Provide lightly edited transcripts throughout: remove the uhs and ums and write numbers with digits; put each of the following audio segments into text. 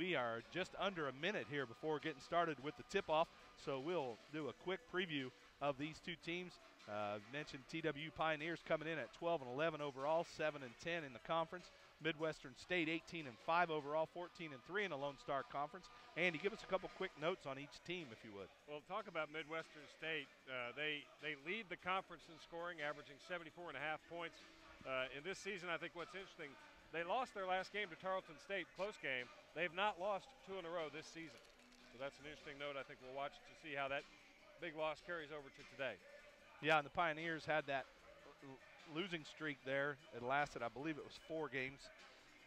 we are just under a minute here before getting started with the tip-off, so we'll do a quick preview of these two teams. Mentioned TWU Pioneers coming in at 12-11 overall, 7-10 in the conference. Midwestern State 18-5 overall, 14-3 in the Lone Star Conference. Andy, give us a couple quick notes on each team, if you would. Well, talk about Midwestern State. They lead the conference in scoring, averaging 74.5 points. In this season, I think what's interesting, they lost their last game to Tarleton State, close game. They have not lost 2 in a row this season. So that's an interesting note. I think we'll watch to see how that big loss carries over to today. Yeah, and the Pioneers had that losing streak there. It lasted, I believe it was 4 games,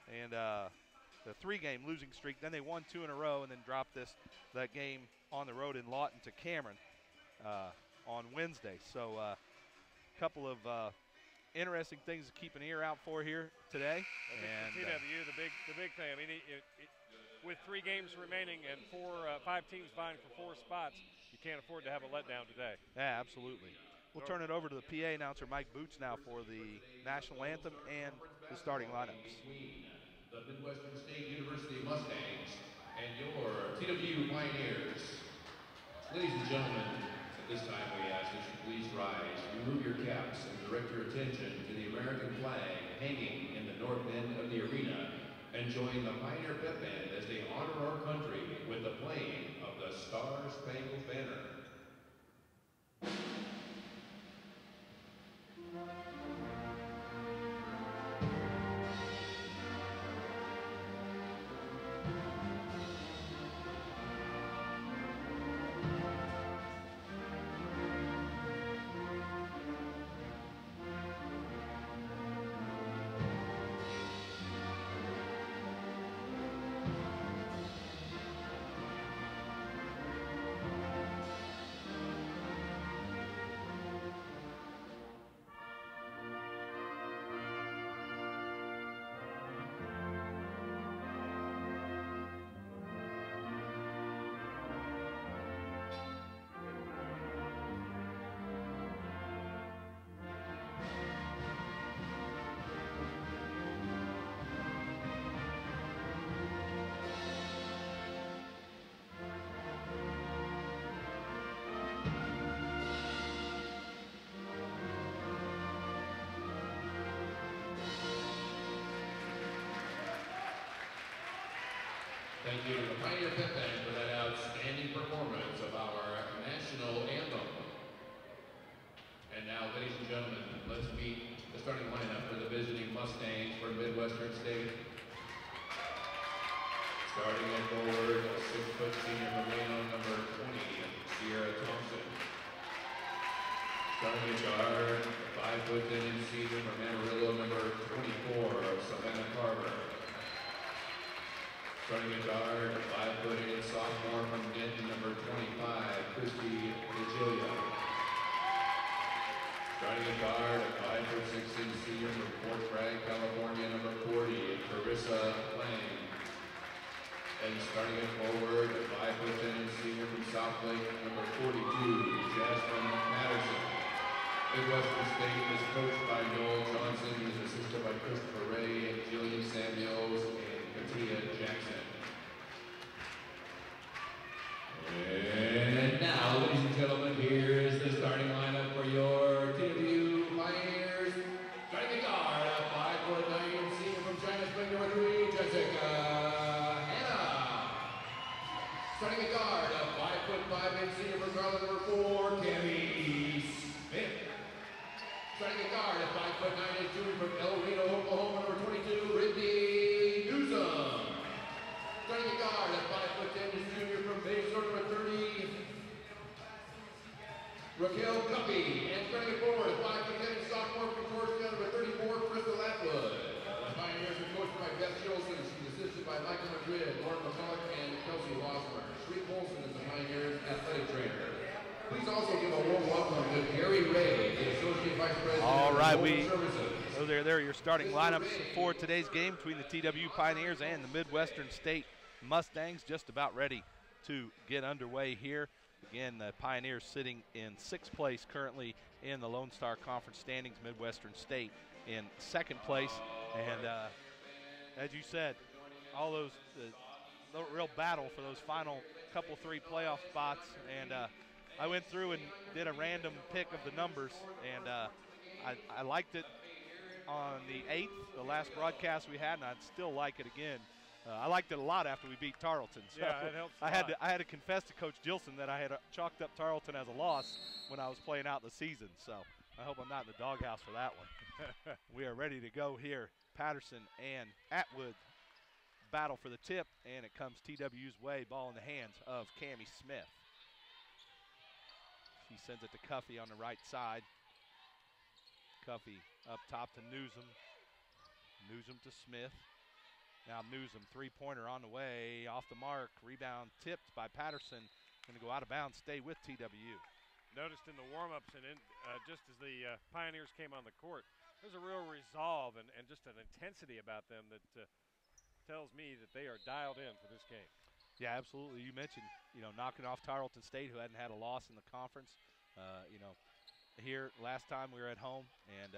and the 3-game losing streak. Then they won 2 in a row and then dropped that game on the road in Lawton to Cameron on Wednesday. So a couple of interesting things to keep an ear out for here today. And TWU, the big thing. I mean, with 3 games remaining and 5 teams vying for 4 spots, you can't afford to have a letdown today. Yeah, absolutely. We'll turn it over to the PA announcer, Mike Boots, now for the national anthem and the starting lineups. The Midwestern State University Mustangs and your TWU Pioneers. Ladies and gentlemen, at this time we ask that you please rise, remove your caps, and direct your attention to the American flag hanging in the north end of the arena, and join the Pioneer Pep Band as they honor our country with the playing of the Star-Spangled Banner. Thank you to the Pioneer Pep Band for that outstanding performance of our national anthem. And now, ladies and gentlemen, let's meet the starting lineup for the visiting Mustangs for Midwestern State. Starting at forward, a 6-foot senior from Reno, number 20, Sierra Thompson. Starting at guard, 5'10" senior from Amarillo, number 24, Savannah Carver. Starting at guard, a 5'8" sophomore from Denton, number 25, Kitty Magee. Starting at guard, a 5'6" senior from Fort Bragg, California, number 40, Carissa Lang. And starting at forward, a 5'10" senior from South Lake, number 42, Jasmine Patterson. Midwestern State is coached by Noel Johnson. He is assisted by Christopher Ray, Jillian Samuels, and Katia Jackson. And now, ladies and gentlemen, here is the starting lineup for your TWU Pioneers. Starting at guard, a 5'9" senior from China Spring, number 3, Jessica Hanna. Starting at guard, a 5'5" senior from Garland, number 4, Cambria Smith. Starting at guard, a 5'9" junior from El Reno, Oklahoma, number 22, Brittney Nuzum. Starting at guard, a 5'10" junior from Bayshore, number 30, Raquel Guppy. And starting at forward, a 5'10" sophomore from Georgetown, number 34, Crystal Atwood. The Pioneers are coached by Beth Jolson. She's assisted by Michael Madrid, Lauren McCulloch, and Kelsey Wasmer. Shree Polson is the Pioneers' athletic trainer. Please also give a warm welcome to Gary Ray, the Associate Vice President All right, of Services. So there are your starting lineups for today's game between the TWU Pioneers and the Midwestern State Mustangs. Just about ready to get underway here. Again, the Pioneers sitting in 6th place currently in the Lone Star Conference standings. Midwestern State in 2nd place. And as you said, all those the real battle for those final couple 3 playoff spots. And I went through and did a random pick of the numbers, and I liked it on the 8th, the last broadcast we had, and I'd still like it again. I liked it a lot after we beat Tarleton. So yeah, it helps I had to confess to Coach Gilson that I had chalked up Tarleton as a loss when I was playing out the season. So I hope I'm not in the doghouse for that one. We are ready to go here. Patterson and Atwood battle for the tip, and it comes TWU's way. Ball in the hands of Cambria Smith. She sends it to Cuffey on the right side. Cuffey up top to Nuzum. Nuzum to Smith. Now Nuzum, 3-pointer on the way, off the mark. Rebound tipped by Patterson. Going to go out of bounds, stay with TWU. Noticed in the warm-ups and just as the Pioneers came on the court, there's a real resolve and just an intensity about them that tells me that they are dialed in for this game. Yeah, absolutely. You mentioned, knocking off Tarleton State, who hadn't had a loss in the conference. Here last time we were at home, and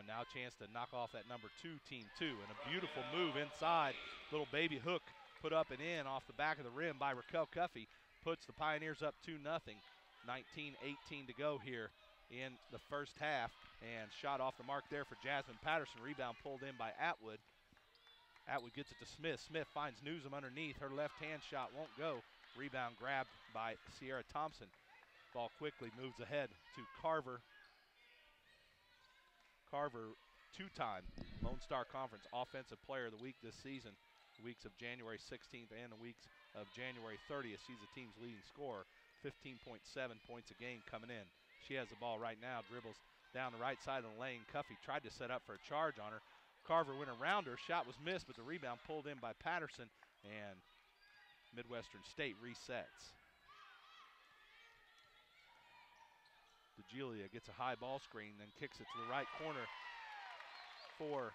now a chance to knock off that number 2 team too. And a beautiful move inside, little baby hook put up and in off the back of the rim by Raquel Cuffey, puts the Pioneers up 2-0. 19-18 to go here in the first half, and shot off the mark there for Jasmine Patterson. Rebound pulled in by Atwood. Atwood gets it to Smith. Smith finds Nuzum underneath. Her left-hand shot won't go. Rebound grabbed by Sierra Thompson. Ball quickly moves ahead to Carver. Carver, 2-time Lone Star Conference Offensive Player of the Week this season. The weeks of January 16th and the weeks of January 30th. She's the team's leading scorer. 15.7 points a game coming in. She has the ball right now, dribbles down the right side of the lane. Cuffey tried to set up for a charge on her. Carver went around her, shot was missed, but the rebound pulled in by Patterson, and Midwestern State resets. DeGilia gets a high ball screen, then kicks it to the right corner for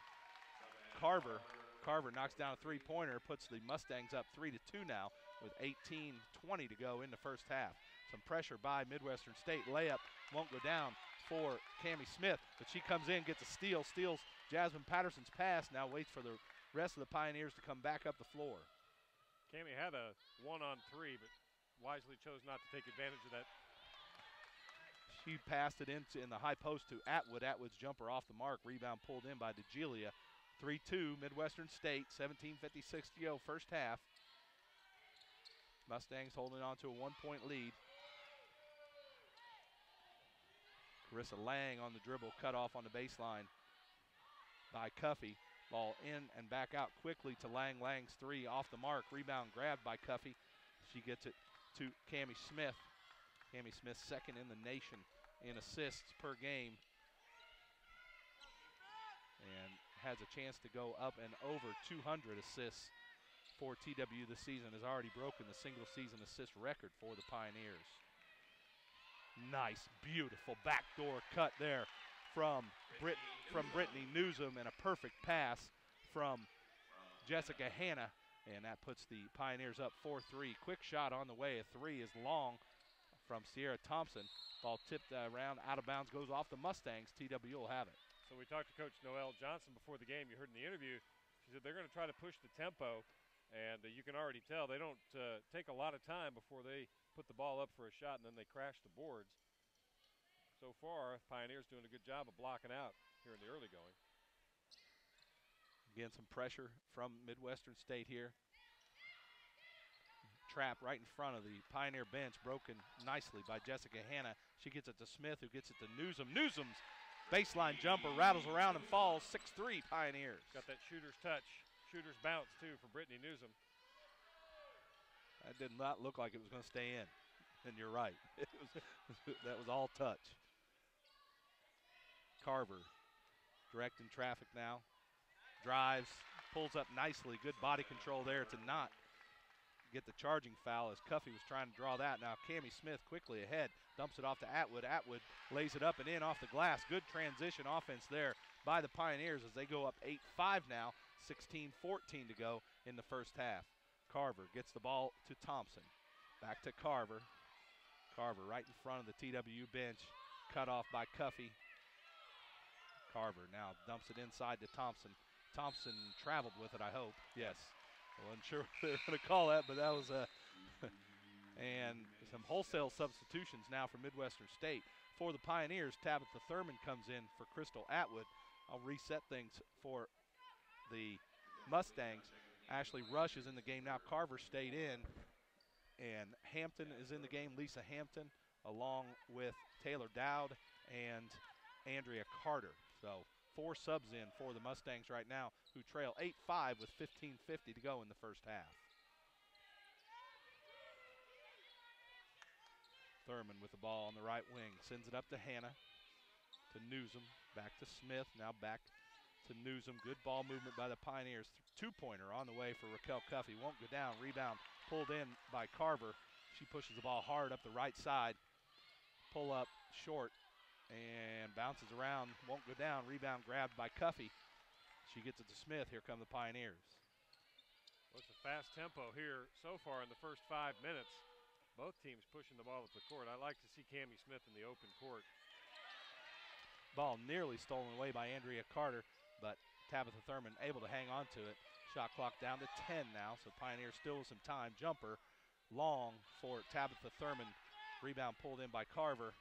Carver. Carver knocks down a 3-pointer, puts the Mustangs up 3-2 now with 18:20 to go in the first half. Some pressure by Midwestern State. Layup won't go down for Cambria Smith, but she comes in, gets a steal, steals Jasmine Patterson's pass, now waits for the rest of the Pioneers to come back up the floor. Cambria had a 1-on-3, but wisely chose not to take advantage of that. She passed it in the high post to Atwood. Atwood's jumper off the mark. Rebound pulled in by DeGilia. 3-2 Midwestern State, 17:56 to go first half. Mustangs holding on to a 1-point lead. Carissa Lang on the dribble, cut off on the baseline by Cuffey. Ball in and back out quickly to Lang. Lang's 3 off the mark. Rebound grabbed by Cuffey. She gets it to Cambria Smith. Cambria Smith second in the nation in assists per game. And has a chance to go up and over 200 assists for TWU this season. Has already broken the single season assist record for the Pioneers. Nice, beautiful backdoor cut there from Brittney Nuzum, and a perfect pass from Jessica Hanna, and that puts the Pioneers up 4-3. Quick shot on the way. A 3 is long from Sierra Thompson. Ball tipped around, out of bounds, goes off the Mustangs. TWU will have it. So we talked to Coach Noelle Johnson before the game. You heard in the interview, she said they're going to try to push the tempo, and you can already tell they don't take a lot of time before they put the ball up for a shot and then they crash the boards. So far, Pioneers doing a good job of blocking out here in the early going. Again, some pressure from Midwestern State here. Trap right in front of the Pioneer bench, broken nicely by Jessica Hanna. She gets it to Smith, who gets it to Nuzum. Nuzum's baseline jumper rattles around and falls. 6-3 Pioneers. Got that shooter's touch, shooter's bounce too for Brittney Nuzum. That did not look like it was going to stay in, and you're right. That was all touch. Carver directing traffic now. Drives, pulls up nicely. Good body control there to not get the charging foul as Cuffey was trying to draw that. Now Cambria Smith quickly ahead, dumps it off to Atwood. Atwood lays it up and in off the glass. Good transition offense there by the Pioneers as they go up 8-5 now. 16:14 to go in the first half. Carver gets the ball to Thompson. Back to Carver. Carver right in front of the TWU bench. Cut off by Cuffey. Carver now dumps it inside to Thompson. Thompson traveled with it, I hope. Yes. I wasn't sure what they were going to call that, but that was a and some wholesale substitutions now for Midwestern State. For the Pioneers, Tabitha Thurman comes in for Crystal Atwood. I'll reset things for the Mustangs. Ashley Rush is in the game now. Carver stayed in, and Hampton is in the game. Lisa Hampton, along with Taylor Dowd and Andrea Carter. So 4 subs in for the Mustangs right now, who trail 8-5 with 15:50 to go in the first half. Thurman with the ball on the right wing, sends it up to Hanna, to Nuzum, back to Smith, now back to Nuzum. Good ball movement by the Pioneers. Two-pointer on the way for Raquel Cuffey. Won't go down. Rebound pulled in by Carver. She pushes the ball hard up the right side. Pull up short and bounces around. Won't go down. Rebound grabbed by Cuffey. She gets it to Smith. Here come the Pioneers. Well, it's a fast tempo here so far in the first 5 minutes. Both teams pushing the ball up the court. I like to see Cambria Smith in the open court. Ball nearly stolen away by Andrea Carter, but Tabitha Thurman able to hang on to it. Shot clock down to 10 now, so Pioneers still with some time. Jumper long for Tabitha Thurman. Rebound pulled in by Carver.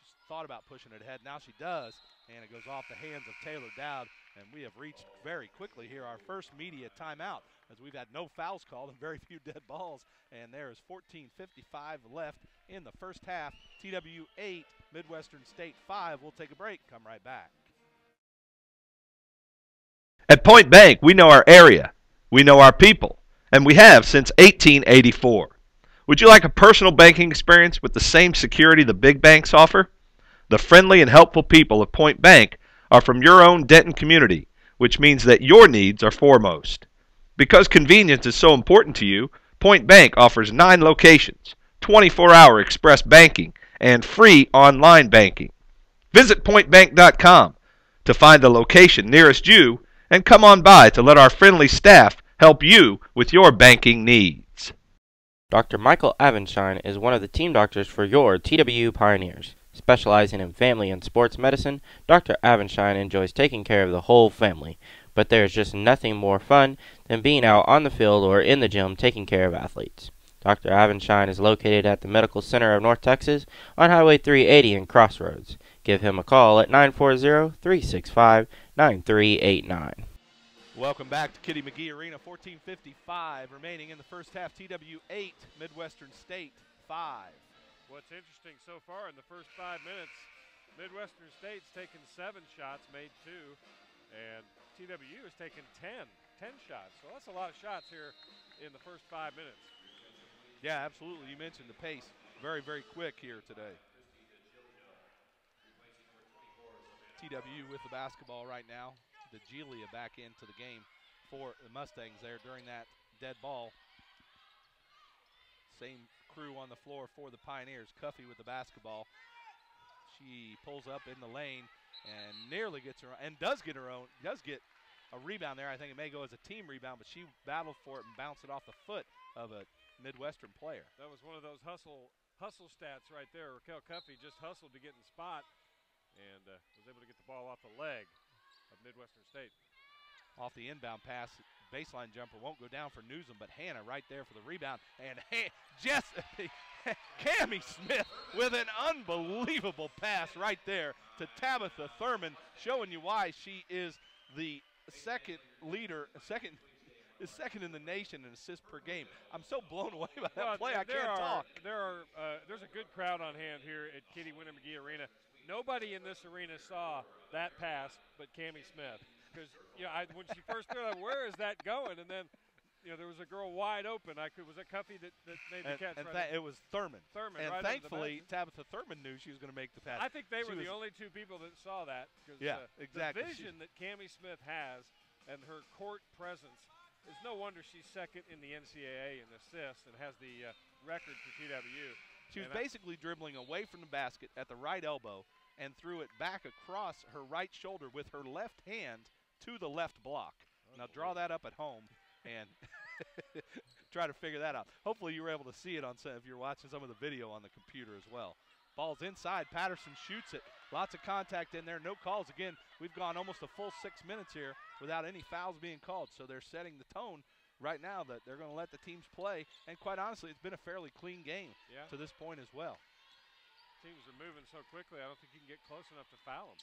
She's thought about pushing it ahead. Now she does, and it goes off the hands of Taylor Dowd. And we have reached very quickly here our first media timeout, as we've had no fouls called and very few dead balls. And there is 14:55 left in the first half. TWU 8, Midwestern State 5. We'll take a break. Come right back. At Point Bank, we know our area, we know our people, and we have since 1884. Would you like a personal banking experience with the same security the big banks offer? The friendly and helpful people of Point Bank are from your own Denton community, which means that your needs are foremost. Because convenience is so important to you, Point Bank offers 9 locations, 24-hour express banking, and free online banking. Visit pointbank.com to find the location nearest you, and come on by to let our friendly staff help you with your banking needs. Dr. Michael Avenshine is one of the team doctors for your TWU Pioneers. Specializing in family and sports medicine, Dr. Avenshine enjoys taking care of the whole family, but there is just nothing more fun than being out on the field or in the gym taking care of athletes. Dr. Avenshine is located at the Medical Center of North Texas on Highway 380 in Crossroads. Give him a call at 940-365-9389. Welcome back to Kitty Magee Arena. 14:55 remaining in the first half. TWU 8, Midwestern State 5. What's interesting so far in the first 5 minutes, Midwestern State's taken 7 shots, made 2, and TWU has taken 10 shots. So that's a lot of shots here in the first 5 minutes. Yeah, absolutely. You mentioned the pace. Very, very quick here today. TWU with the basketball right now. DeGilia back into the game for the Mustangs there during that dead ball. Same crew on the floor for the Pioneers. Cuffey with the basketball. She pulls up in the lane and nearly gets her, and does get a rebound there. I think it may go as a team rebound, but she battled for it and bounced it off the foot of a Midwestern player. That was one of those hustle stats right there. Raquel Cuffey just hustled to get in the spot and was able to get the ball off the leg of Midwestern State. Off the inbound pass, baseline jumper won't go down for Nuzum, but Hanna right there for the rebound. And Cambria Smith with an unbelievable pass right there to Tabitha Thurman, showing you why she is the second in the nation in assists per game. I'm so blown away by that play, I can't talk. There's a good crowd on hand here at Kitty Magee Arena. Nobody in this arena saw that pass but Cambria Smith. Because when she first threw it, where is that going? And then there was a girl wide open. Was that Cuffey that made the catch? It was Thurman. And right, thankfully, Tabitha Thurman knew she was going to make the pass. I think they were the only 2 people that saw that. Yeah, exactly. The vision that Cambria Smith has and her court presence, it's no wonder she's second in the NCAA in assists and has the record for TWU. She was basically dribbling away from the basket at the right elbow and threw it back across her right shoulder with her left hand to the left block. Now draw that up at home and try to figure that out. Hopefully you were able to see it if you're watching some of the video on the computer as well. Ball's inside. Patterson shoots it. Lots of contact in there. No calls. Again, we've gone almost a full 6 minutes here without any fouls being called. So they're setting the tone right now that they're going to let the teams play, and quite honestly, it's been a fairly clean game to this point as well. Teams are moving so quickly, I don't think you can get close enough to foul them.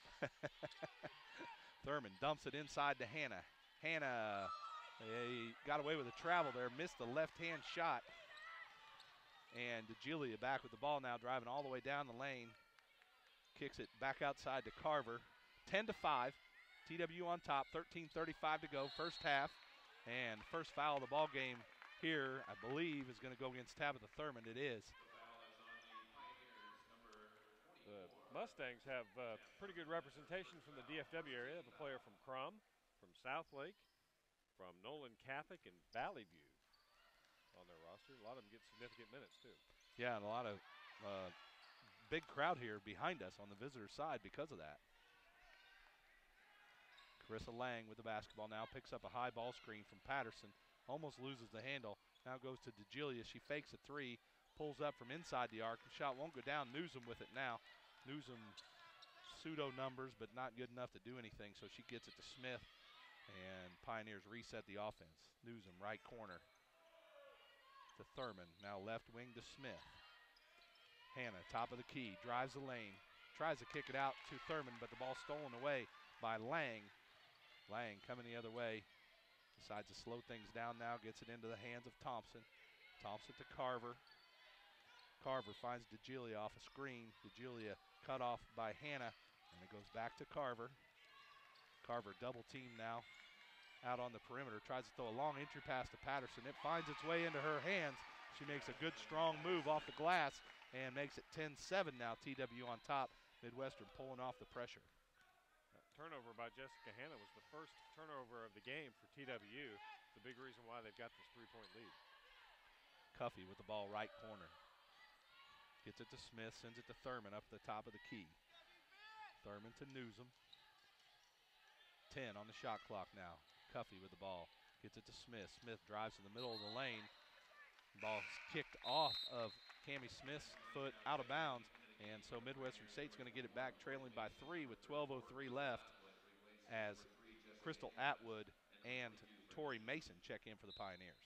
Thurman dumps it inside to Hanna. Hanna, he got away with a travel there, missed the left-hand shot. And DeGiulia back with the ball now, driving all the way down the lane. Kicks it back outside to Carver. 10-5, TWU on top, 13:35 to go, first half. And first foul of the ball game here, I believe, is going to go against Tabitha Thurman. It is. The Mustangs have pretty good representation from the DFW area. They have a player from Crum, from Southlake, from Nolan Catholic, and Valley View on their roster. A lot of them get significant minutes, too. Yeah, and a lot of big crowd here behind us on the visitor side because of that. Carissa Lang with the basketball now, picks up a high ball screen from Patterson, almost loses the handle, now goes to DeGiulia. She fakes a three, pulls up from inside the arc. The shot won't go down. Nuzum with it now. Nuzum pseudo numbers, but not good enough to do anything, so she gets it to Smith, and Pioneers reset the offense. Nuzum, right corner to Thurman, now left wing to Smith. Hanna, top of the key, drives the lane, tries to kick it out to Thurman, but the ball stolen away by Lang. Lang coming the other way, decides to slow things down now, gets it into the hands of Thompson. Thompson to Carver. Carver finds DeGiulia off a screen. DeGiulia cut off by Hanna, and it goes back to Carver. Carver double team now out on the perimeter, tries to throw a long entry pass to Patterson. It finds its way into her hands. She makes a good strong move off the glass and makes it 10-7 now. TWU on top. Midwestern pulling off the pressure. Turnover by Jessica Hanna was the first turnover of the game for TWU. The big reason why they've got this three-point lead. Cuffey with the ball right corner. Gets it to Smith, sends it to Thurman up the top of the key. Thurman to Nuzum. 10 on the shot clock now. Cuffey with the ball. Gets it to Smith. Smith drives to the middle of the lane. Ball kicked off of Cambria Smith's foot out of bounds. And so Midwestern State's going to get it back trailing by 3 with 12:03 left as Crystal Atwood and Toree Mason check in for the Pioneers.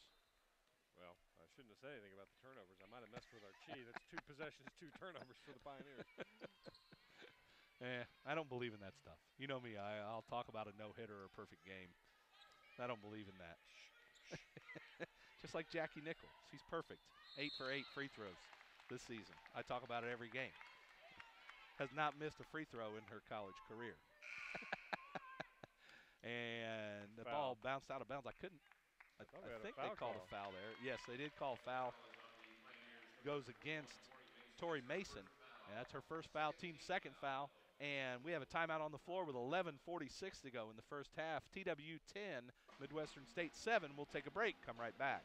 Well, I shouldn't have said anything about the turnovers. I might have messed with our chi. That's 2 possessions, 2 turnovers for the Pioneers. I don't believe in that stuff. You know me, I'll talk about a no-hitter or a perfect game. I don't believe in that. Just like Jackie Nickel. She's perfect. 8 for 8 free throws this season. I talk about it every game. Has not missed a free throw in her college career. And the ball bounced out of bounds. I think they called a foul there. Yes, they did call a foul. Goes against Toree Mason. And that's her first foul, team's second foul. And we have a timeout on the floor with 11:46 to go in the first half. TWU 10, Midwestern State 7. We'll take a break. Come right back.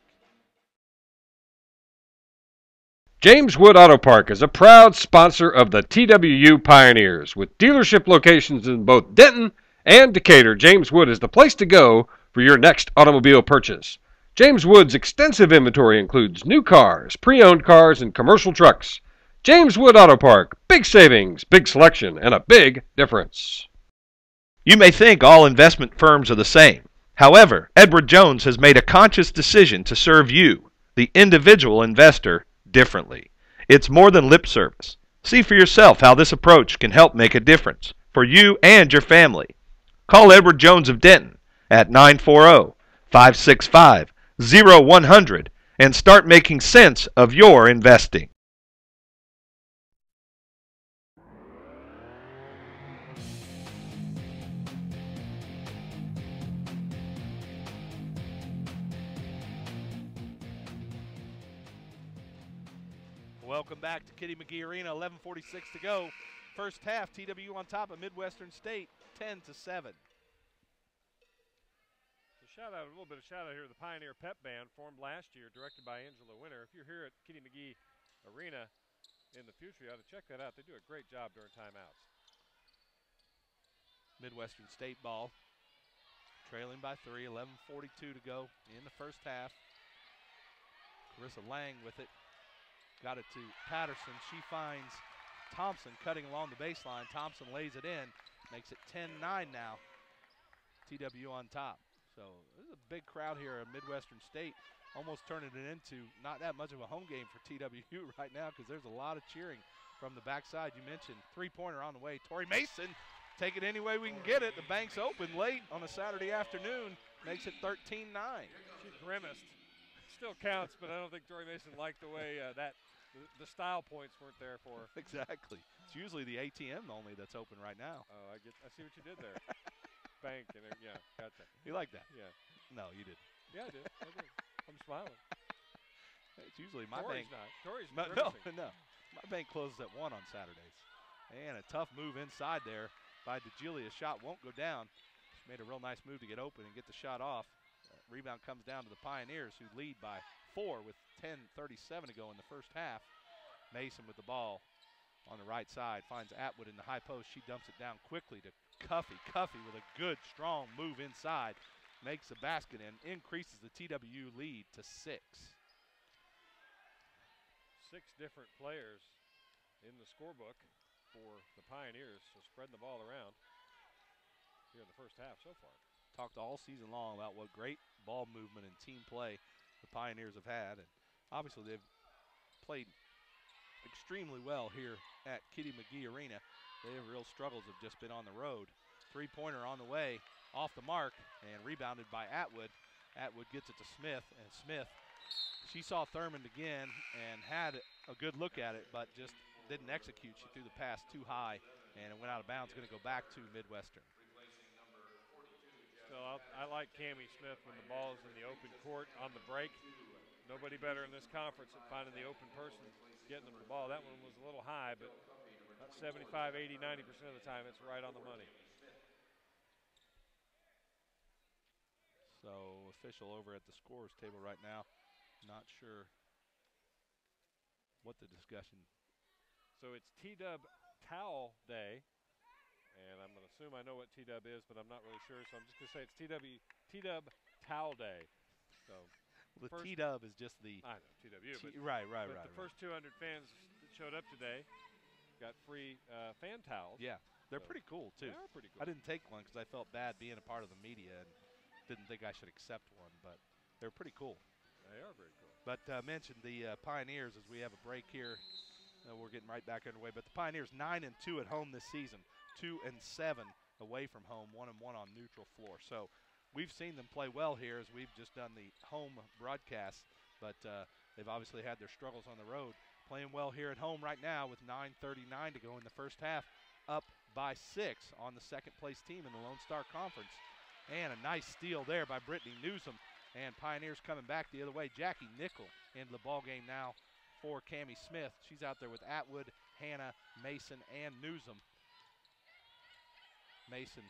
James Wood Auto Park is a proud sponsor of the TWU Pioneers. With dealership locations in both Denton and Decatur, James Wood is the place to go for your next automobile purchase. James Wood's extensive inventory includes new cars, pre-owned cars, and commercial trucks. James Wood Auto Park, big savings, big selection, and a big difference. You may think all investment firms are the same. However, Edward Jones has made a conscious decision to serve you, the individual investor, differently. It's more than lip service. See for yourself how this approach can help make a difference for you and your family. Call Edward Jones of Denton at 940-565-0100 and start making sense of your investing. Welcome back to Kitty Magee Arena. 11:46 to go. First half, TWU on top of Midwestern State, 10-7. A little bit of shout out here to the Pioneer Pep Band, formed last year, directed by Angela Winter. If you're here at Kitty Magee Arena in the future, you ought to check that out. They do a great job during timeouts. Midwestern State ball, trailing by 3, 11:42 to go in the first half. Carissa Lang with it. Got it to Patterson. She finds Thompson cutting along the baseline. Thompson lays it in. Makes it 10-9 now. TWU on top. So this is a big crowd here at Midwestern State, almost turning it into not that much of a home game for TWU right now because there's a lot of cheering from the backside. You mentioned three-pointer on the way. Toree Mason, take it any way we can get it. The bank's open late on a Saturday afternoon, makes it 13-9. She grimaced. Still counts, but I don't think Toree Mason liked the way the style points weren't there for her. Exactly. It's usually the ATM only that's open right now. Oh, I see what you did there. Bank and yeah, gotcha. You like that? Yeah. No, you didn't. Yeah, I did. I'm smiling. It's usually my Toree's bank. not. Toree's No. My bank closes at 1 on Saturdays. And a tough move inside there by DeGiulia. Shot won't go down. She made a real nice move to get open and get the shot off. Rebound comes down to the Pioneers, who lead by 4 with 10:37 to go in the first half. Mason with the ball on the right side finds Atwood in the high post. She dumps it down quickly to Cuffey. Cuffey with a good, strong move inside. Makes the basket and increases the TWU lead to 6. 6 different players in the scorebook for the Pioneers, so spreading the ball around here in the first half so far. Talked all season long about what great ball movement and team play the Pioneers have had, and obviously they've played extremely well here at Kitty Magee Arena. Their real struggles have just been on the road. Three-pointer on the way, off the mark, and rebounded by Atwood. Atwood gets it to Smith, and Smith, she saw Thurmond again and had a good look at it, but just didn't execute. She threw the pass too high, and it went out of bounds. Going to go back to Midwestern. So I like Cambria Smith when the ball is in the open court on the break. Nobody better in this conference at finding the open person, getting them the ball. That one was a little high, but about 75, 80, 90% of the time it's right on the money. So official over at the scorers table right now. Not sure what the discussion. So it's T-Dub Towel Day, and I'm going to assume I know what T-Dub is, but I'm not really sure, so I'm just going to say it's T-Dub Towel Day. So the T-Dub is just the I know TWU, right. The first 200 fans that showed up today got free fan towels. Yeah, they're pretty cool too. They are pretty cool. I didn't take one because I felt bad being a part of the media and didn't think I should accept one, but they're pretty cool. They are very cool. But mentioned the Pioneers as we have a break here. We're getting right back underway. But the Pioneers 9-2 at home this season, 2-7 away from home, 1-1 on neutral floor. So we've seen them play well here as we've just done the home broadcast. But they've obviously had their struggles on the road. Playing well here at home right now with 9:39 to go in the first half, up by 6 on the second-place team in the Lone Star Conference. And a nice steal there by Brittney Nuzum. And Pioneers coming back the other way. Jackie Nickel into the ball game now for Cambria Smith. She's out there with Atwood, Hanna, Mason, and Nuzum. Mason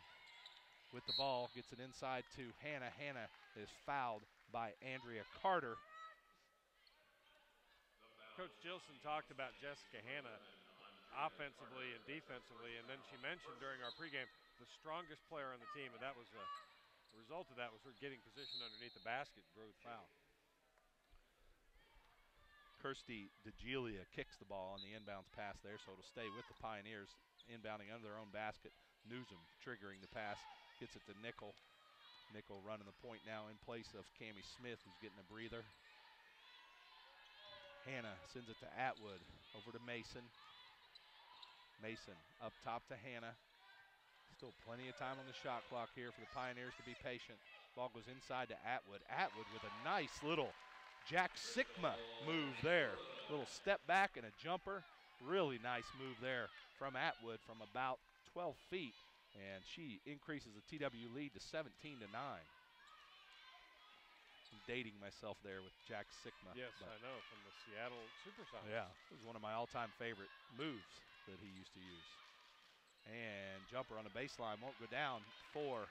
with the ball gets it inside to Hanna. Hanna is fouled by Andrea Carter. Coach Gilson talked about Jessica Hanna offensively and defensively, and then she mentioned during our pregame the strongest player on the team, and that was the result of that was her getting positioned underneath the basket and drew the foul. Kirsty DeGiulia kicks the ball on the inbounds pass there, so it'll stay with the Pioneers inbounding under their own basket. Nuzum triggering the pass, gets it to Nickel. Nickel running the point now in place of Cambria Smith, who's getting a breather. Hanna sends it to Atwood, over to Mason. Mason up top to Hanna. Still plenty of time on the shot clock here for the Pioneers to be patient. Ball goes inside to Atwood. Atwood with a nice little Jack Sikma move there. Little step back and a jumper. Really nice move there from Atwood from about 12 feet. And she increases the TW lead to 17-9. I'm dating myself there with Jack Sikma. Yes, I know, from the Seattle Supersonics. Yeah, it was one of my all-time favorite moves that he used to use. And jumper on the baseline won't go down for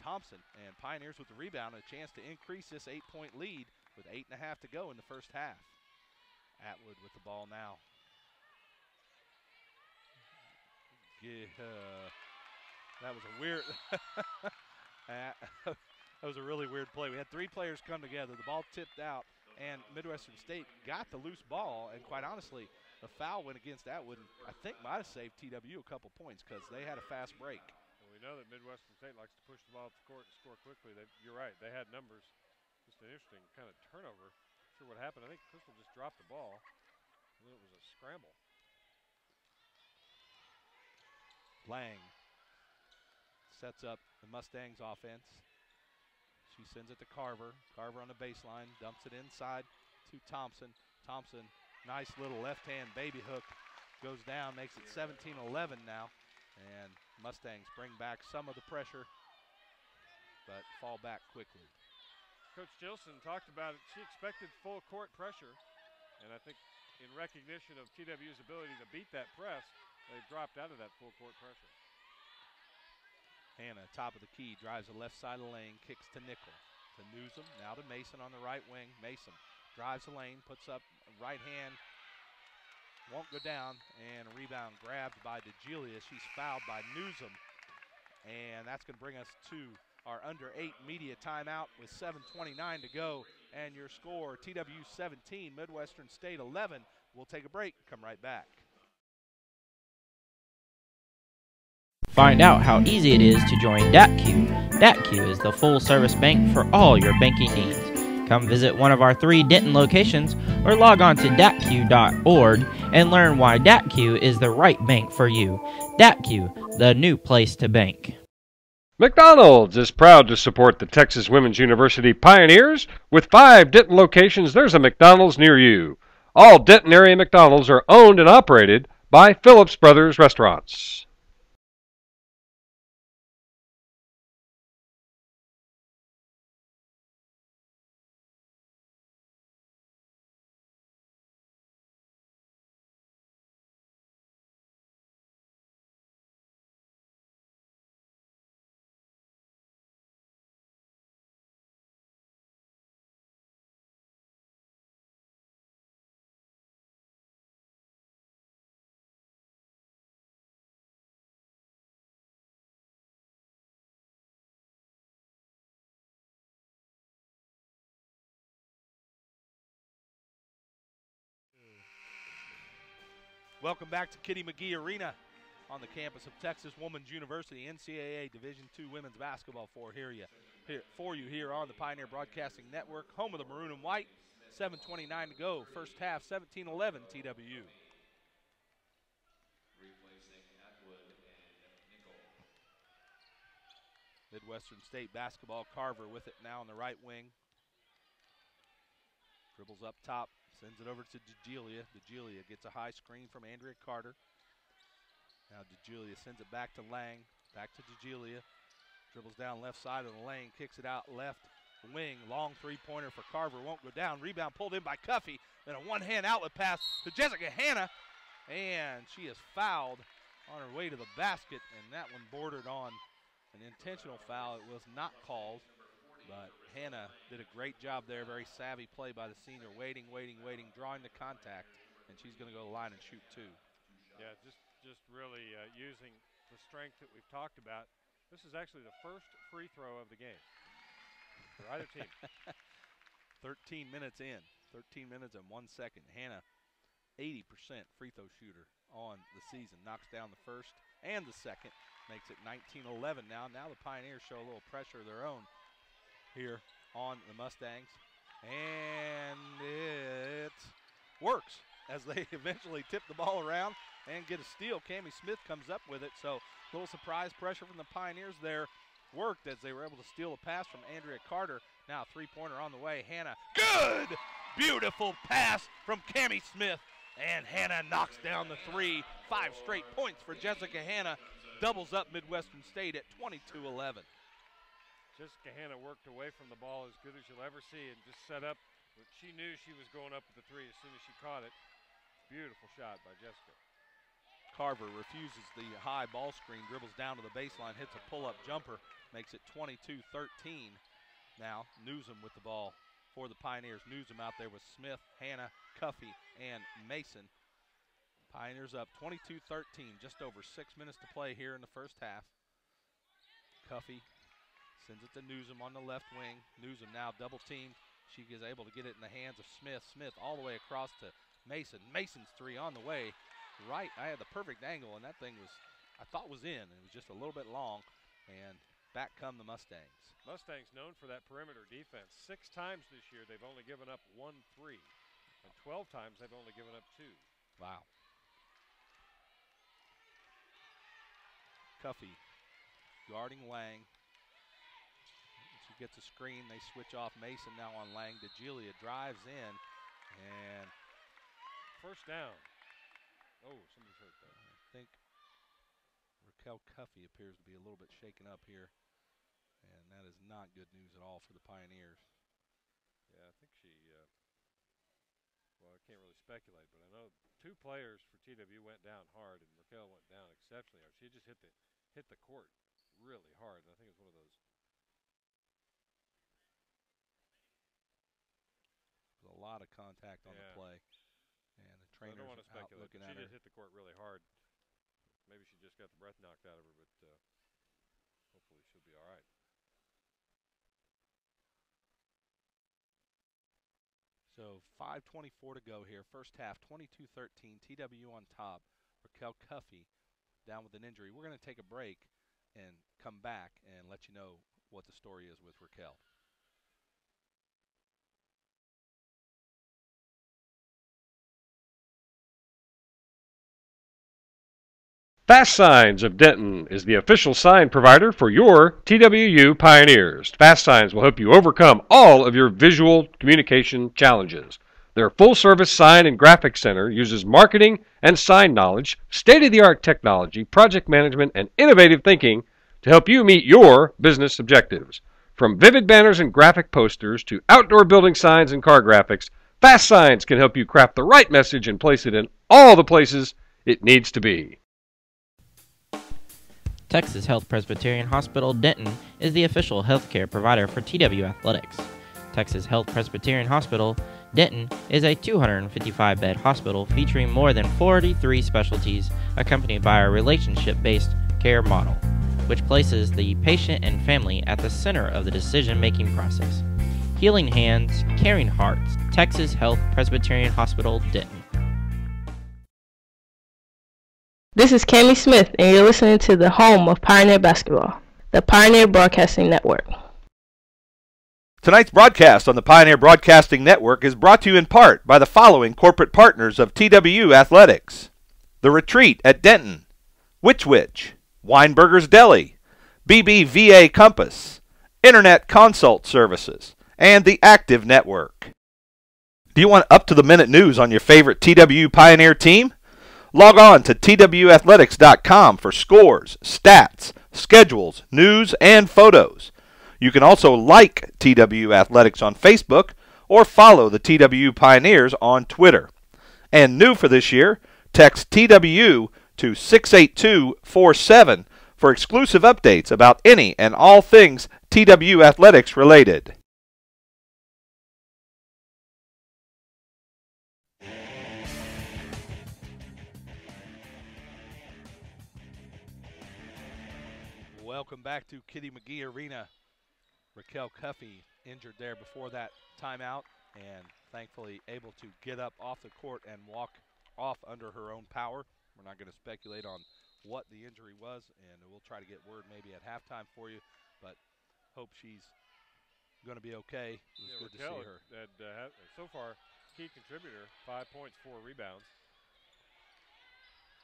Thompson. And Pioneers with the rebound and a chance to increase this 8-point lead with 8.5 to go in the first half. Atwood with the ball now. That was a weird that was a really weird play. We had 3 players come together. The ball tipped out, and Midwestern State got the loose ball, and quite honestly, the foul went against Atwood, and I think might have saved TWU a couple points because they had a fast break. We know that Midwestern State likes to push the ball up the court and score quickly. You're right. They had numbers. Just an interesting kind of turnover. Not sure what happened. I think Crystal just dropped the ball. And it was a scramble. Lang sets up the Mustangs offense. She sends it to Carver. Carver on the baseline, dumps it inside to Thompson. Thompson, nice little left-hand baby hook, goes down, makes it 17-11 now. And Mustangs bring back some of the pressure, but fall back quickly. Coach Gilson talked about it. She expected full court pressure, and I think in recognition of TWU's ability to beat that press, they dropped out of that full court pressure. Hanna, top of the key, drives the left side of the lane, kicks to Nickel. To Nuzum, now to Mason on the right wing. Mason drives the lane, puts up right hand, won't go down, and a rebound grabbed by DeGilia. She's fouled by Nuzum, and that's going to bring us to our under 8 media timeout with 7:29 to go. And your score, TWU 17, Midwestern State 11. We'll take a break, come right back. Find out how easy it is to join DATQ. DATQ is the full-service bank for all your banking needs. Come visit one of our 3 Denton locations or log on to datq.org and learn why DATQ is the right bank for you. DATQ, the new place to bank. McDonald's is proud to support the Texas Women's University Pioneers. With 5 Denton locations, there's a McDonald's near you. All Denton area McDonald's are owned and operated by Phillips Brothers Restaurants. Welcome back to Kitty Magee Arena on the campus of Texas Women's University, NCAA Division II women's basketball for you here on the Pioneer Broadcasting Network, home of the maroon and white. 7:29 to go. First half, 17-11 TWU. Midwestern State basketball. Carver with it now on the right wing. Dribbles up top. Sends it over to DeGilia. DeGilia gets a high screen from Andrea Carter. Now DeGilia sends it back to Lang. Back to DeGilia. Dribbles down left side of the lane. Kicks it out left wing. Long three-pointer for Carver. Won't go down. Rebound pulled in by Cuffey. Then a one-hand outlet pass to Jessica Hanna. And she is fouled on her way to the basket. And that one bordered on an intentional foul. It was not called. But Hanna did a great job there. Very savvy play by the senior. Waiting, drawing the contact. And she's going to go to the line and shoot 2. Yeah, just really using the strength that we've talked about. This is actually the first free throw of the game for either team. 13 minutes in. 13 minutes and 1 second. Hanna, 80% free throw shooter on the season. Knocks down the first and the second. Makes it 19-11 now. Now the Pioneers show a little pressure of their own here on the Mustangs, and it works as they eventually tip the ball around and get a steal. Cambria Smith comes up with it, so a little surprise pressure from the Pioneers there worked as they were able to steal a pass from Andrea Carter. Now three-pointer on the way. Hanna, good, beautiful pass from Cambria Smith, and Hanna knocks down the 3. 5 straight points for Jessica Hanna, doubles up Midwestern State at 22-11. Jessica Hanna worked away from the ball as good as you'll ever see and just set up. But she knew she was going up with the 3 as soon as she caught it. Beautiful shot by Jessica. Carver refuses the high ball screen, dribbles down to the baseline, hits a pull-up jumper, makes it 22-13. Now Nuzum with the ball for the Pioneers. Nuzum out there with Smith, Hanna, Cuffey, and Mason. Pioneers up 22-13, just over 6 minutes to play here in the first half. Cuffey sends it to Nuzum on the left wing. Nuzum now double teamed. She is able to get it in the hands of Smith. Smith all the way across to Mason. Mason's 3 on the way. Right, I had the perfect angle, and that thing was, I thought was in. It was just a little bit long. And back come the Mustangs. Mustangs known for that perimeter defense. 6 times this year they've only given up 1 3. And 12 times they've only given up 2. Wow. Cuffey guarding Lang. She gets a screen. They switch off Mason now on Lang. DeGilia drives in. And first down. Oh, somebody's hurt there. I think Raquel Cuffey appears to be a little bit shaken up here. And that is not good news at all for the Pioneers. Yeah, I think she, well, I can't really speculate, but I know 2 players for TWU went down hard, and Raquel went down exceptionally hard. She just hit the court really hard, and I think it's one of those. There's a lot of contact on the play. And the trainers I don't want to speculate. Looking at her. She did hit the court really hard. Maybe she just got the breath knocked out of her, but hopefully she'll be all right. So 5:24 to go here. First half, 22-13. TWU on top. Raquel Cuffey down with an injury. We're going to take a break and come back and let you know what the story is with Raquel. Fast Signs of Denton is the official sign provider for your TWU Pioneers. Fast Signs will help you overcome all of your visual communication challenges. Their full-service sign and graphics center uses marketing and sign knowledge, state-of-the-art technology, project management, and innovative thinking to help you meet your business objectives. From vivid banners and graphic posters to outdoor building signs and car graphics, Fast Signs can help you craft the right message and place it in all the places it needs to be. Texas Health Presbyterian Hospital Denton is the official healthcare provider for TWU Athletics. Texas Health Presbyterian Hospital Denton is a 255-bed hospital featuring more than 43 specialties, accompanied by a relationship-based care model, which places the patient and family at the center of the decision-making process. Healing hands, caring hearts. Texas Health Presbyterian Hospital Denton. This is Cambria Smith, and you're listening to the home of Pioneer Basketball, the Pioneer Broadcasting Network. Tonight's broadcast on the Pioneer Broadcasting Network is brought to you in part by the following corporate partners of TWU Athletics: The Retreat at Denton, Witch Witch, Weinberger's Deli, BBVA Compass, Internet Consult Services, and the Active Network. Do you want up-to-the-minute news on your favorite TWU Pioneer team? Log on to twathletics.com for scores, stats, schedules, news, and photos. You can also like TWU Athletics on Facebook or follow the TWU Pioneers on Twitter. And new for this year, text TWU to 68247 for exclusive updates about any and all things TWU Athletics related. Welcome back to Kitty Magee Arena. Raquel Cuffey injured there before that timeout, and thankfully able to get up off the court and walk off under her own power. We're not going to speculate on what the injury was, and we'll try to get word maybe at halftime for you, but hope she's going to be okay. It was good Raquel to see her. So far, key contributor, 5 points, 4 rebounds.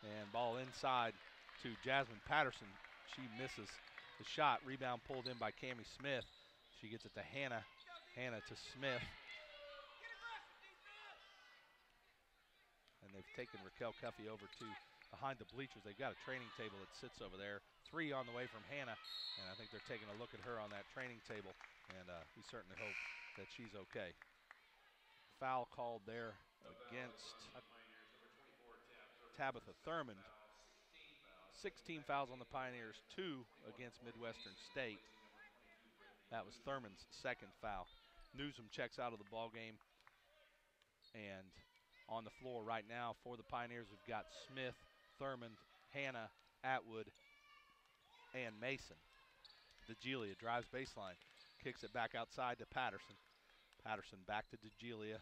And ball inside to Jasmine Patterson. She misses the shot. Rebound pulled in by Cambria Smith. She gets it to Hanna. Hanna to Smith. And they've taken Raquel Cuffey over to behind the bleachers. They've got a training table that sits over there. 3 on the way from Hanna. And I think they're taking a look at her on that training table. And we certainly hope that she's okay. Foul called there against Tabitha Thurmond. 16 fouls on the Pioneers, 2 against Midwestern State. That was Thurman's second foul. Nuzum checks out of the ball game. And on the floor right now for the Pioneers, we've got Smith, Thurmond, Hanna, Atwood, and Mason. DeGilia drives baseline, kicks it back outside to Patterson. Patterson back to DeGilia.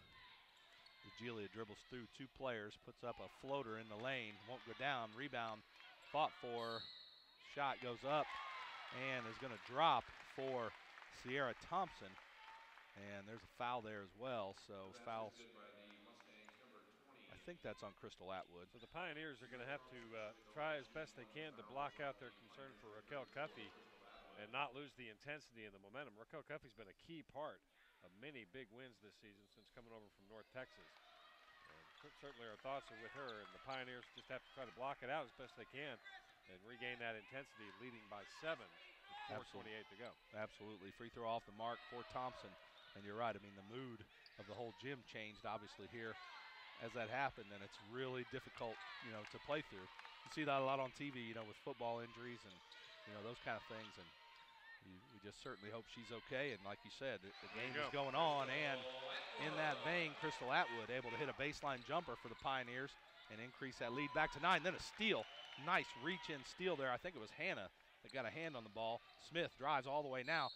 DeGilia dribbles through 2 players, puts up a floater in the lane, won't go down, rebound. Fought for, shot goes up, and is going to drop for Sierra Thompson. And there's a foul there as well, so foul. I think that's on Crystal Atwood. So the Pioneers are going to have to try as best they can to block out their concern for Raquel Cuffey and not lose the intensity and the momentum. Raquel Cuffey's been a key part of many big wins this season since coming over from North Texas. And certainly our thoughts are with her, and the Pioneers just have to try to block it out as best they can and regain that intensity, leading by 7 with 4:28 to go. Absolutely. Free throw off the mark for Thompson. And you're right, I mean, the mood of the whole gym changed, obviously, here as that happened, and it's really difficult, to play through. You see that a lot on TV, with football injuries and, those kind of things, and we just certainly hope she's okay. And like you said, the game is going on, and in that vein, Crystal Atwood able to hit a baseline jumper for the Pioneers and increase that lead back to 9. Then a steal, nice reach-in steal there. I think it was Hanna that got a hand on the ball. Smith drives all the way now,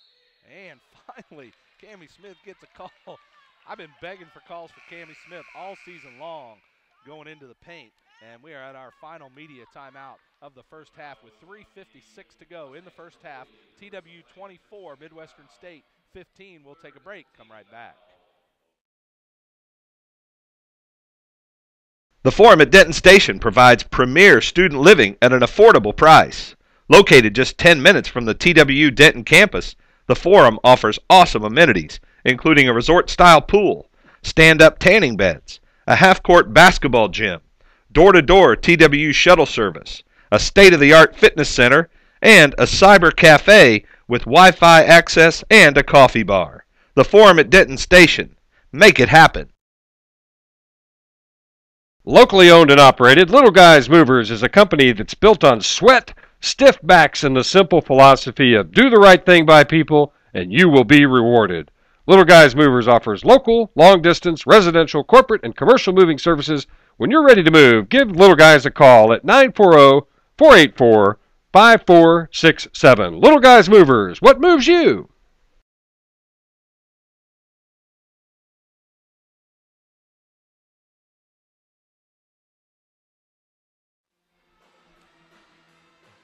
and finally, Cambria Smith gets a call. I've been begging for calls for Cambria Smith all season long going into the paint. And we are at our final media timeout of the first half with 3:56 to go in the first half. TWU 24, Midwestern State 15. We'll take a break. Come right back. The Forum at Denton Station provides premier student living at an affordable price. Located just 10 minutes from the TWU Denton campus, the Forum offers awesome amenities, including a resort-style pool, stand-up tanning beds, a half-court basketball gym, door-to-door TWU shuttle service, a state-of-the-art fitness center, and a cyber cafe with Wi-Fi access and a coffee bar. The Forum at Denton Station. Make it happen. Locally owned and operated, Little Guys Movers is a company that's built on sweat, stiff backs, and the simple philosophy of do the right thing by people and you will be rewarded. Little Guys Movers offers local, long-distance, residential, corporate, and commercial moving services. When you're ready to move, give Little Guys a call at 940-484-5467. Little Guys Movers, what moves you?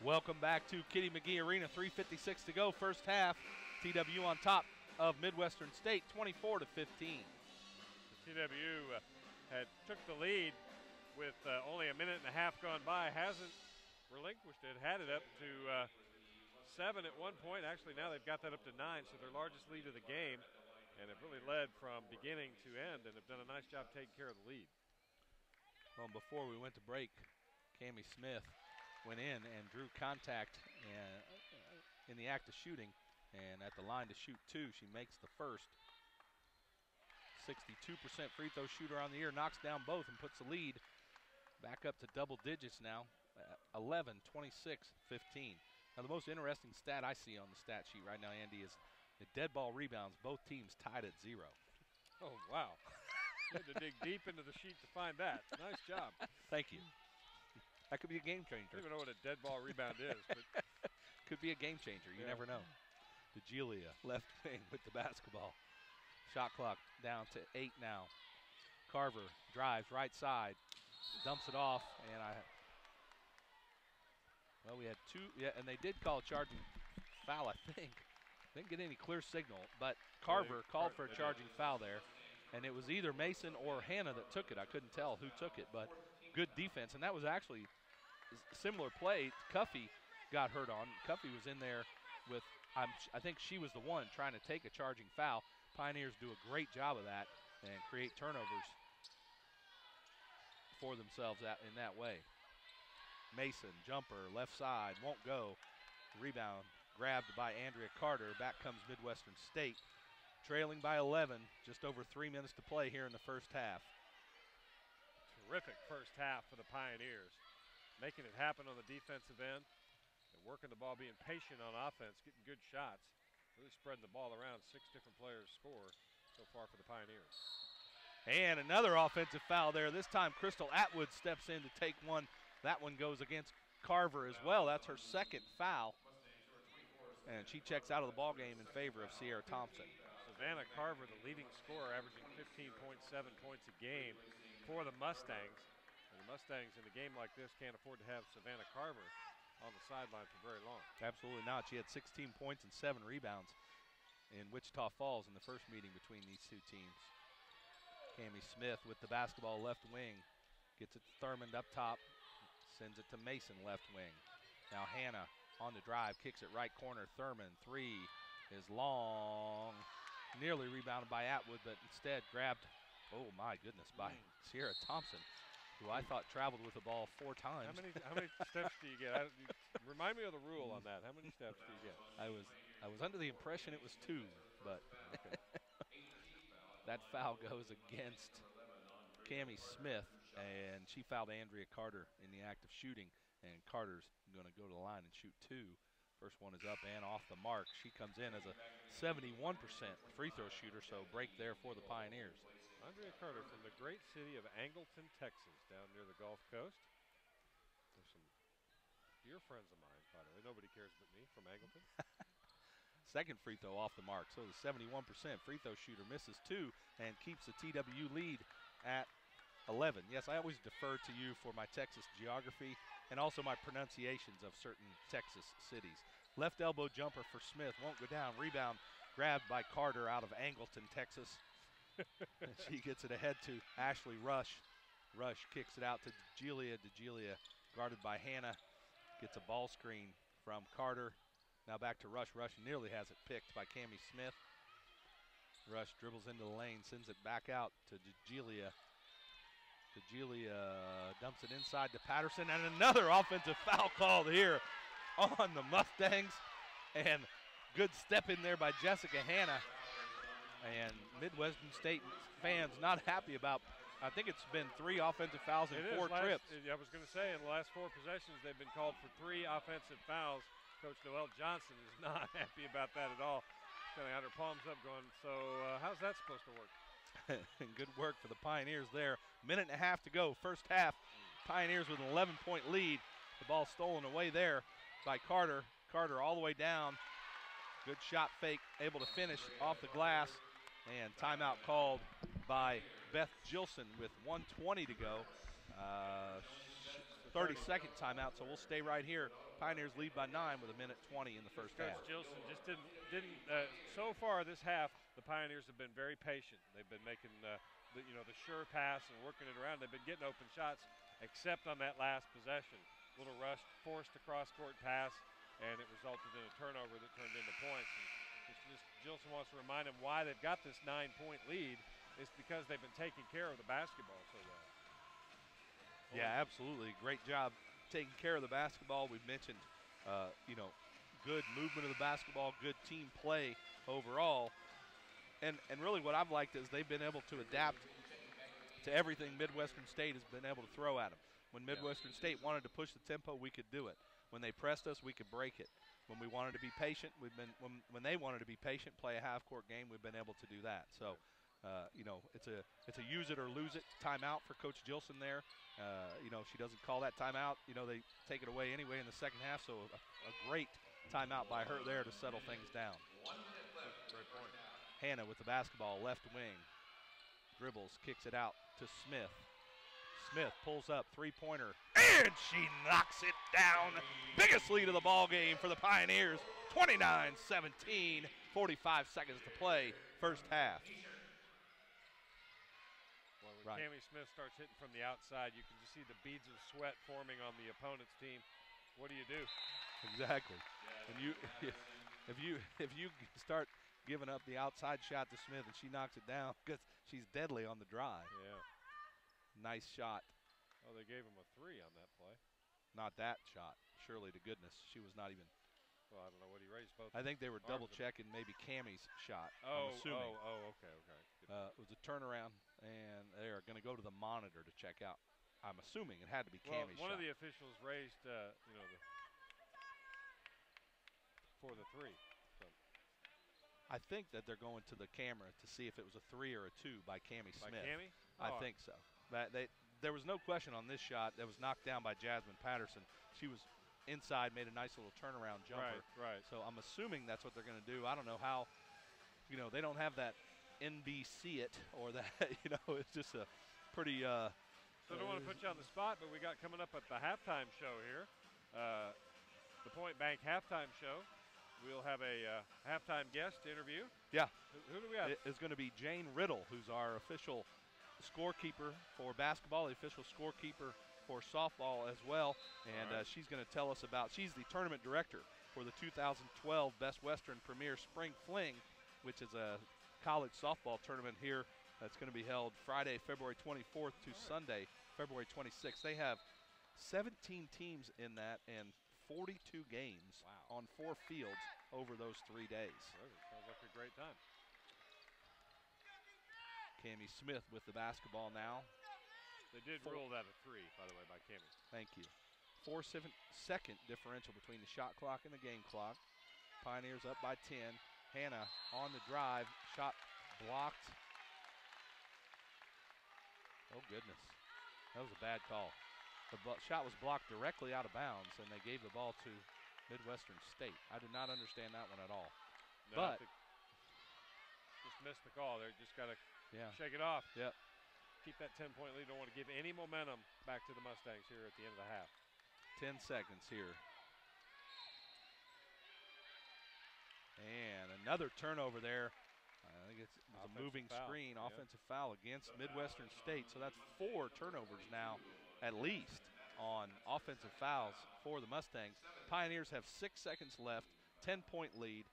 Welcome back to Kitty Magee Arena. 3:56 to go, first half. TWU on top of Midwestern State, 24-15. TWU had took the lead with only a minute and a half gone by. Hasn't relinquished it. Had it up to 7 at one point. Actually, now they've got that up to 9, so their largest lead of the game, and have really led from beginning to end, and have done a nice job taking care of the lead. Well, before we went to break, Cambria Smith went in and drew contact in the act of shooting, and at the line to shoot 2, she makes the first. 62% free throw shooter on the year, knocks down both and puts the lead back up to double digits now, 11, 26, 15. Now the most interesting stat I see on the stat sheet right now, Andy, is the dead ball rebounds, both teams tied at 0. Oh, wow. You had to dig deep into the sheet to find that. Nice job. Thank you. That could be a game changer. I don't even know what a dead ball rebound is, but could be a game changer. You never know. DeGiulia, left wing with the basketball. Shot clock down to 8 now. Carver drives right side, dumps it off, and we had 2, and they did call a charging foul, I think. Didn't get any clear signal, but Carver called for a charging foul there, and it was either Mason or Hanna that took it. I couldn't tell who took it, but good defense, and that was actually a similar play. Cuffey got hurt on. Cuffey was in there with, I think she was the one trying to take a charging foul. Pioneers do a great job of that and create turnovers for themselves in that way. Mason, jumper, left side, won't go. Rebound grabbed by Andrea Carter. Back comes Midwestern State, trailing by 11, just over 3 minutes to play here in the first half. Terrific first half for the Pioneers, making it happen on the defensive end and working the ball, being patient on offense, getting good shots, really spreading the ball around. 6 different players score so far for the Pioneers. And another offensive foul there. This time Crystal Atwood steps in to take one. That one goes against Carver as well. That's her second foul. And she checks out of the ball game in favor of Sierra Thompson. Savannah Carver, the leading scorer, averaging 15.7 points a game for the Mustangs. And the Mustangs in a game like this can't afford to have Savannah Carver on the sideline for very long. Absolutely not. She had 16 points and 7 rebounds in Wichita Falls in the first meeting between these two teams. Cambria Smith with the basketball left wing. Gets it to Thurmond up top. Sends it to Mason left wing. Now Hanna on the drive. Kicks it right corner. Thurmond. 3 is long. Nearly rebounded by Atwood, but instead grabbed, oh my goodness, by Sierra Thompson, who I thought traveled with the ball 4 times. How many steps do you get? Remind me of the rule on that. How many steps do you get? I was under the impression it was 2, but that foul goes against Cambria Smith, and she fouled Andrea Carter in the act of shooting, and Carter's going to go to the line and shoot 2. First one is up and off the mark. She comes in as a 71% free throw shooter, so break there for the Pioneers. Andrea Carter from the great city of Angleton, Texas, down near the Gulf Coast. There's some dear friends of mine, by the way. Nobody cares but me from Angleton. Second free throw off the mark, so the 71% free throw shooter misses 2 and keeps the TWU lead at 11. Yes, I always defer to you for my Texas geography and also my pronunciations of certain Texas cities. Left elbow jumper for Smith, won't go down. Rebound grabbed by Carter out of Angleton, Texas. And she gets it ahead to Ashley Rush. Rush kicks it out to DeGilia. DeGilia guarded by Hanna. Gets a ball screen from Carter. Now back to Rush. Rush nearly has it picked by Cambria Smith. Rush dribbles into the lane, sends it back out to DeGilia. DeGilia dumps it inside to Patterson, and another offensive foul called here on the Mustangs. And good step in there by Jessica Hanna. And Midwestern State fans not happy about, I think it's been 3 offensive fouls in 4 trips. I was going to say, in the last 4 possessions, they've been called for 3 offensive fouls. Coach Noelle Johnson is not happy about that at all. Kind of got her palms up going, so how's that supposed to work? Good work for the Pioneers there. Minute and a half to go, first half. Pioneers with an 11-point lead. The ball stolen away there by Carter. Carter all the way down. Good shot fake, able to finish off the glass. And timeout called by Beth Gilson with 1:20 to go. 30-second timeout, so we'll stay right here. Pioneers lead by 9 with 1:20 in the first half. Coach Gilson just didn't so far this half, the Pioneers have been very patient. They've been making the sure pass and working it around. They've been getting open shots, except on that last possession. Little rushed, forced a cross-court pass, and it resulted in a turnover that turned into points. And Gilson wants to remind them why they've got this 9-point lead. It's because they've been taking care of the basketball so well. Yeah, absolutely. Great job taking care of the basketball. We've mentioned, good movement of the basketball, good team play overall. And really what I've liked is they've been able to adapt to everything Midwestern State has been able to throw at them. When Midwestern State wanted to push the tempo, we could do it. When they pressed us, we could break it. When we wanted to be patient, when they wanted to be patient, play a half-court game, we've been able to do that. So, it's a use it or lose it timeout for Coach Gilson there. If she doesn't call that timeout, they take it away anyway in the second half. So a great timeout by her there to settle things down. Great point. Hanna with the basketball, left wing. Dribbles, kicks it out to Smith. Smith pulls up, three-pointer, and she knocks it down. Biggest lead of the ball game for the Pioneers, 29-17, 45 seconds to play, first half. Well, when Cambria Smith starts hitting from the outside, you can just see the beads of sweat forming on the opponent's team. What do you do? Exactly. And if you start giving up the outside shot to Smith and she knocks it down because she's deadly on the drive. Yeah. Nice shot. Oh, they gave him a 3 on that play. Not that shot. Surely to goodness. She was not even. Well, I don't know what he raised both. I think they were double checking maybe Cammie's shot. Oh, I'm assuming. Okay. It was a turnaround, and they are going to go to the monitor to check out. I'm assuming it had to be Cammie's shot. One of the officials raised, for the 3. So. I think that they're going to the camera to see if it was a 3 or a 2 by Cambria Smith. By Cammie? I think so. There was no question on this shot that was knocked down by Jasmine Patterson. She was inside, made a nice little turnaround jumper. Right. So I'm assuming that's what they're going to do. I don't know how, they don't have that NBC it or that, it's just a pretty. So I don't want to put you on the spot, but we got coming up at the halftime show here. the Point Bank halftime show. We'll have a halftime guest interview. Yeah. Who do we have? It's going to be Jane Riddle, who's our official scorekeeper for basketball, the official scorekeeper for softball as well. And she's going to tell us she's the tournament director for the 2012 Best Western Premier Spring Fling, which is a college softball tournament here that's going to be held Friday, February 24th to Sunday, February 26th. They have 17 teams in that and 42 games on 4 fields over those 3 days. Sounds like a great time. Cambria Smith with the basketball now. They did rule that a 3, by the way, by Cambria. Thank you. 4-second differential between the shot clock and the game clock. Pioneers up by 10. Hanna on the drive. Shot blocked. Oh, goodness. That was a bad call. The shot was blocked directly out of bounds, and they gave the ball to Midwestern State. I did not understand that one at all. No, but just missed the call there. Just got to shake it off. Yep. Keep that 10-point lead. Don't want to give any momentum back to the Mustangs here at the end of the half. 10 seconds here. And another turnover there. I think it's a moving screen, offensive foul against Midwestern State. So that's 4 turnovers now, at least, on offensive fouls for the Mustangs. Pioneers have 6 seconds left, 10-point lead.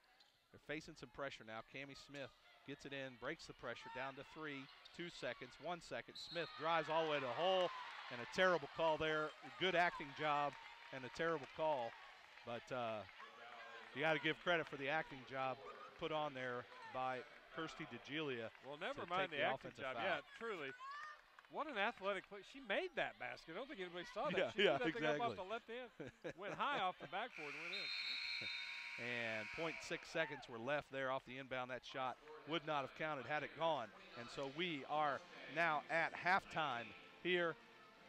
They're facing some pressure now. Cambria Smith gets it in, breaks the pressure, down to 3, 2 seconds, 1 second. Smith drives all the way to the hole, and a terrible call there. Good acting job and a terrible call. But you got to give credit for the acting job put on there by Kirsty DeGilia. Well, never mind the acting job. Foul. Yeah, truly. What an athletic play. She made that basket. I don't think anybody saw that. Yeah, She threw that exactly. thing up off the left end. Went high off the backboard and went in. And 0.6 seconds were left there off the inbound. That shot would not have counted had it gone. And so we are now at halftime here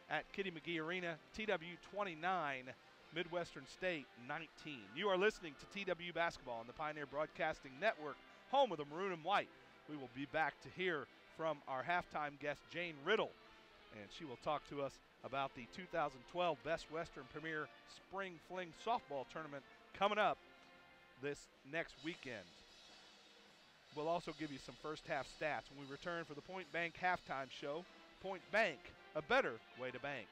at Kitty Magee Arena. TWU 29, Midwestern State 19. You are listening to TWU Basketball on the Pioneer Broadcasting Network, home of the maroon and white. We will be back to hear from our halftime guest, Jane Riddle, and she will talk to us about the 2012 Best Western Premier Spring Fling Softball Tournament coming up this next weekend. We'll also give you some first half stats when we return for the Point Bank halftime show. Point Bank, a better way to bank.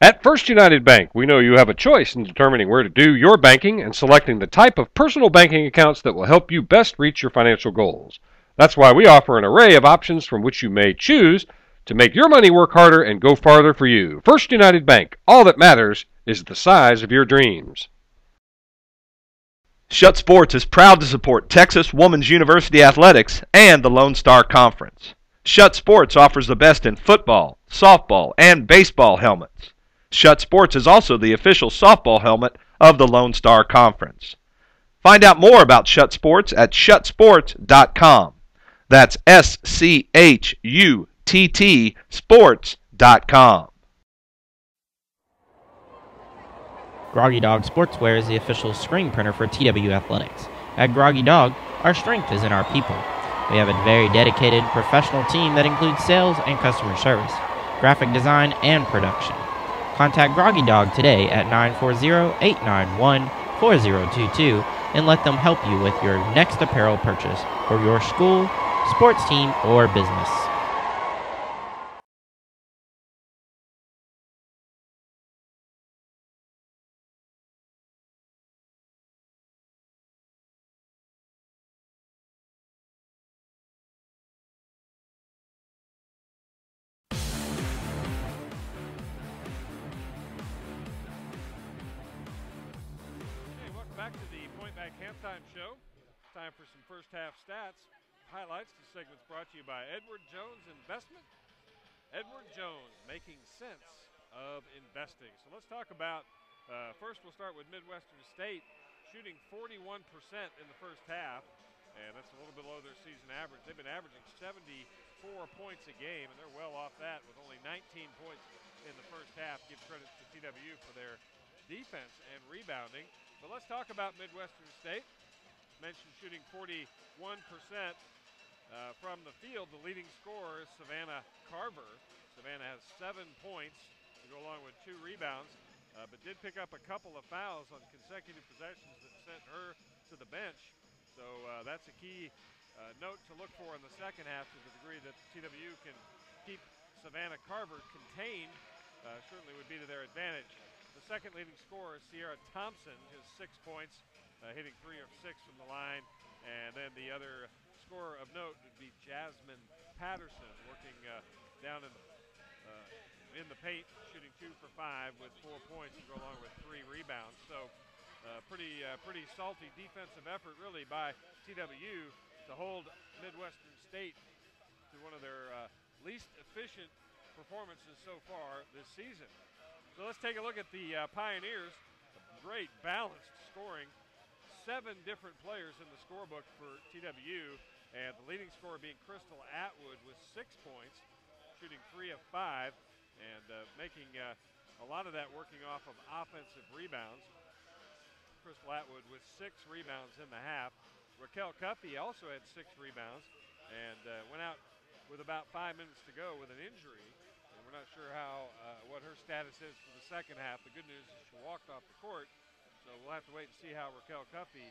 At First United Bank, we know you have a choice in determining where to do your banking and selecting the type of personal banking accounts that will help you best reach your financial goals. That's why we offer an array of options from which you may choose to make your money work harder and go farther for you. First United Bank, all that matters is the size of your dreams. Shutt Sports is proud to support Texas Woman's University Athletics and the Lone Star Conference. Shutt Sports offers the best in football, softball, and baseball helmets. Shutt Sports is also the official softball helmet of the Lone Star Conference. Find out more about Shutt Sports at shuttsports.com. That's SCHUTT sports.com. Groggy Dog Sportswear is the official screen printer for TWU Athletics. At Groggy Dog, our strength is in our people. We have a very dedicated, professional team that includes sales and customer service, graphic design, and production. Contact Groggy Dog today at 940-891-4022 and let them help you with your next apparel purchase for your school, sports team, or business. Back to the Point Bank halftime show. Time for some first half stats. Highlights. This segment's brought to you by Edward Jones Investment. Edward Jones, making sense of investing. So let's talk about, first we'll start with Midwestern State, shooting 41% in the first half, and that's a little below their season average. They've been averaging 74 points a game, and they're well off that with only 19 points in the first half. Give credit to TWU for their defense and rebounding. But let's talk about Midwestern State. Mentioned shooting 41% from the field. The leading scorer is Savannah Carver. Savannah has 7 points to go along with 2 rebounds. but did pick up a couple of fouls on consecutive possessions that sent her to the bench. So that's a key note to look for in the second half, to the degree that TWU can keep Savannah Carver contained. Certainly would be to their advantage. The second leading scorer is Sierra Thompson, his 6 points, hitting 3 of 6 from the line. And then the other scorer of note would be Jasmine Patterson, working down in the paint, shooting 2 for 5 with 4 points to go along with 3 rebounds. So pretty salty defensive effort really by TWU to hold Midwestern State to one of their least efficient performances so far this season. So let's take a look at the Pioneers. Great balanced scoring. 7 different players in the scorebook for TWU, and the leading scorer being Crystal Atwood with 6 points, shooting 3 of 5, and making a lot of that working off of offensive rebounds. Crystal Atwood with 6 rebounds in the half. Raquel Cuffey also had 6 rebounds and went out with about 5 minutes to go with an injury. And we're not sure what her status is for the second half. The good news is she walked off the court. So we'll have to wait and see how Raquel Cuffey,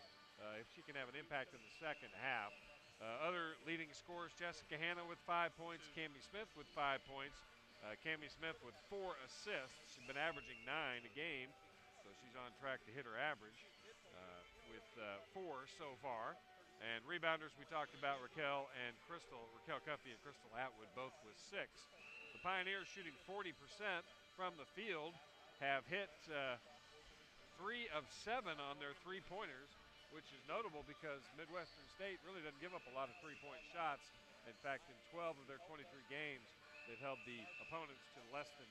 if she can have an impact in the second half. Other leading scorers, Jessica Hanna with 5 points, Cambria Smith with 5 points. Cambria Smith with 4 assists. She's been averaging 9 a game, so she's on track to hit her average with 4 so far. And rebounders, we talked about Raquel Cuffey and Crystal Atwood, both with 6. The Pioneers shooting 40% from the field, have hit 3 of 7 on their 3-pointers, which is notable because Midwestern State really doesn't give up a lot of 3-point shots. In fact, in 12 of their 23 games, they've held the opponents to less than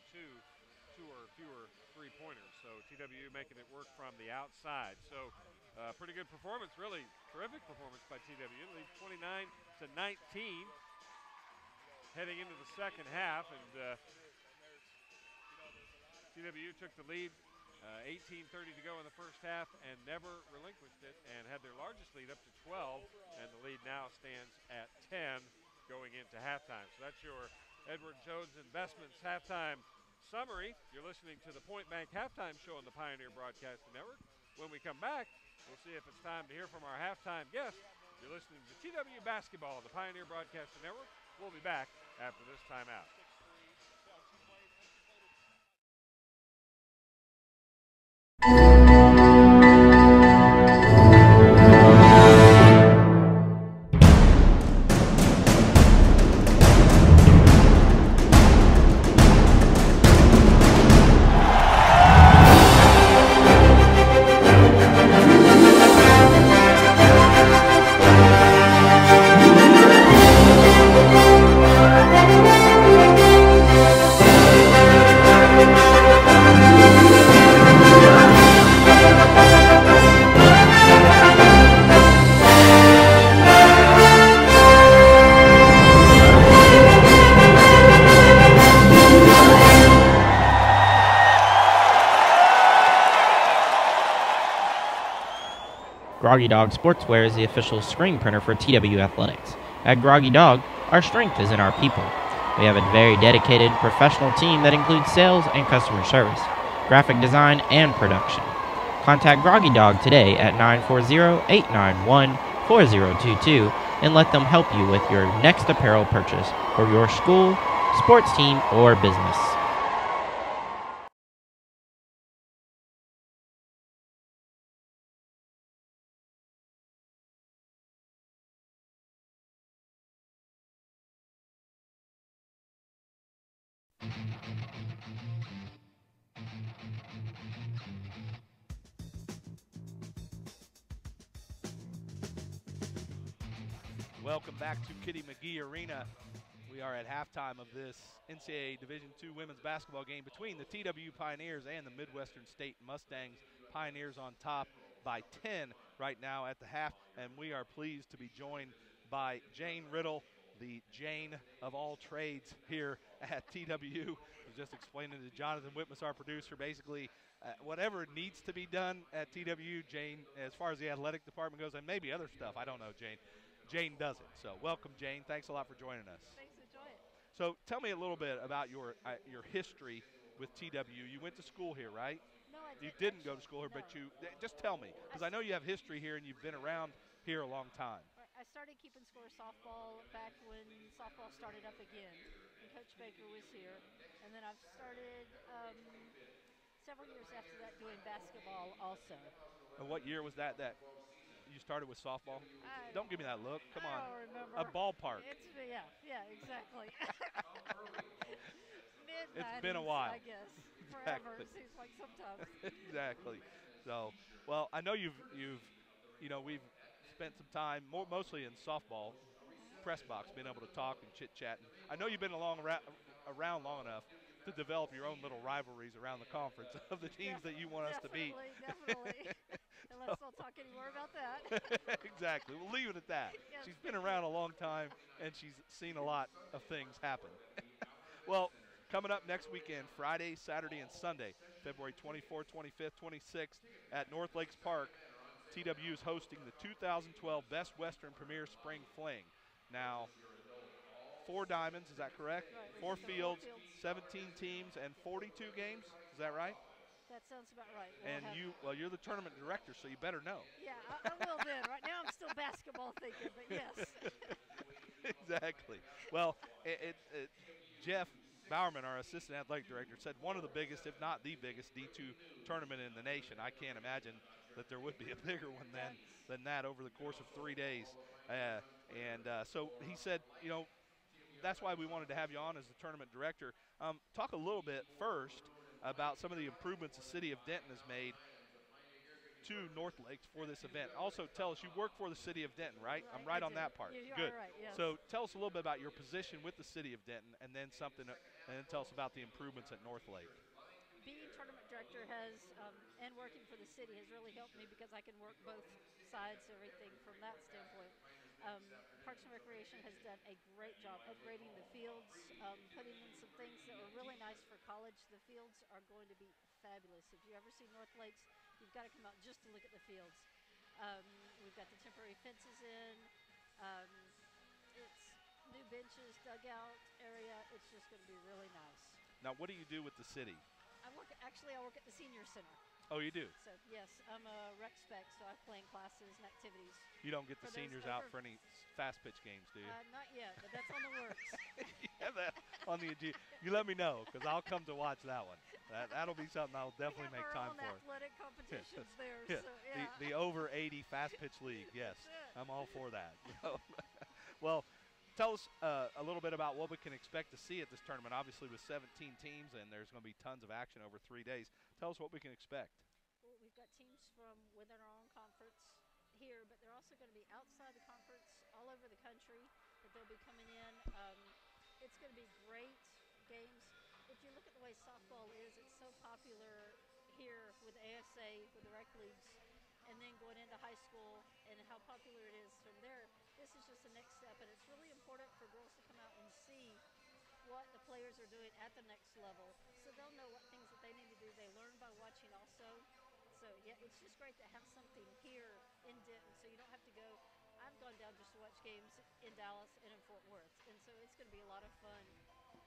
2 or fewer 3-pointers. So TWU making it work from the outside. So pretty good performance, really terrific performance by TWU. Lead 29-19 heading into the second half, and TWU took the lead. 18:30 to go in the first half and never relinquished it, and had their largest lead up to 12, and the lead now stands at 10 going into halftime. So that's your Edward Jones Investments halftime summary. You're listening to the Point Bank halftime show on the Pioneer Broadcasting Network. When we come back, we'll see if it's time to hear from our halftime guest. You're listening to TWU Basketball on the Pioneer Broadcasting Network. We'll be back after this timeout. Groggy Dog Sportswear is the official screen printer for TWU Athletics. At Groggy Dog, our strength is in our people. We have a very dedicated, professional team that includes sales and customer service, graphic design, and production. Contact Groggy Dog today at 940-891-4022 and let them help you with your next apparel purchase for your school, sports team, or business. Welcome back to Kitty Magee Arena. We are at halftime of this NCAA Division II women's basketball game between the TWU Pioneers and the Midwestern State Mustangs. Pioneers on top by 10 right now at the half, and we are pleased to be joined by Jane Riddle, the Jane of all trades here at TWU. I was just explaining to Jonathan Whitmus, our producer, basically whatever needs to be done at TWU, Jane, as far as the athletic department goes, and maybe other stuff, I don't know, Jane does it. So welcome, Jane. Thanks a lot for joining us. Thanks for joining. So tell me a little bit about your history with TWU. You went to school here, right? No, I didn't. You didn't go to actually. school here, No. but just tell me, because I know you have history here and you've been around here a long time. Right, I started keeping score softball back when softball started up again, and Coach Baker was here. And then I've started several years after that doing basketball also. And what year was that you started with softball? Don't give me that look. Come on. I don't remember. A ballpark. Yeah, exactly. It's been a while. I guess. Forever, Exactly. it seems like sometimes. Exactly. So, well, I know we've spent some time, mostly in softball, press box, being able to talk and chit-chat. And I know you've been around long enough to develop your own little rivalries around the conference of the teams that you want us to beat. Definitely. And let's not talk any more about that. Exactly. We'll leave it at that. Yes, She's been around a long time, and she's seen a lot of things happen. Well, coming up next weekend, Friday, Saturday, and Sunday, February 24th, 25th, 26th, at North Lakes Park, TWU is hosting the 2012 Best Western Premier Spring Fling. Now, 4 diamonds, is that correct? Right, 4 so fields, 4 fields. 17 teams, and 42 games. Is that right? That sounds about right. And you're the tournament director, so you better know. Yeah, I will then. Right now I'm still basketball thinking, but yes. Exactly. Well, Jeff Bowerman, our assistant athletic director, said one of the biggest, if not the biggest, D2 tournament in the nation. I can't imagine that there would be a bigger one than that over the course of 3 days. So he said, that's why we wanted to have you on as the tournament director. Talk a little bit first about some of the improvements the city of Denton has made to North Lakes for this event. Also, tell us, you work for the city of Denton, right? I'm right on that part. You Good. are right, yes. So tell us a little bit about your position with the city of Denton, and then tell us about the improvements at North Lake. Being tournament director and working for the city has really helped me because I can work both sides, everything from that standpoint. Parks and Recreation has done a great job upgrading the fields, putting in some things that were really nice for college. The fields are going to be fabulous. If you ever see North Lakes, you've got to come out just to look at the fields. We've got the temporary fences in. It's new benches, dugout area. It's just going to be really nice. Now, what do you do with the city? I work at the senior center. Oh, you do? So, yes, I'm a rec spec, so I play in classes and activities. You don't get the For those seniors out over- for any fast pitch games, do you? Not yet, but that's on the works. You have that on the agenda. You let me know, because I'll come to watch that one. That'll be something I'll definitely make time We for. have our own athletic competitions there, Yeah. so yeah. The over 80 fast pitch league, yes. That's it. I'm all for that. Well, tell us a little bit about what we can expect to see at this tournament. Obviously, with 17 teams, and there's going to be tons of action over 3 days. Tell us what we can expect. Well, we've got teams from within our own conference here, but they're also going to be outside the conference all over the country that they'll be coming in. It's going to be great games. If you look at the way softball is, it's so popular here with ASA, with the rec leagues, and then going into high school and how popular it is from there. This is just the next step, and it's really important for girls to come out and see what the players are doing at the next level, so they'll know what things that they need to do. They learn by watching also. So yeah, it's just great to have something here in Denton, so you don't have to go. I've gone down just to watch games in Dallas and in Fort Worth, and so it's going to be a lot of fun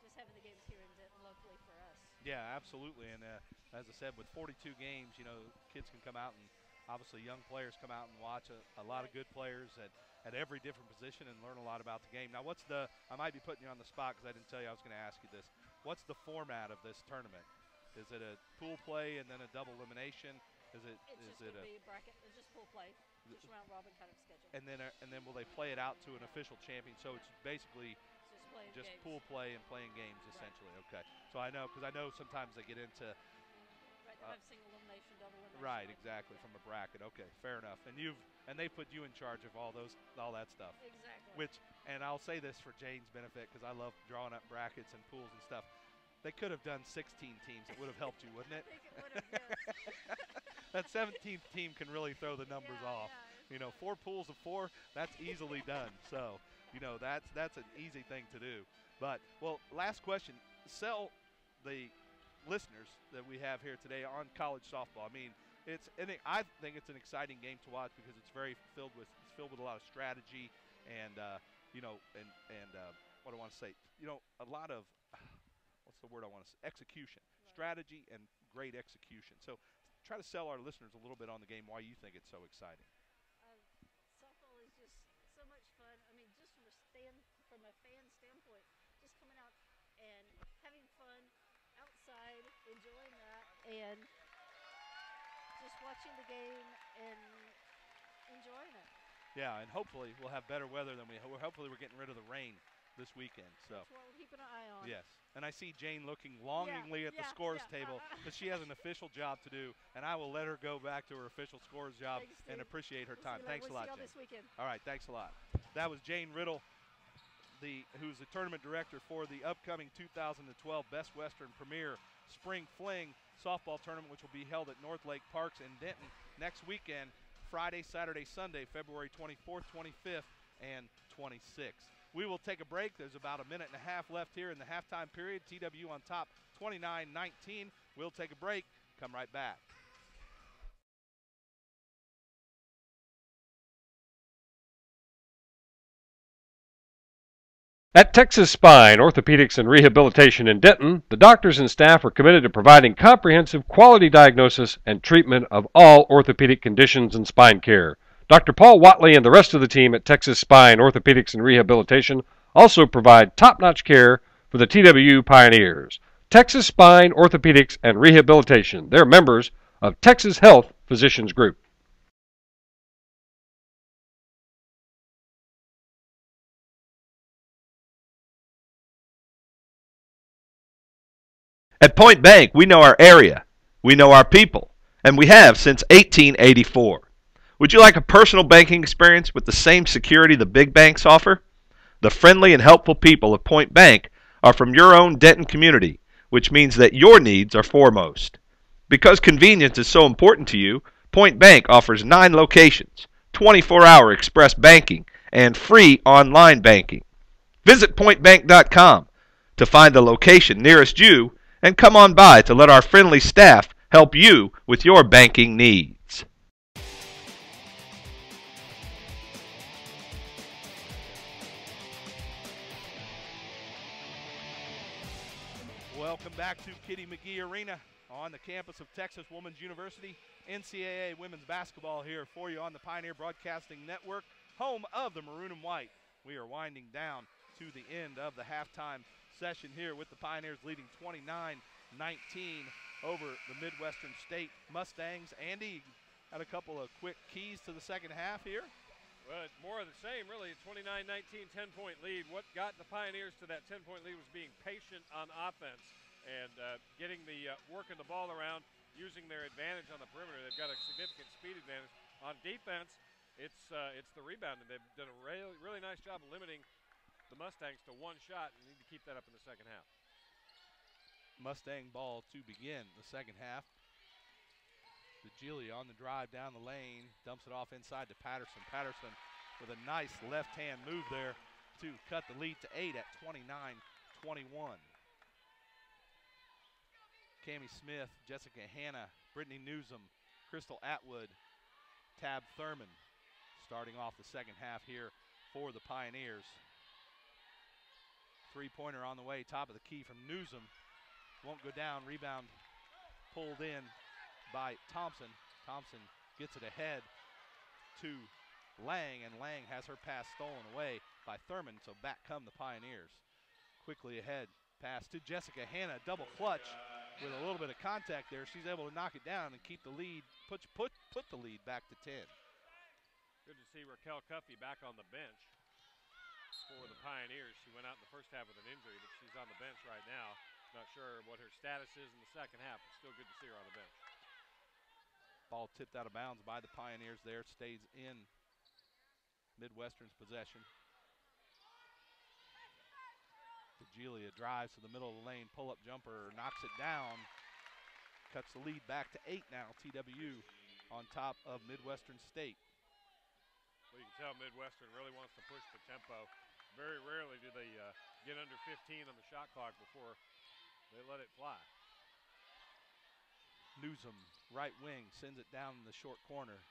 just having the games here in Denton locally for us. Yeah, absolutely. And as I said, with 42 games, kids can come out, and obviously young players come out and watch a lot of good players at every different position and learn a lot about the game. Now, I might be putting you on the spot because I didn't tell you I was going to ask you this. What's the format of this tournament? Is it a pool play and then a double elimination? It's just going to be a bracket, just pool play, just round robin kind of schedule. And then will they play it out to an official champion? So it's basically just pool play and playing games essentially. Okay. So I know, because I know sometimes they get into right, they have single elimination, double elimination. Right, exactly, from a bracket. Okay, fair enough. And they put you in charge of all that stuff. Exactly. And I'll say this for Jane's benefit, because I love drawing up brackets and pools and stuff. They could have done 16 teams. It would have helped you, wouldn't it? I think it would have, yes. That 17th team can really throw the numbers off. Yeah. 4 pools of 4, that's easily done. So, that's an easy thing to do. But, well, last question. Sell the listeners that we have here today on college softball. I mean, I think it's an exciting game to watch because it's filled with a lot of strategy and what do I want to say? A lot of what's the word I want to say? Execution. Strategy and great execution. So try to sell our listeners a little bit on the game, why you think it's so exciting. Softball is just so much fun. I mean, just from a fan standpoint, just coming out and having fun outside, enjoying that, and just watching the game and enjoying it. Yeah, and hopefully we'll have better weather than hopefully we're getting rid of the rain this weekend. So that's what we'll keep an eye on. yes, and I see Jane looking longingly at the scores table because she has an official job to do, and I will let her go back to her official scores job and appreciate her time. Thanks a lot, Jane. This weekend. All right, thanks a lot. That was Jane Riddle, who's the tournament director for the upcoming 2012 Best Western Premier Spring Fling softball tournament, which will be held at North Lake Parks in Denton next weekend, Friday, Saturday, Sunday, February 24th, 25th, and 26th. We will take a break. There's about a minute and a half left here in the halftime period. TWU on top 29-19. We'll take a break. Come right back. At Texas Spine, Orthopedics and Rehabilitation in Denton, the doctors and staff are committed to providing comprehensive quality diagnosis and treatment of all orthopedic conditions and spine care. Dr. Paul Watley and the rest of the team at Texas Spine, Orthopedics and Rehabilitation also provide top-notch care for the TWU Pioneers. Texas Spine, Orthopedics and Rehabilitation. They're members of Texas Health Physicians Group. At Point Bank, we know our area, we know our people, and we have since 1884. Would you like a personal banking experience with the same security the big banks offer? The friendly and helpful people of Point Bank are from your own Denton community, which means that your needs are foremost. Because convenience is so important to you, Point Bank offers 9 locations, 24-hour express banking, and free online banking. Visit pointbank.com to find the location nearest you and come on by to let our friendly staff help you with your banking needs. Welcome back to Kitty Magee Arena on the campus of Texas Women's University. NCAA women's basketball here for you on the Pioneer Broadcasting Network, home of the Maroon and White. We are winding down to the end of the halftime session here with the Pioneers leading 29-19 over the Midwestern State Mustangs. Andy had a couple of quick keys to the second half here. Well, it's more of the same, really. 29-19, 10-point lead. What got the Pioneers to that 10-point lead was being patient on offense and getting working the ball around, using their advantage on the perimeter. They've got a significant speed advantage. On defense, it's the rebounding. They've done a really nice job of limiting the Mustangs to one shot, and need to keep that up in the second half. Mustang ball to begin the second half. DeGilia on the drive down the lane, dumps it off inside to Patterson. Patterson with a nice left-hand move there to cut the lead to 8 at 29-21. Cambria Smith, Jessica Hanna, Brittney Nuzum, Crystal Atwood, Tab Thurman starting off the second half here for the Pioneers. Three-pointer on the way, top of the key from Nuzum. Won't go down, rebound pulled in by Thompson. Thompson gets it ahead to Lang, and Lang has her pass stolen away by Thurman, so back come the Pioneers. Quickly ahead, pass to Jessica Hanna, double clutch with a little bit of contact there. She's able to knock it down and keep the lead, put the lead back to 10. Good to see Raquel Cuffey back on the bench for the Pioneers. She went out in the first half with an injury, but she's on the bench right now. Not sure what her status is in the second half, but still good to see her on the bench. Ball tipped out of bounds by the Pioneers there. Stays in Midwestern's possession. DeGilia drives to the middle of the lane, pull-up jumper, knocks it down. Cuts the lead back to 8 now. TWU on top of Midwestern State. Well, you can tell Midwestern really wants to push the tempo. Very rarely do they get under 15 on the shot clock before they let it fly. Nuzum, right wing, sends it down in the short corner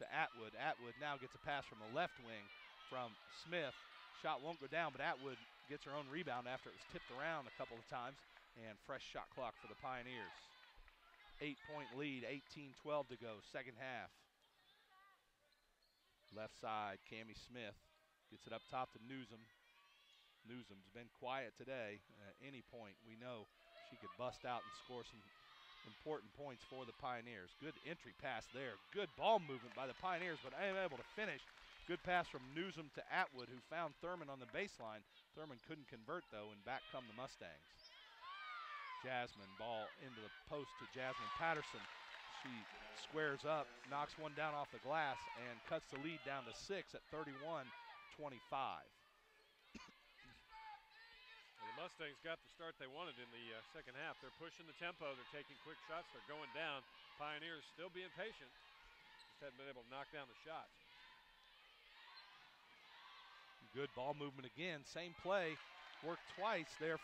to Atwood. Atwood now gets a pass from the left wing from Smith. Shot won't go down, but Atwood gets her own rebound after it was tipped around a couple of times. And fresh shot clock for the Pioneers. 8-point lead, 18-12 to go, second half. Left side, Cambria Smith gets it up top to Nuzum. Nuzum's been quiet today. At any point, we know she could bust out and score some important points for the Pioneers. Good entry pass there. Good ball movement by the Pioneers, but unable to finish. Good pass from Nuzum to Atwood, who found Thurman on the baseline. Thurman couldn't convert, though, and back come the Mustangs. Jasmine, ball into the post to Jasmine Patterson. She squares up, knocks one down off the glass, and cuts the lead down to 6 at 31-25. The Mustangs got the start they wanted in the second half. They're pushing the tempo. They're taking quick shots. They're going down. Pioneers still being patient. Just hadn't been able to knock down the shots. Good ball movement again. Same play. Worked twice there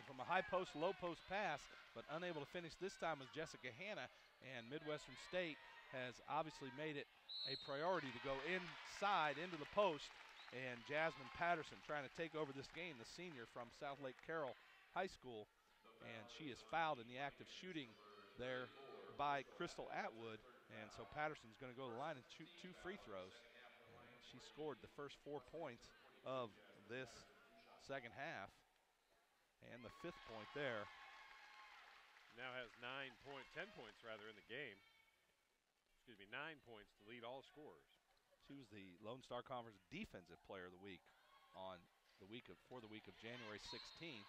from a high post, low post pass, but unable to finish this time was Jessica Hanna. And Midwestern State has obviously made it a priority to go inside into the post. And Jasmine Patterson trying to take over this game, the senior from South Lake Carroll High School. And she is fouled in the act of shooting there by Crystal Atwood. And so Patterson's going to go to the line and shoot 2 free throws. And she scored the first 4 points of this second half. And the 5th point there. Now has 10 points rather in the game. Excuse me, 9 points to lead all scorers. She was the Lone Star Conference Defensive Player of the Week for the week of January 16th.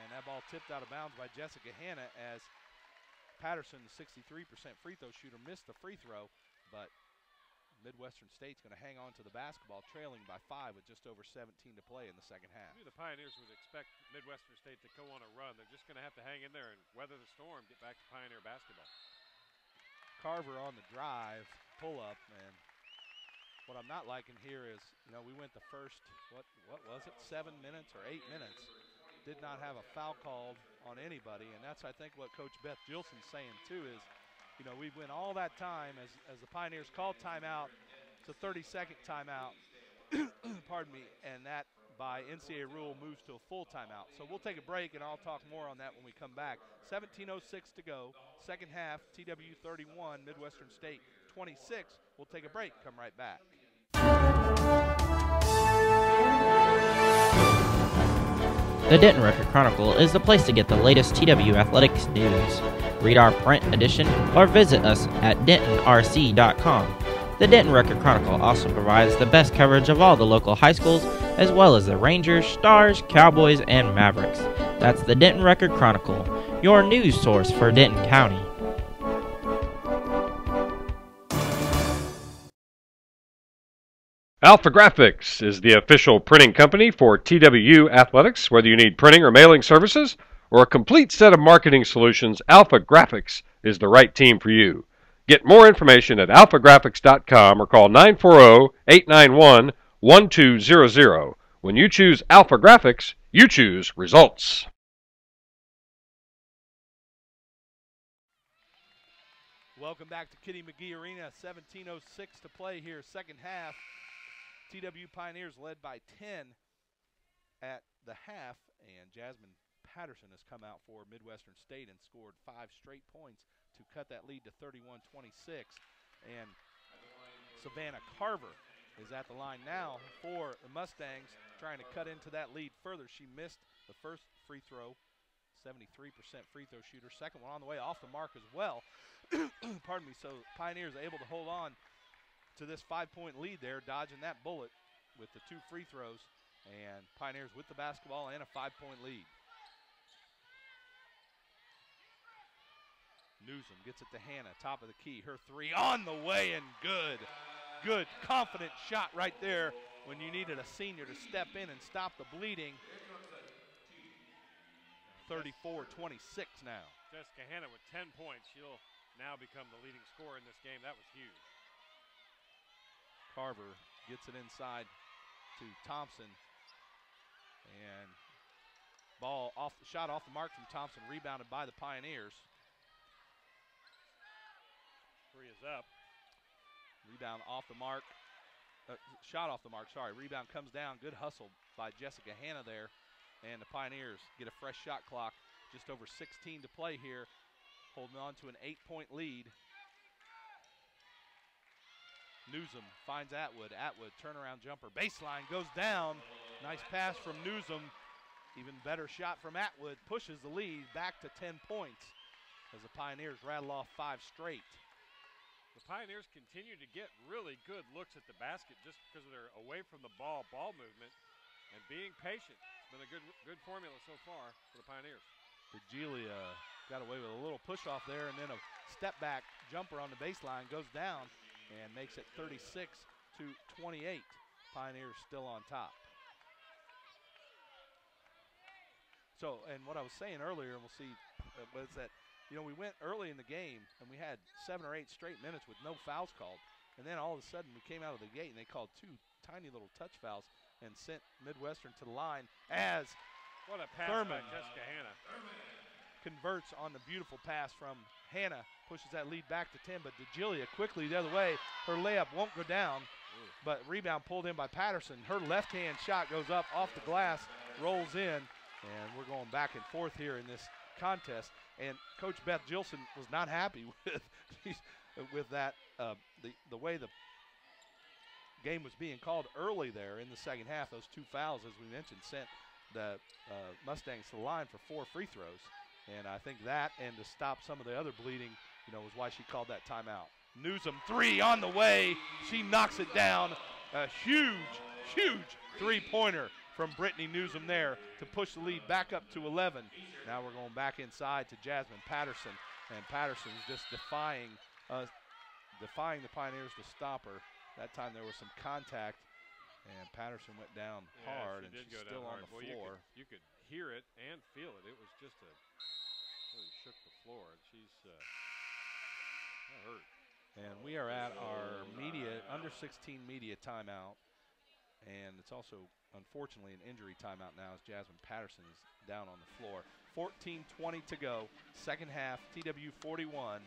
And that ball tipped out of bounds by Jessica Hanna as Patterson, the 63% free throw shooter, missed the free throw, but Midwestern State's going to hang on to the basketball, trailing by 5 with just over 17 to play in the second half. The Pioneers would expect Midwestern State to go on a run. They're just going to have to hang in there and weather the storm, get back to Pioneer basketball. Carver on the drive, pull up, and what I'm not liking here is, we went the first, what was it, 7 minutes or 8 minutes, did not have a foul called on anybody, and that's, I think, what Coach Beth Gilson's saying, too, is, we went all that time as the Pioneers called timeout. It's a 30-second timeout, pardon me, and that by NCAA rule moves to a full timeout. So we'll take a break, and I'll talk more on that when we come back. 17:06 to go, second half, TWU 31, Midwestern State 26. We'll take a break, come right back. The Denton Record Chronicle is the place to get the latest TWU athletics news. Read our print edition or visit us at dentonrc.com. The Denton Record Chronicle also provides the best coverage of all the local high schools, as well as the Rangers, Stars, Cowboys, and Mavericks. That's the Denton Record Chronicle, your news source for Denton County. Alpha Graphics is the official printing company for TWU Athletics. Whether you need printing or mailing services or a complete set of marketing solutions, Alpha Graphics is the right team for you. Get more information at alphagraphics.com or call 940-891-1200. When you choose Alpha Graphics, you choose results. Welcome back to Kitty Magee Arena. 17:06 to play here, second half. TWU Pioneers led by 10 at the half, and Jasmine Patterson has come out for Midwestern State and scored 5 straight points to cut that lead to 31-26. And Savannah Carver is at the line now for the Mustangs, trying to cut into that lead further. She missed the first free throw, 73% free throw shooter. Second one on the way, off the mark as well. Pardon me. So Pioneers able to hold on to this 5-point lead there, dodging that bullet with the 2 free throws, and Pioneers with the basketball and a 5-point lead. Nuzum gets it to Hanna, top of the key. Her 3 on the way and good. Good, confident shot right there when you needed a senior to step in and stop the bleeding. 34-26 now. Jessica Hanna with 10 points. She'll now become the leading scorer in this game. That was huge. Carver gets it inside to Thompson, and shot off the mark from Thompson, rebounded by the Pioneers. 3 is up. Rebound off the mark. Shot off the mark, sorry. Rebound comes down. Good hustle by Jessica Hanna there. And the Pioneers get a fresh shot clock just over 16 to play here, holding on to an 8-point lead. Nuzum finds Atwood. Atwood, turnaround jumper. Baseline goes down. Nice pass from Nuzum. Even better shot from Atwood. Pushes the lead back to 10 points as the Pioneers rattle off 5 straight. The Pioneers continue to get really good looks at the basket just because of their away from the ball movement and being patient. It's been a good formula so far for the Pioneers. DeGilia got away with a little push off there, and then a step back jumper on the baseline goes down and makes it 36 to 28. Pioneers still on top. So, and what I was saying earlier, and we'll see, was that, you know, we went early in the game and we had 7 or 8 straight minutes with no fouls called. And then all of a sudden we came out of the gate and they called 2 tiny little touch fouls and sent Midwestern to the line as what a pass Thurman by Jessica Hanna converts on the beautiful pass from Hanna, pushes that lead back to 10, but DeGilia quickly the other way. Her layup won't go down, but rebound pulled in by Patterson. Her left-hand shot goes up off the glass, rolls in, and we're going back and forth here in this contest. And Coach Beth Gilson was not happy with that, the way the game was being called early there in the second half. Those 2 fouls, as we mentioned, sent the Mustangs to the line for 4 free throws. And I think that, and to stop some of the other bleeding, you know, was why she called that timeout. Nuzum 3 on the way. She knocks it down. A huge three-pointer from Brittney Nuzum there to push the lead back up to 11. Now we're going back inside to Jasmine Patterson, and Patterson's just defying the Pioneers to stop her. That time there was some contact, and Patterson went down hard, and she's still on the floor. You could hear it and feel it. It was just really shook the floor, and she's that hurt. And we are at our under-16 media timeout, and it's also, unfortunately, an injury timeout now as Jasmine Patterson is down on the floor. 14:20 to go, second half, TWU 41,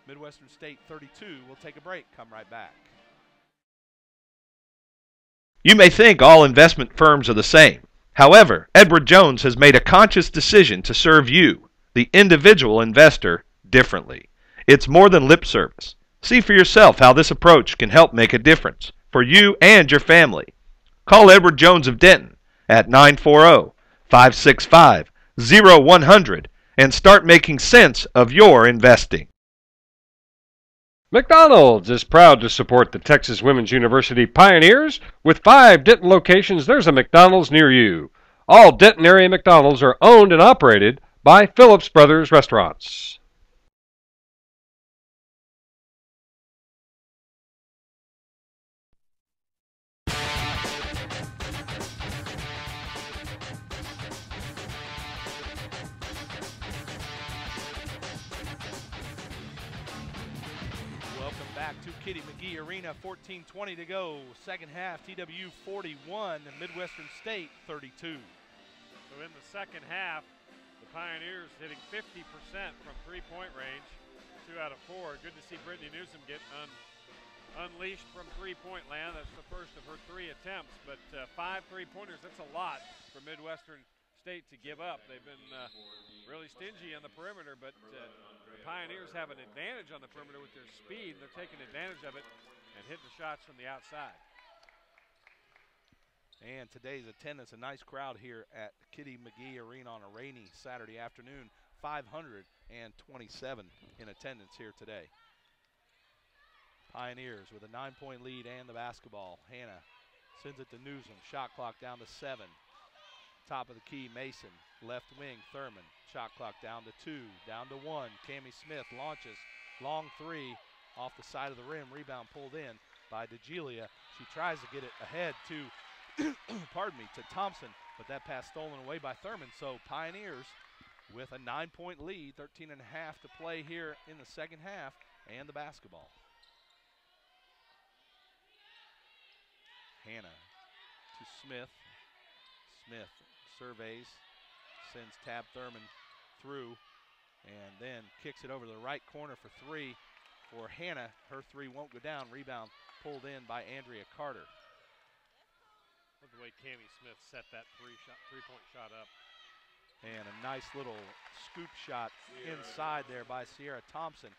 Midwestern State 32. We'll take a break, come right back. You may think all investment firms are the same. However, Edward Jones has made a conscious decision to serve you, the individual investor, differently. It's more than lip service. See for yourself how this approach can help make a difference for you and your family. Call Edward Jones of Denton at 940-565-0100 and start making sense of your investing. McDonald's is proud to support the Texas Women's University Pioneers. With 5 Denton locations, there's a McDonald's near you. All Denton area McDonald's are owned and operated by Phillips Brothers Restaurants. To Kitty Magee Arena, 14:20 to go. Second half, TWU 41 and Midwestern State 32. So in the second half, the Pioneers hitting 50% from three-point range, 2 out of 4. Good to see Brittney Nuzum get unleashed from three-point land. That's the first of her 3 attempts, but 5 three-pointers, that's a lot for Midwestern State to give up. They've been really stingy on the perimeter, but the Pioneers have an advantage on the perimeter with their speed. They're taking advantage of it and hitting the shots from the outside. And today's attendance, a nice crowd here at Kitty Magee Arena on a rainy Saturday afternoon. 527 in attendance here today. Pioneers with a 9-point lead and the basketball. Hanna sends it to Nuzum. Shot clock down to 7. Top of the key, Mason. Left wing, Thurman. Shot clock down to 2, down to 1. Cambria Smith launches. Long 3 off the side of the rim. Rebound pulled in by DeGilia. She tries to get it ahead to, to Thompson, but that pass stolen away by Thurman. So Pioneers with a 9-point lead, 13 and a half to play here in the second half, and the basketball. Hanna to Smith. Smith surveys, sends Tab Thurman through, and then kicks it over to the right corner for 3 for Hanna. Her 3 won't go down. Rebound pulled in by Andrea Carter. Love the way Cambria Smith set that three-point shot up. And a nice little scoop shot inside there by Sierra Thompson.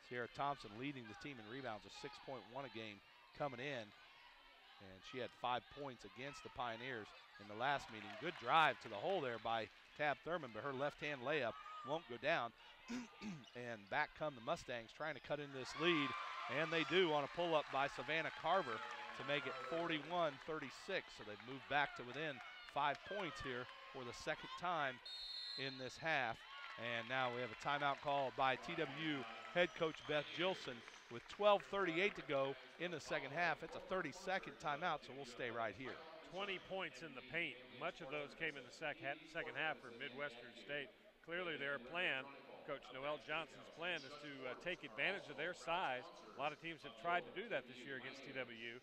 Sierra Thompson leading the team in rebounds with 6.1 a game coming in. And she had 5 points against the Pioneers in the last meeting. Good drive to the hole there by Tab Thurman, but her left-hand layup won't go down. And back come the Mustangs trying to cut into this lead, and they do on a pull-up by Savannah Carver to make it 41-36. So they've moved back to within 5 points here for the second time in this half. And now we have a timeout called by TWU head coach Beth Gilson with 12:38 to go in the second half. It's a 30-second timeout, so we'll stay right here. 20 points in the paint. Much of those came in the second half for Midwestern State. Clearly their plan, Coach Noelle Johnson's plan, is to take advantage of their size. A lot of teams have tried to do that this year against TWU.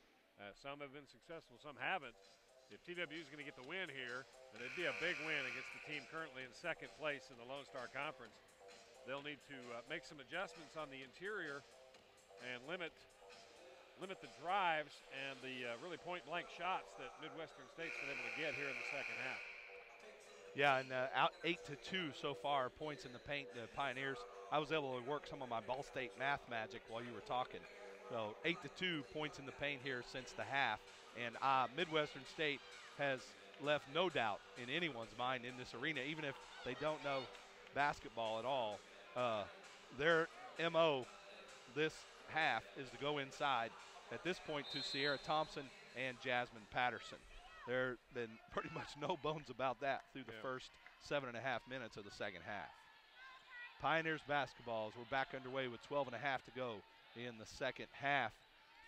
Some have been successful, some haven't. If TWU is going to get the win here, and it'd be a big win against the team currently in second place in the Lone Star Conference, they'll need to make some adjustments on the interior and limit the drives and the really point-blank shots that Midwestern State's been able to get here in the second half. Yeah, and out 8-2 so far, points in the paint, the Pioneers. I was able to work some of my Ball State math magic while you were talking. So 8-2 points in the paint here since the half. And Midwestern State has left no doubt in anyone's mind in this arena, even if they don't know basketball at all. Their MO this half is to go inside at this point to Sierra Thompson and Jasmine Patterson. There been pretty much no bones about that through the first 7.5 minutes of the second half. Pioneers basketball as we're back underway with 12.5 to go in the second half.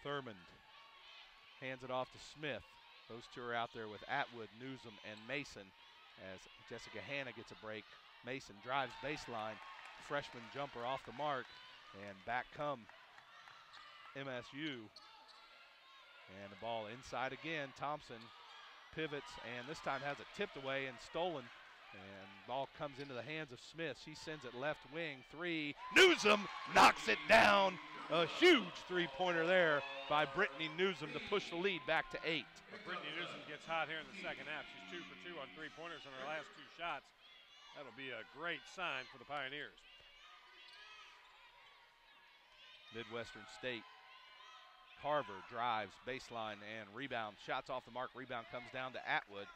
Thurmond hands it off to Smith. Those two are out there with Atwood, Nuzum, and Mason as Jessica Hanna gets a break. Mason drives baseline. Freshman jumper off the mark. And back come MSU. And the ball inside again. Thompson pivots and this time has it tipped away and stolen. And ball comes into the hands of Smith. She sends it left wing, three. Nuzum knocks it down. A huge three-pointer there by Brittney Nuzum to push the lead back to 8. Well, Brittney Nuzum gets hot here in the second half. She's 2 for 2 on three-pointers on her last 2 shots. That'll be a great sign for the Pioneers. Midwestern State. Carver drives baseline and rebound. Shots off the mark. Rebound comes down to Atwood.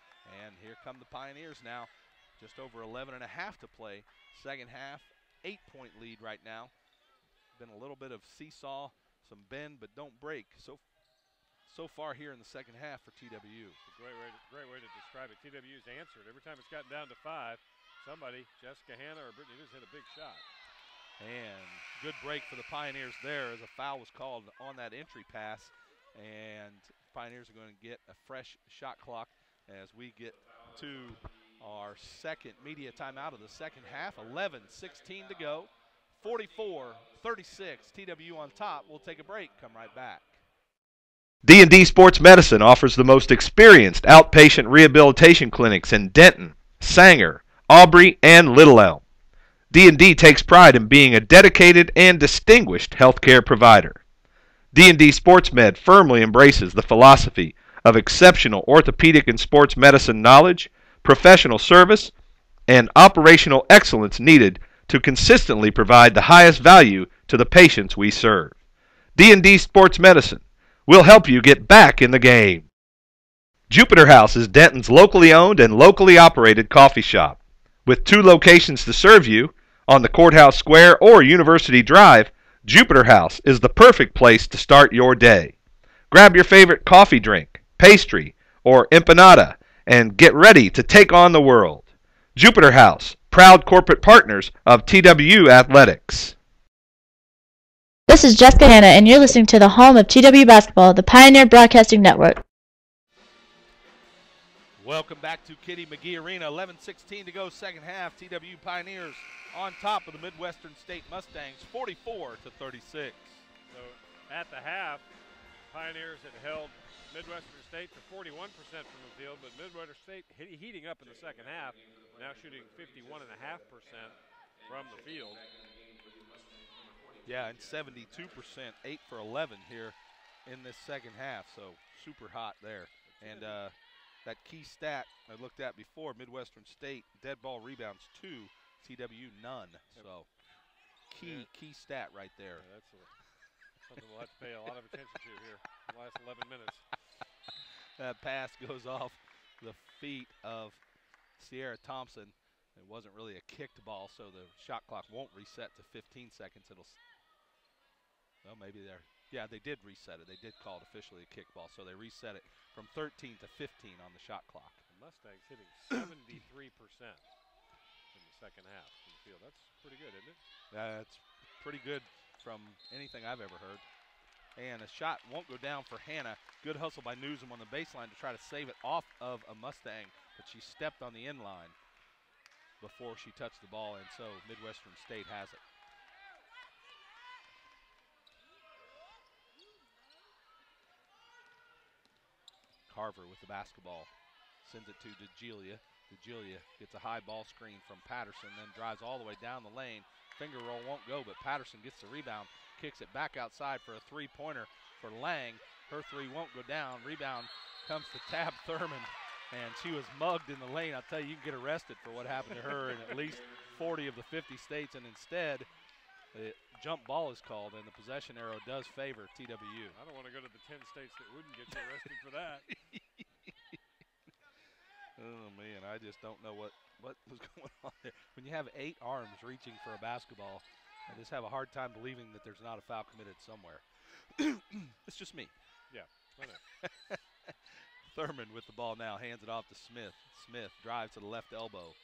And here come the Pioneers now. Just over 11.5 to play. Second half, 8-point lead right now. Been a little bit of seesaw, some bend but don't break so far here in the second half for TWU. It's a great way to describe it. TWU's answered. Every time it's gotten down to 5, somebody, Jessica Hanna or Brittney Nuzum, hit a big shot. And good break for the Pioneers there as a foul was called on that entry pass. And Pioneers are going to get a fresh shot clock as we get to our second media timeout of the second half. 11:16 to go. 44-36. TWU on top. We'll take a break. Come right back. D&D Sports Medicine offers the most experienced outpatient rehabilitation clinics in Denton, Sanger, Aubrey, and Little Elm. D&D takes pride in being a dedicated and distinguished healthcare provider. D&D Sports Med firmly embraces the philosophy of exceptional orthopedic and sports medicine knowledge, professional service, and operational excellence needed to consistently provide the highest value to the patients we serve. D&D Sports Medicine will help you get back in the game. Jupiter House is Denton's locally owned and locally operated coffee shop. With 2 locations to serve you, on the Courthouse Square or University Drive, Jupiter House is the perfect place to start your day. Grab your favorite coffee drink, pastry, or empanada and get ready to take on the world. Jupiter House, proud corporate partners of TWU Athletics. This is Jessica Hanna, and you're listening to the home of TWU Basketball, the Pioneer Broadcasting Network. Welcome back to Kitty Magee Arena. 11:16 to go, second half. TWU Pioneers on top of the Midwestern State Mustangs, 44-36. So at the half, Pioneers had held Midwestern State to 41% from the field, but Midwestern State heating up in the second half, now shooting 51.5% from the field. Yeah, and 72%, 8 for 11 here in this second half, so super hot there. And that key stat I looked at before, Midwestern State, dead ball rebounds 2, TWU none. So key stat right there. Yeah, that's something we'll have to pay a lot of attention to here in the last 11 minutes. That pass goes off the feet of Sierra Thompson. It wasn't really a kicked ball, so the shot clock won't reset to 15 seconds. Well, maybe they did reset it. They did call it officially a kick ball, so they reset it from 13 to 15 on the shot clock. The Mustangs hitting 73% in the second half from the field. That's pretty good, isn't it? That's pretty good from anything I've ever heard. And a shot won't go down for Hanna. Good hustle by Nuzum on the baseline to try to save it off of a Mustang, but she stepped on the end line before she touched the ball, and so Midwestern State has it. Carver with the basketball. Sends it to DeGilia. DeGilia gets a high ball screen from Patterson, then drives all the way down the lane. Finger roll won't go, but Patterson gets the rebound, kicks it back outside for a three-pointer for Lang. Her three won't go down. Rebound comes to Tab Thurman, and she was mugged in the lane. I'll tell you, you can get arrested for what happened to her in at least 40 of the 50 states, and instead, the jump ball is called, and the possession arrow does favor TWU. I don't want to go to the 10 states that wouldn't get you arrested for that. Oh, man, I just don't know what was going on there. When you have 8 arms reaching for a basketball, I just have a hard time believing that there's not a foul committed somewhere. It's just me. Yeah, I know. Thurman with the ball now, hands it off to Smith. Smith drives to the left elbow,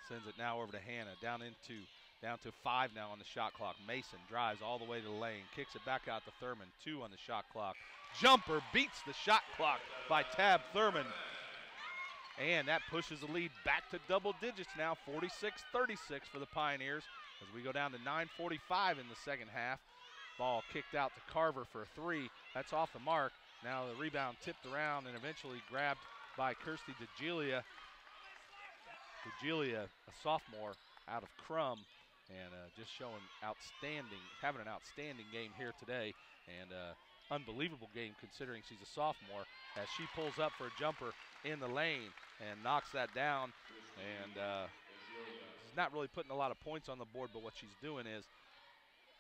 sends it now over to Hanna, down to 5 now on the shot clock. Mason drives all the way to the lane, kicks it back out to Thurman, 2 on the shot clock. Jumper beats the shot clock by Tab Thurman. And that pushes the lead back to double digits now, 46-36 for the Pioneers as we go down to 9:45 in the second half. Ball kicked out to Carver for a 3. That's off the mark. Now the rebound tipped around and eventually grabbed by Kirsty DeGilia. DeGilia, a sophomore out of Crum, and just showing having an outstanding game here today, and unbelievable game considering she's a sophomore as she pulls up for a jumper in the lane and knocks that down, and she's not really putting a lot of points on the board, but what she's doing is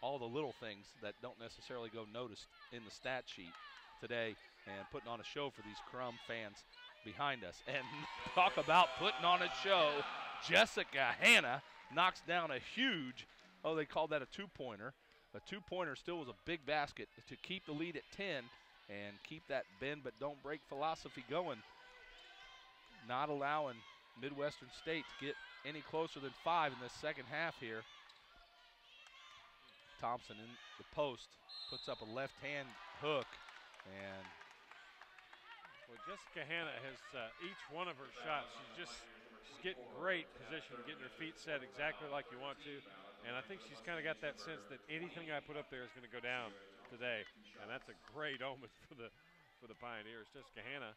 all the little things that don't necessarily go noticed in the stat sheet today, and putting on a show for these Crum fans behind us. And talk about putting on a show, Jessica Hanna knocks down a huge, they called that a two-pointer. A two-pointer still was a big basket to keep the lead at 10 and keep that bend but don't break philosophy going. Not allowing Midwestern State to get any closer than 5 in the second half here. Thompson in the post puts up a left-hand hook, and well, Jessica Hanna has each one of her shots. She's getting great position, getting her feet set exactly like you want to, and I think she's kind of got that sense that anything I put up there is going to go down today, and that's a great omen for the Pioneers. Jessica Hanna,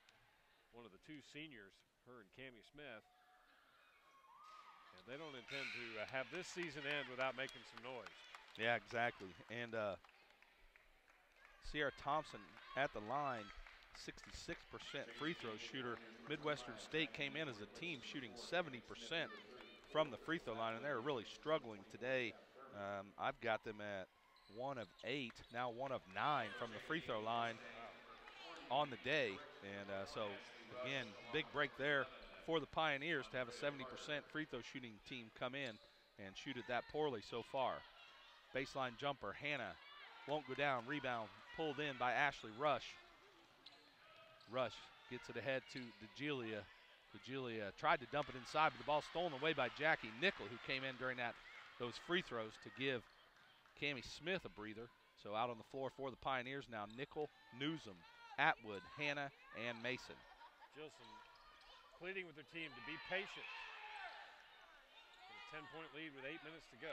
one of the 2 seniors, her and Cambria Smith, and they don't intend to have this season end without making some noise. Yeah, exactly. And Sierra Thompson at the line, 66% free throw shooter. Midwestern State came in as a team shooting 70% from the free throw line, and they're really struggling today. I've got them at 1 of 8, now 1 of 9 from the free throw line on the day. And so, again, big break there for the Pioneers to have a 70% free throw shooting team come in and shoot it that poorly so far. Baseline jumper, Hanna won't go down. Rebound pulled in by Ashley Rush. Rush gets it ahead to DeGilia. DeGilia tried to dump it inside, but the ball stolen away by Jackie Nickel, who came in during those free throws to give Cambria Smith a breather. So out on the floor for the Pioneers now, Nickel, Nuzum, Atwood, Hanna, and Mason. Gilson pleading with their team to be patient. With a 10-point lead with 8 minutes to go.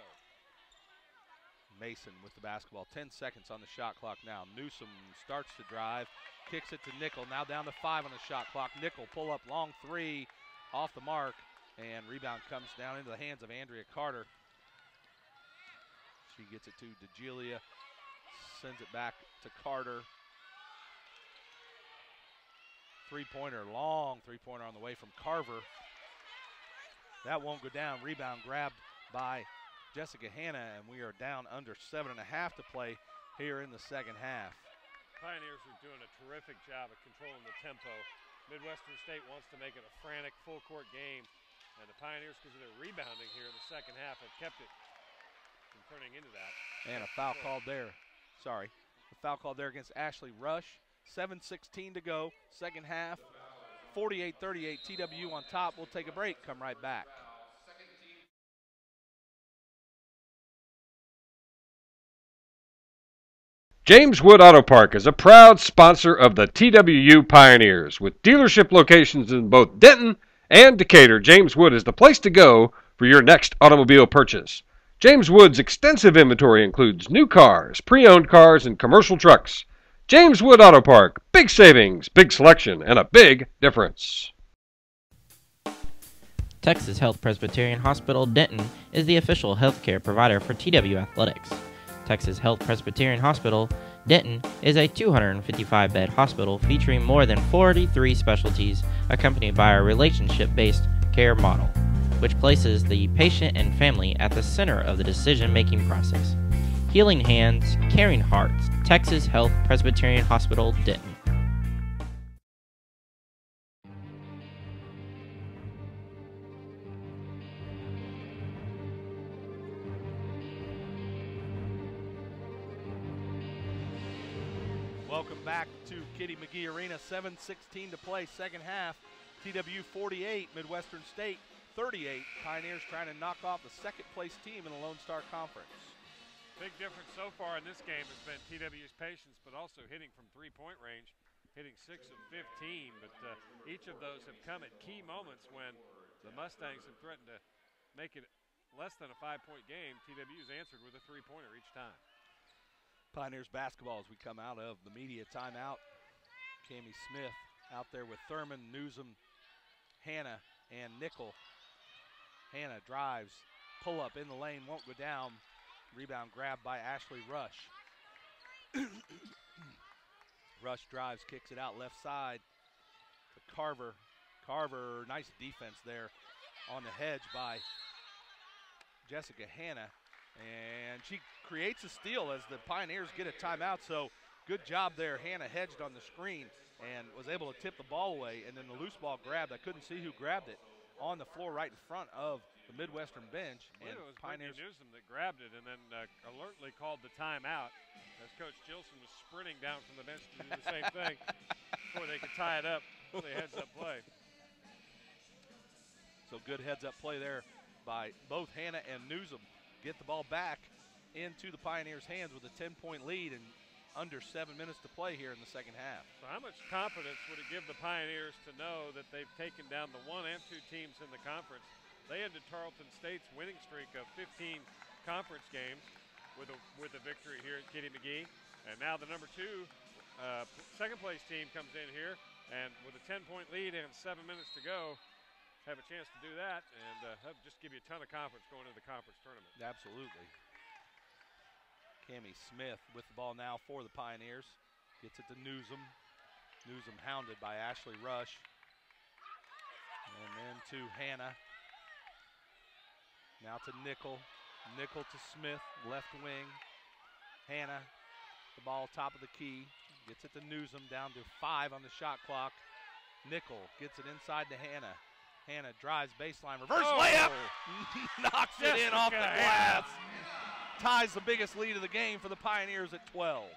Mason with the basketball, 10 seconds on the shot clock now. Newsom starts to drive, kicks it to Nickel, now down to 5 on the shot clock. Nickel pull up long 3 off the mark, and rebound comes down into the hands of Andrea Carter. She gets it to DeGilia, sends it back to Carter. three-pointer, long three-pointer on the way from Carver. That won't go down. Rebound grabbed by Jessica Hanna, and we are down under 7.5 to play here in the second half. Pioneers are doing a terrific job of controlling the tempo. Midwestern State wants to make it a frantic full-court game, and the Pioneers, because of their rebounding here in the second half, have kept it from turning into that. And a foul called there. Sorry. A foul called there against Ashley Rush. 7:16 to go, second half. 48-38, TWU on top. We'll take a break, come right back. James Wood Auto Park is a proud sponsor of the TWU Pioneers. With dealership locations in both Denton and Decatur, James Wood is the place to go for your next automobile purchase. James Wood's extensive inventory includes new cars, pre-owned cars, and commercial trucks. James Wood Auto Park, big savings, big selection, and a big difference. Texas Health Presbyterian Hospital Denton is the official healthcare provider for TWU Athletics. Texas Health Presbyterian Hospital Denton is a 255-bed hospital featuring more than 43 specialties, accompanied by a relationship-based care model, which places the patient and family at the center of the decision-making process. Healing hands, caring hearts. Texas Health Presbyterian Hospital, Denton. Welcome back to Kitty Magee Arena. 7:16 to play, second half. TWU 48, Midwestern State 38. Pioneers trying to knock off the second-place team in the Lone Star Conference. Big difference so far in this game has been TWU's patience, but also hitting from three-point range, hitting 6 of 15. But each of those have come at key moments when the Mustangs have threatened to make it less than a 5-point game. TWU's answered with a three-pointer each time. Pioneers basketball as we come out of the media timeout. Cambria Smith out there with Thurman, Nuzum, Hanna, and Nickel. Hanna drives, pull up in the lane, won't go down. Rebound grabbed by Ashley Rush. Rush drives, kicks it out left side to Carver. Carver, nice defense there on the hedge by Jessica Hanna. And she creates a steal as the Pioneers get a timeout. So good job there. Hanna hedged on the screen and was able to tip the ball away. And then the loose ball grabbed. I couldn't see who grabbed it. On the floor right in front of the Midwestern bench. And it was Brittney Nuzum that grabbed it and then alertly called the timeout as Coach Gilson was sprinting down from the bench to do the same thing before they could tie it up with a heads-up play. So good heads-up play there by both Hanna and Nuzum. Get the ball back into the Pioneers' hands with a 10-point lead and under 7 minutes to play here in the second half. So how much confidence would it give the Pioneers to know that they've taken down the 1 and 2 teams in the conference? They ended Tarleton State's winning streak of 15 conference games with a victory here at Kitty Magee. And now the number 2 second-place team comes in here, and with a 10-point lead and 7 minutes to go, have a chance to do that, and that'll just give you a ton of confidence going into the conference tournament. Absolutely. Cambria Smith with the ball now for the Pioneers. Gets it to Nuzum. Nuzum hounded by Ashley Rush. And then to Hanna. Now to Nickel. Nickel to Smith, left wing. Hanna, the ball top of the key. Gets it to Nuzum, down to 5 on the shot clock. Nickel gets it inside to Hanna. Hanna drives baseline, reverse layup. Knocks it in off the glass. Ties the biggest lead of the game for the Pioneers at 12. I'm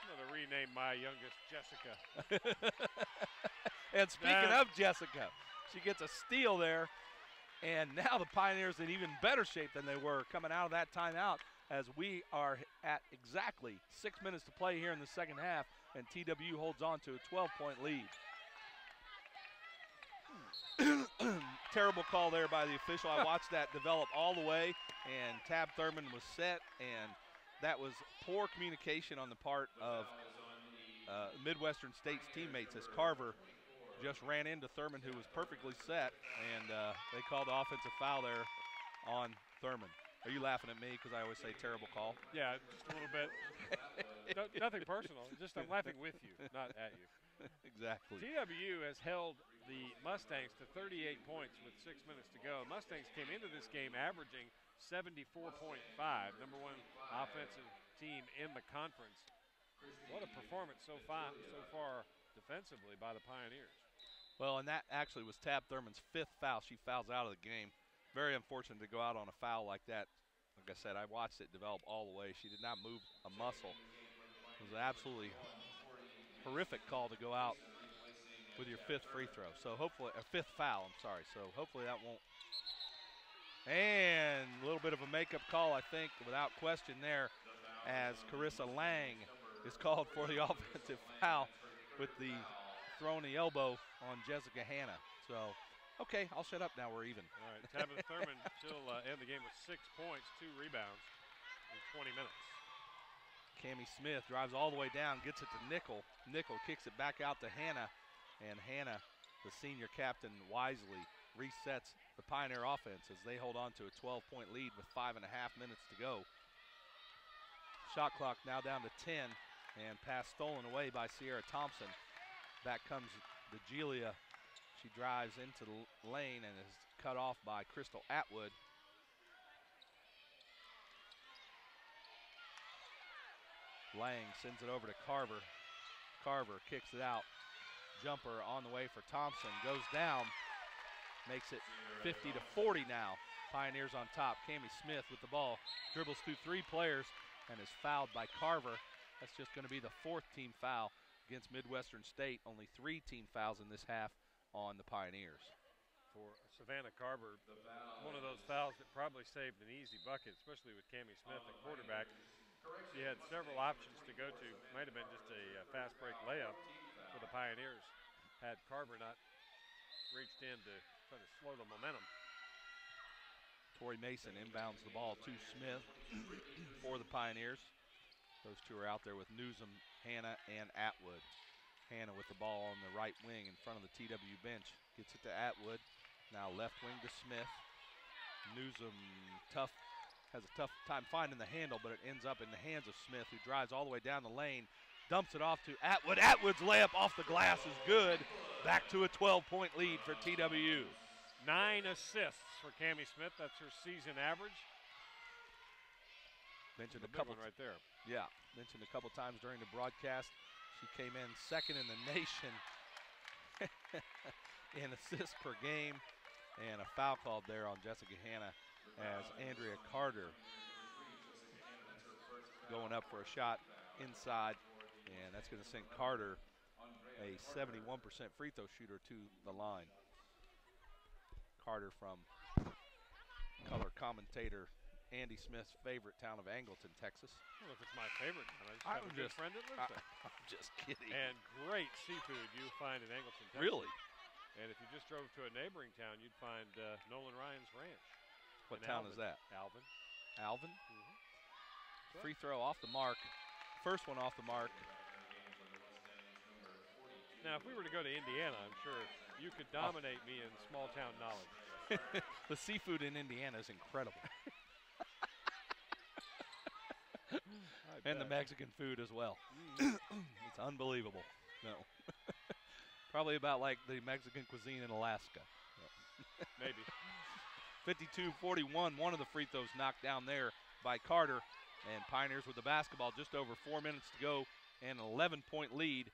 going to rename my youngest Jessica. And speaking of Jessica, she gets a steal there. And now the Pioneers in even better shape than they were coming out of that timeout, as we are at exactly 6 minutes to play here in the second half, and TWU holds on to a 12-point lead. Terrible call there by the official. I watched that develop all the way, and Tab Thurman was set, and that was poor communication on the part of Midwestern State's teammates as Carver just ran into Thurman, who was perfectly set, and they called the offensive foul there on Thurman. Are you laughing at me because I always say terrible call? Yeah, just a little bit. Nothing personal. Just I'm laughing with you, not at you. Exactly. TWU has held the Mustangs to 38 points with 6 minutes to go. Mustangs came into this game averaging 74.5, number one offensive team in the conference. What a performance so far defensively by the Pioneers. Well, and that actually was Tab Thurman's 5th foul. She fouls out of the game. Very unfortunate to go out on a foul like that. Like I said, I watched it develop all the way. She did not move a muscle. It was an absolutely horrific call to go out with your 5th free throw. So hopefully, 5th foul, I'm sorry. So hopefully that won't. And a little bit of a makeup call, I think, without question there, as Carissa Lang is called for the offensive foul with the throwing the elbow on Jessica Hanna. So, okay, I'll shut up now. We're even. All right, Tabitha Thurman still end the game with 6 points, 2 rebounds in 20 minutes. Cambria Smith drives all the way down, gets it to Nickel. Nickel kicks it back out to Hanna, and Hanna, the senior captain, wisely resets the Pioneer offense as they hold on to a 12-point lead with 5.5 minutes to go. Shot clock now down to 10, and pass stolen away by Sierra Thompson. Back comes DeGilia. She drives into the lane and is cut off by Crystal Atwood. Lang sends it over to Carver. Carver kicks it out. Jumper on the way for Thompson. Goes down. Makes it 50-40 now. Pioneers on top. Cambria Smith with the ball. Dribbles through 3 players and is fouled by Carver. That's just going to be the 4th team foul against Midwestern State. Only 3 team fouls in this half on the Pioneers. For Savannah Carver, one of those fouls that probably saved an easy bucket, especially with Cambria Smith at quarterback. She had several options to go to. Might have been just a fast break layup for the Pioneers had Carver not reached in to try to slow the momentum. Toree Mason inbounds the ball to Smith for the Pioneers. Those two are out there with Nuzum, Hanna, and Atwood. Hanna with the ball on the right wing in front of the TWU bench. Gets it to Atwood. Now left wing to Smith. Nuzum has a tough time finding the handle, but it ends up in the hands of Smith, who drives all the way down the lane, dumps it off to Atwood. Atwood's layup off the glass is good. Back to a 12-point lead for TWU. 9 assists for Cambria Smith. That's her season average. Mentioned a couple right there. Yeah, mentioned a couple times during the broadcast. She came in 2nd in the nation in assists per game, and a foul called there on Jessica Hanna as Andrea Carter going up for a shot inside, and that's going to send Carter, a 71% free throw shooter, to the line. Carter from color commentator Andy Smith's favorite town of Angleton, Texas. I don't know if it's my favorite town. I just have a good friend that lives there. I'm just kidding. And great seafood you'll find in Angleton, Texas. Really? And if you just drove to a neighboring town, you'd find Nolan Ryan's Ranch. What town is that? Alvin. Alvin? Mm-hmm. Free throw off the mark. First one off the mark. Now, if we were to go to Indiana, I'm sure you could dominate me in small town knowledge. The seafood in Indiana is incredible. And the Mexican food as well. It's unbelievable. No. Probably about like the Mexican cuisine in Alaska. Maybe. 52-41, one of the free throws knocked down there by Carter. And Pioneers with the basketball, just over 4 minutes to go, and an 11-point lead.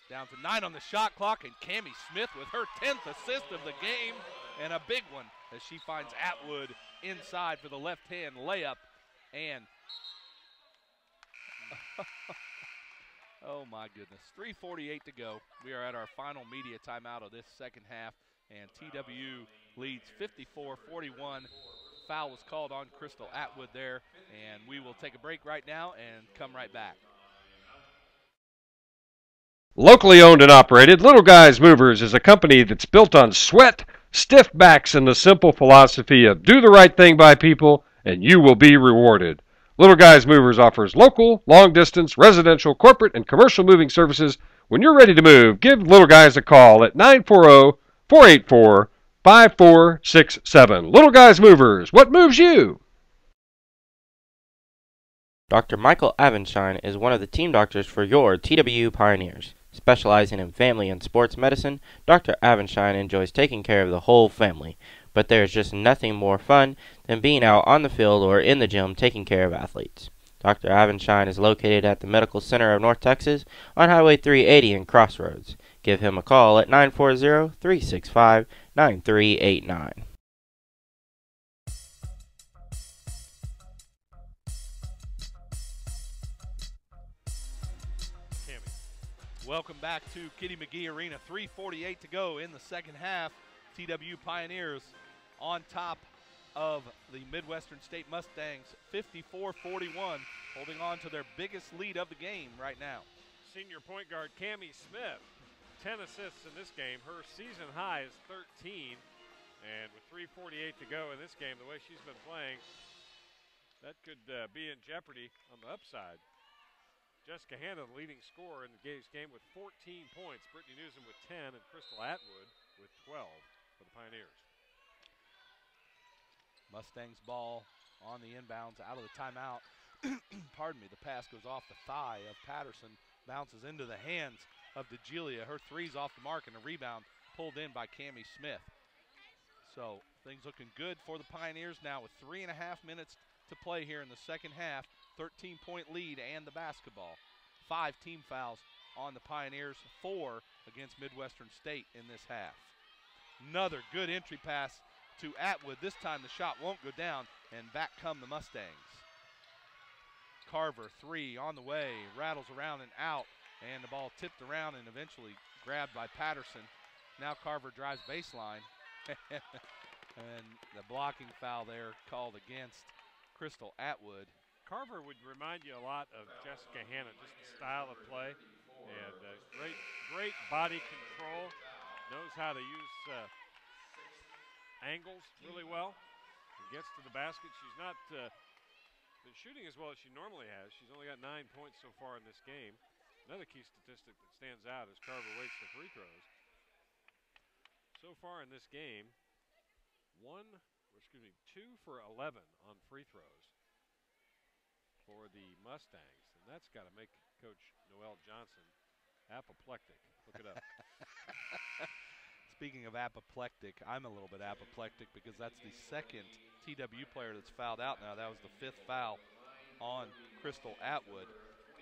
Down to 9 on the shot clock, and Cambria Smith with her 10th assist of the game, and a big one as she finds Atwood inside for the left-hand layup. And oh my goodness, 3:48 to go. We are at our final media timeout of this second half, and TWU leads 54-41. Foul was called on Crystal Atwood there, and we will take a break right now and come right back. Locally owned and operated, Little Guys Movers is a company that's built on sweat, stiff backs, and the simple philosophy of do the right thing by people and you will be rewarded. Little Guys Movers offers local, long-distance, residential, corporate, and commercial moving services. When you're ready to move, give Little Guys a call at 940-484-5467. Little Guys Movers, what moves you? Dr. Michael Avenshine is one of the team doctors for your TWU Pioneers. Specializing in family and sports medicine, Dr. Avenshine enjoys taking care of the whole family, but there is just nothing more fun than being out on the field or in the gym taking care of athletes. Dr. Avenshine is located at the Medical Center of North Texas on Highway 380 in Crossroads. Give him a call at 940-365-9389. Welcome back to Kitty Magee Arena. 3:48 to go in the second half. TWU Pioneers on top of the Midwestern State Mustangs, 54-41, holding on to their biggest lead of the game right now. Senior point guard Cambria Smith, 10 assists in this game. Her season high is 13, and with 3:48 to go in this game, the way she's been playing, that could be in jeopardy on the upside. Jessica Hanna, the leading scorer in the game with 14 points. Brittney Nuzum with 10, and Crystal Atwood with 12 for the Pioneers. Mustangs ball on the inbounds out of the timeout. Pardon me, the pass goes off the thigh of Patterson, bounces into the hands of DeGilia. Her three's off the mark, and a rebound pulled in by Cambria Smith. So things looking good for the Pioneers now with 3.5 minutes to play here in the second half. 13-point lead and the basketball. 5 team fouls on the Pioneers, 4 against Midwestern State in this half. Another good entry pass to Atwood. This time the shot won't go down, and back come the Mustangs. Carver, 3 on the way, rattles around and out, and the ball tipped around and eventually grabbed by Patterson. Now Carver drives baseline, and the blocking foul there called against Crystal Atwood. Carver would remind you a lot of Jessica Hanna, just the style of play, and great body control, knows how to use angles really well, and gets to the basket. She's not been shooting as well as she normally has. She's only got 9 points so far in this game. Another key statistic that stands out as Carver waits for free throws. So far in this game, 2 for 11 on free throws for the Mustangs, and that's got to make Coach Noel Johnson apoplectic. Look it up. Speaking of apoplectic, I'm a little bit apoplectic because that's the second TWU player that's fouled out now. That was the 5th foul on Crystal Atwood,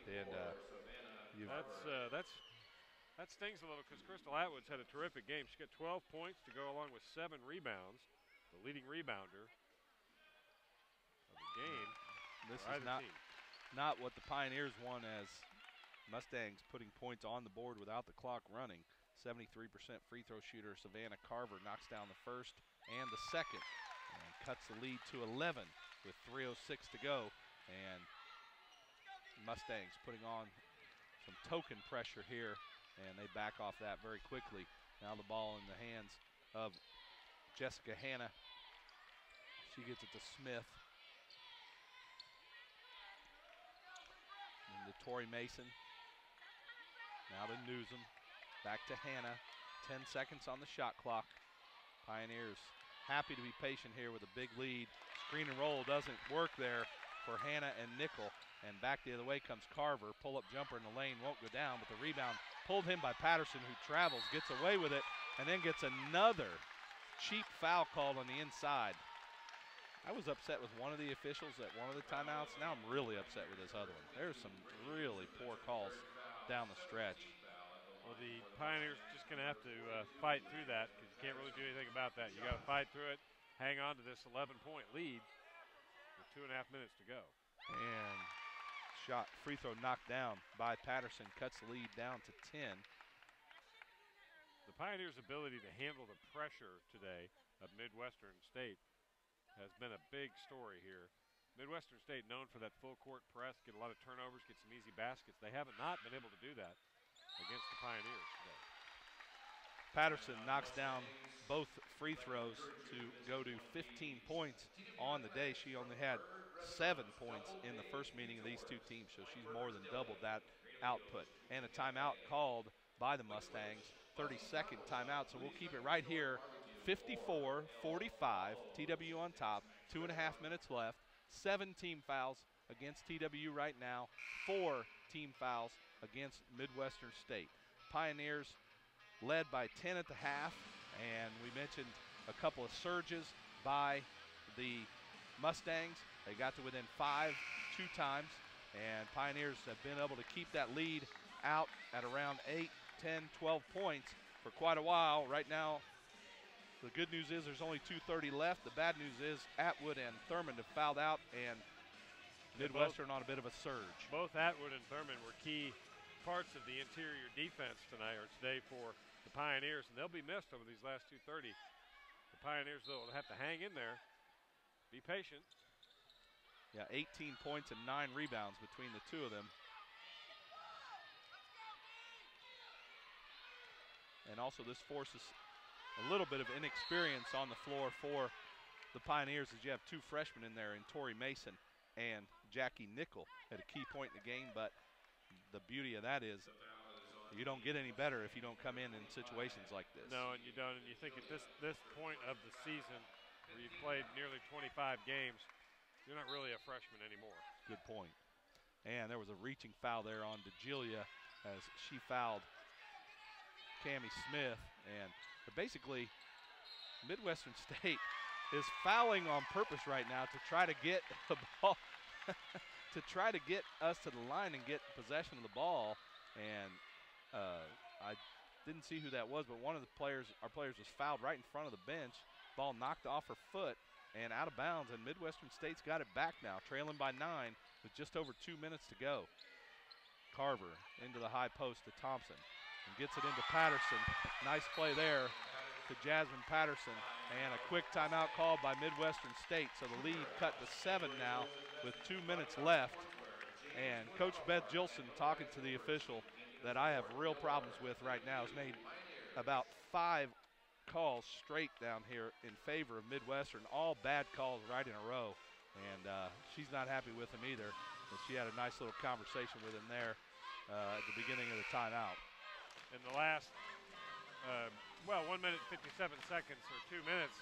and that stings a little because Crystal Atwood's had a terrific game. She got 12 points to go along with 7 rebounds, the leading rebounder of the game. This is not what the Pioneers want, as Mustangs putting points on the board without the clock running. 73% free throw shooter Savannah Carver knocks down the first and the second and cuts the lead to 11 with 3:06 to go. And Mustangs putting on some token pressure here, and they back off that very quickly. Now the ball in the hands of Jessica Hanna. She gets it to Smith. To Toree Mason. Now to Nuzum. Back to Hanna. 10 seconds on the shot clock. Pioneers happy to be patient here with a big lead. Screen and roll doesn't work there for Hanna and Nickel. And back the other way comes Carver. Pull-up jumper in the lane won't go down, but the rebound pulled in by Patterson, who travels, gets away with it, and then gets another cheap foul called on the inside. I was upset with one of the officials at one of the timeouts. Now I'm really upset with this other one. There's some really poor calls down the stretch. Well, the Pioneers just going to have to fight through that, because you can't really do anything about that. You got to fight through it, hang on to this 11-point lead with 2.5 minutes to go. And free throw knocked down by Patterson, cuts the lead down to 10. The Pioneers' ability to handle the pressure today of Midwestern State has been a big story here. Midwestern State known for that full court press, get a lot of turnovers, get some easy baskets. They haven't not been able to do that against the Pioneers today. Patterson knocks down both free throws to go to 15 points on the day. She only had 7 points in the first meeting of these two teams, so she's more than doubled that output. And a timeout called by the Mustangs, 32nd timeout, so we'll keep it right here. 54-45, TWU on top, 2.5 minutes left. 7 team fouls against TWU right now, 4 team fouls against Midwestern State. Pioneers led by 10 at the half, and we mentioned a couple of surges by the Mustangs. They got to within 5 2 times, and Pioneers have been able to keep that lead out at around 8, 10, 12 points for quite a while. Right now, the good news is there's only 2:30 left. The bad news is Atwood and Thurman have fouled out, and Midwestern on a bit of a surge. Both Atwood and Thurman were key parts of the interior defense tonight or today for the Pioneers, and they'll be missed over these last 2:30. The Pioneers, though, will have to hang in there. Be patient. Yeah, 18 points and 9 rebounds between the two of them. And also this forces a little bit of inexperience on the floor for the Pioneers, as you have 2 freshmen in there in Toree Mason and Jackie Nickel at a key point in the game. But the beauty of that is you don't get any better if you don't come in situations like this. No, and you don't. And you think at this point of the season, where you've played nearly 25 games, you're not really a freshman anymore. Good point. And there was a reaching foul there on DeGilia as she fouled Cambria Smith. And basically, Midwestern State is fouling on purpose right now to try to get the ball, to try to get us to the line and get possession of the ball. And I didn't see who that was, but one of the players, our players, was fouled right in front of the bench. Ball knocked off her foot and out of bounds, and Midwestern State's got it back now, trailing by 9 with just over 2 minutes to go. Carver into the high post to Thompson and gets it into Patterson. Nice play there to Jasmine Patterson, and a quick timeout called by Midwestern State. So the lead cut to 7 now with 2 minutes left. And Coach Beth Gilson, talking to the official that I have real problems with right now, has made about 5 calls straight down here in favor of Midwestern, all bad calls right in a row. And she's not happy with him either. But she had a nice little conversation with him there at the beginning of the timeout. In the last, 1 minute 57 seconds or 2 minutes,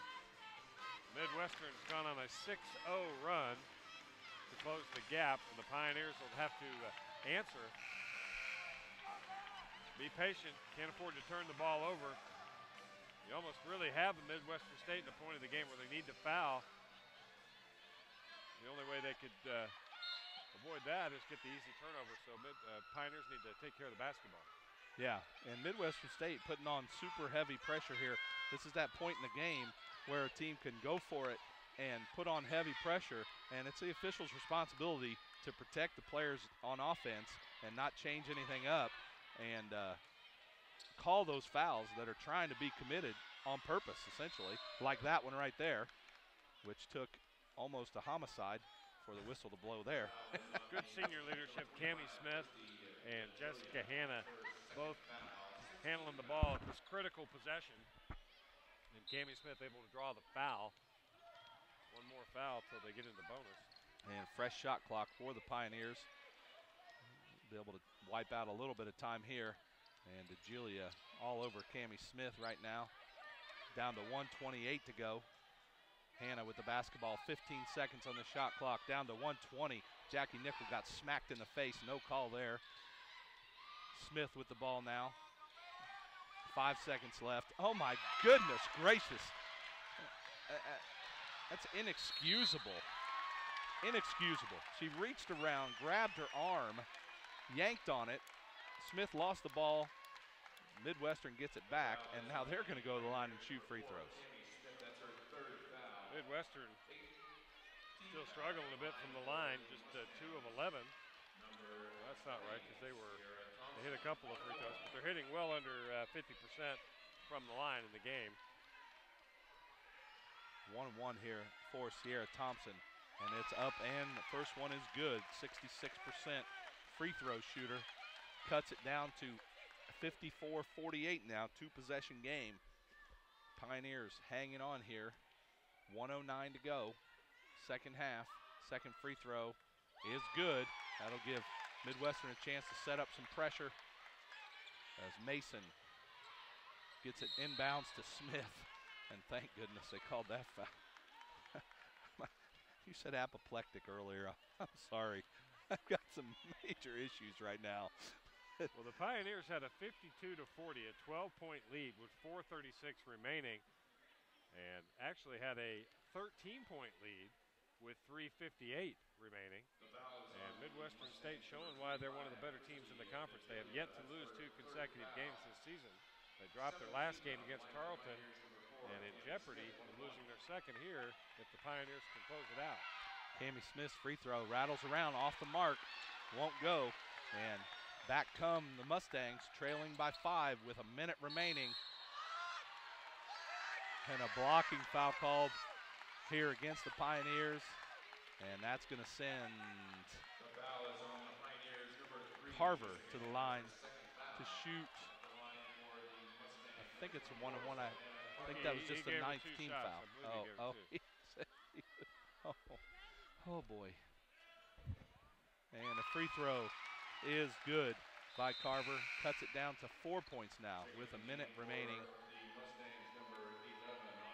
Midwestern's gone on a 6-0 run to close the gap, and the Pioneers will have to answer. Be patient. Can't afford to turn the ball over. You almost really have the Midwestern State in the point of the game where they need to foul. The only way they could avoid that is get the easy turnover. So Pioneers need to take care of the basketball. Yeah, and Midwestern State putting on super heavy pressure here. This is that point in the game where a team can go for it and put on heavy pressure, and it's the official's responsibility to protect the players on offense and not change anything up and call those fouls that are trying to be committed on purpose, essentially, like that one right there, which took almost a homicide for the whistle to blow there. Good senior leadership. Cambria Smith and Jessica Hanna both handling the ball at this critical possession. And Cambria Smith able to draw the foul. One more foul till they get into bonus. And fresh shot clock for the Pioneers. Be able to wipe out a little bit of time here. And DeGilia all over Cambria Smith right now. Down to 1:28 to go. Hanna with the basketball, 15 seconds on the shot clock, down to 1:20. Jackie Nickel got smacked in the face, no call there. Smith with the ball now. 5 seconds left. Oh my goodness gracious. That's inexcusable. Inexcusable. She reached around, grabbed her arm, yanked on it. Smith lost the ball. Midwestern gets it back, and now they're going to go to the line and shoot free throws. Midwestern still struggling a bit from the line, just 2 of 11. That's not right, because they hit a couple of free throws, but they're hitting well under 50% from the line in the game. 1-1 here for Sierra Thompson, and it's up, and the first one is good. 66% free throw shooter, cuts it down to 54-48 now, 2-possession game. Pioneers hanging on here. 1:09 to go, second half. Second free throw is good. That'll give Midwestern a chance to set up some pressure as Mason gets it inbounds to Smith. And thank goodness they called that foul. You said apoplectic earlier. I'm sorry. I've got some major issues right now. Well, the Pioneers had a 52-40, a 12-point lead with 4:36 remaining, and actually had a 13-point lead with 3:58 remaining. And Midwestern State showing why they're one of the better teams in the conference. They have yet to lose 2 consecutive games this season. They dropped their last game against Tarleton and in jeopardy of losing their second here if the Pioneers can close it out. Cambria Smith's free throw rattles around off the mark, won't go, and back come the Mustangs, trailing by 5 with a minute remaining. And a blocking foul called here against the Pioneers, and that's going to send Carver to the line to shoot. I think it's a 1-on-1. I think that was just the 9th team foul. Oh boy. And the free throw is good by Carver. Cuts it down to 4 points now with a minute remaining.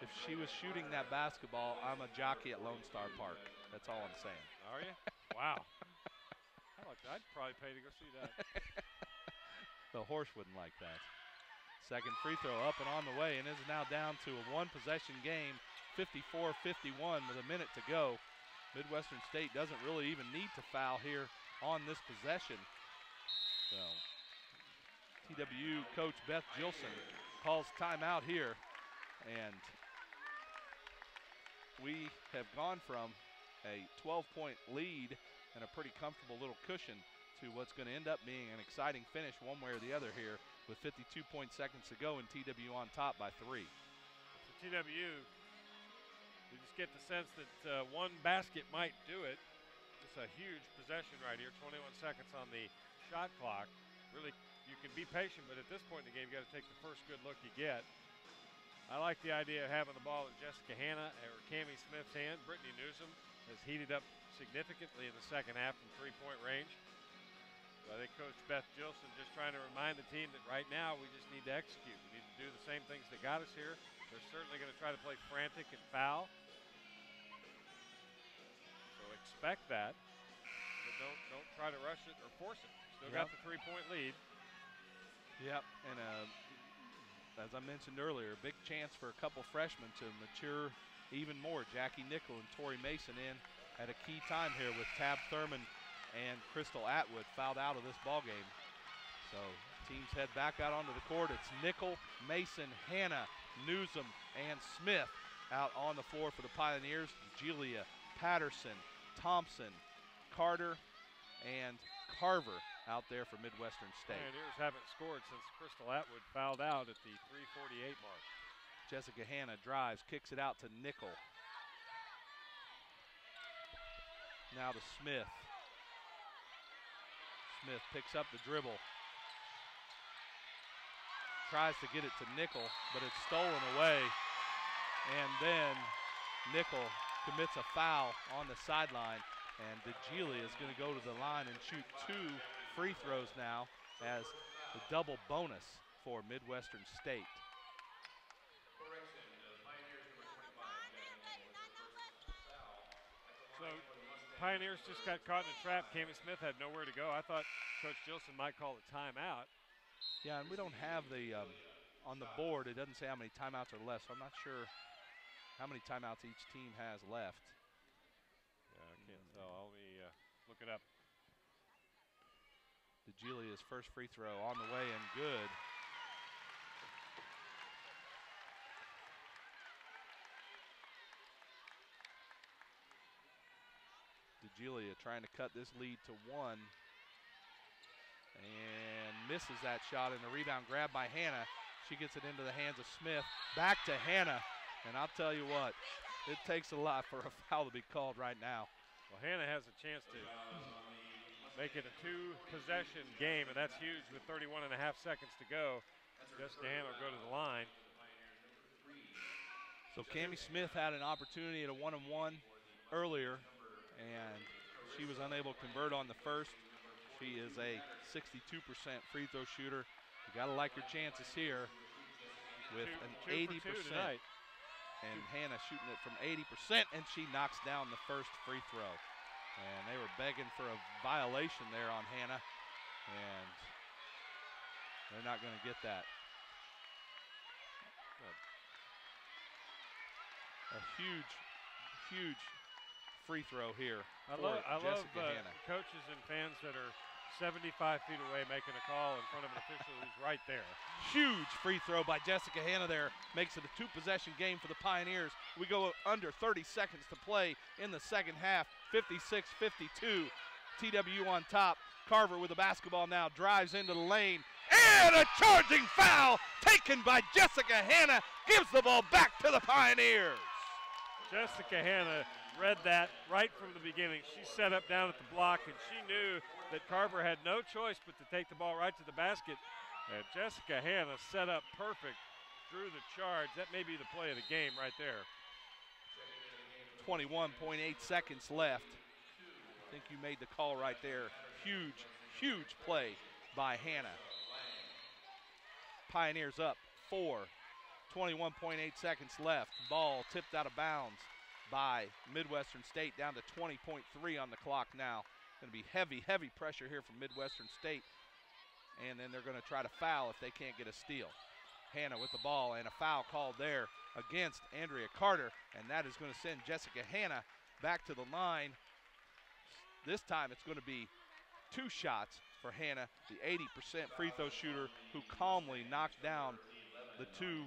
If she was shooting that basketball, I'm a jockey at Lone Star Park. That's all I'm saying. Are you? Wow. I'd probably pay to go see that. The horse wouldn't like that. Second free throw up and on the way, and is now down to a 1-possession game, 54-51 with a minute to go. Midwestern State doesn't really even need to foul here on this possession. So TWU coach Beth Gilson calls timeout here, and we have gone from a 12-point lead and a pretty comfortable little cushion to what's going to end up being an exciting finish one way or the other here with 52 seconds to go and TWU on top by 3. For TWU, you just get the sense that one basket might do it. It's a huge possession right here, 21 seconds on the shot clock. Really, you can be patient, but at this point in the game, you got to take the first good look you get. I like the idea of having the ball in Jessica Hanna or Cambria Smith's hand. Brittney Nuzum has heated up significantly in the second half from three-point range. So I think Coach Beth Gilson just trying to remind the team that right now we just need to execute. We need to do the same things that got us here. They're certainly going to try to play frantic and foul. So expect that, but don't try to rush it or force it. Still got the 3-point lead. Yep, and as I mentioned earlier, a big chance for a couple freshmen to mature even more. Jackie Nickel and Toree Mason in at a key time here with Tab Thurman and Crystal Atwood fouled out of this ball game. So teams head back out onto the court. It's Nickel, Mason, Hanna, Nuzum, and Smith out on the floor for the Pioneers. Julia, Patterson, Thompson, Carter, and Carver out there for Midwestern State. Pioneers haven't scored since Crystal Atwood fouled out at the 3:48 mark. Jessica Hanna drives, kicks it out to Nickel. Now to Smith. Smith picks up the dribble. Tries to get it to Nickel, but it's stolen away. And then Nickel commits a foul on the sideline. And DeGilia is going to go to the line and shoot 2 free throws now as the double bonus for Midwestern State. So Pioneers just got caught in a trap. Cambria Smith had nowhere to go. I thought Coach Gilson might call a timeout. Yeah, and we don't have the, on the board, it doesn't say how many timeouts are left, so I'm not sure how many timeouts each team has left. Yeah, I can't tell. Let me look it up. DeGilia's first free throw on the way and good. DeGilia trying to cut this lead to 1 and misses that shot, and the rebound grabbed by Hanna. She gets it into the hands of Smith. Back to Hanna, and I'll tell you what, it takes a lot for a foul to be called right now. Well, Hanna has a chance to make it a 2-possession game, and that's huge with 31 and a half seconds to go. Jessica Hanna will go to the line. So Cambria Smith had an opportunity at a 1-on-1 earlier, and she was unable to convert on the first. She is a 62% free throw shooter. You got to like your chances here with an 80%. And Hanna shooting it from 80%, and she knocks down the first free throw. And they were begging for a violation there on Hanna. And They're not going to get that. A huge free throw here. I love Hanna. coaches and fans that are 75 feet away making a call in front of an official who's right there. Huge free throw by Jessica Hanna there. Makes it a two-possession game for the Pioneers. We go under 30 seconds to play in the second half. 56-52. TWU on top. Carver with the basketball now. Drives into the lane. And a charging foul taken by Jessica Hanna. Gives the ball back to the Pioneers. Jessica Hanna read that right from the beginning. She set up down at the block, and she knew that Carver had no choice but to take the ball right to the basket. And Jessica Hanna set up perfect, drew the charge. That may be the play of the game right there. 21.8 seconds left. I think you made the call right there. Huge play by Hanna. Pioneers up 4. 21.8 seconds left. Ball tipped out of bounds by Midwestern State, down to 20.3 on the clock now. Going to be heavy pressure here from Midwestern State. And then they're going to try to foul if they can't get a steal. Hanna with the ball, and a foul called there against Andrea Carter. And that is going to send Jessica Hanna back to the line. This time it's going to be 2 shots for Hanna, the 80% free throw shooter who calmly knocked down the 2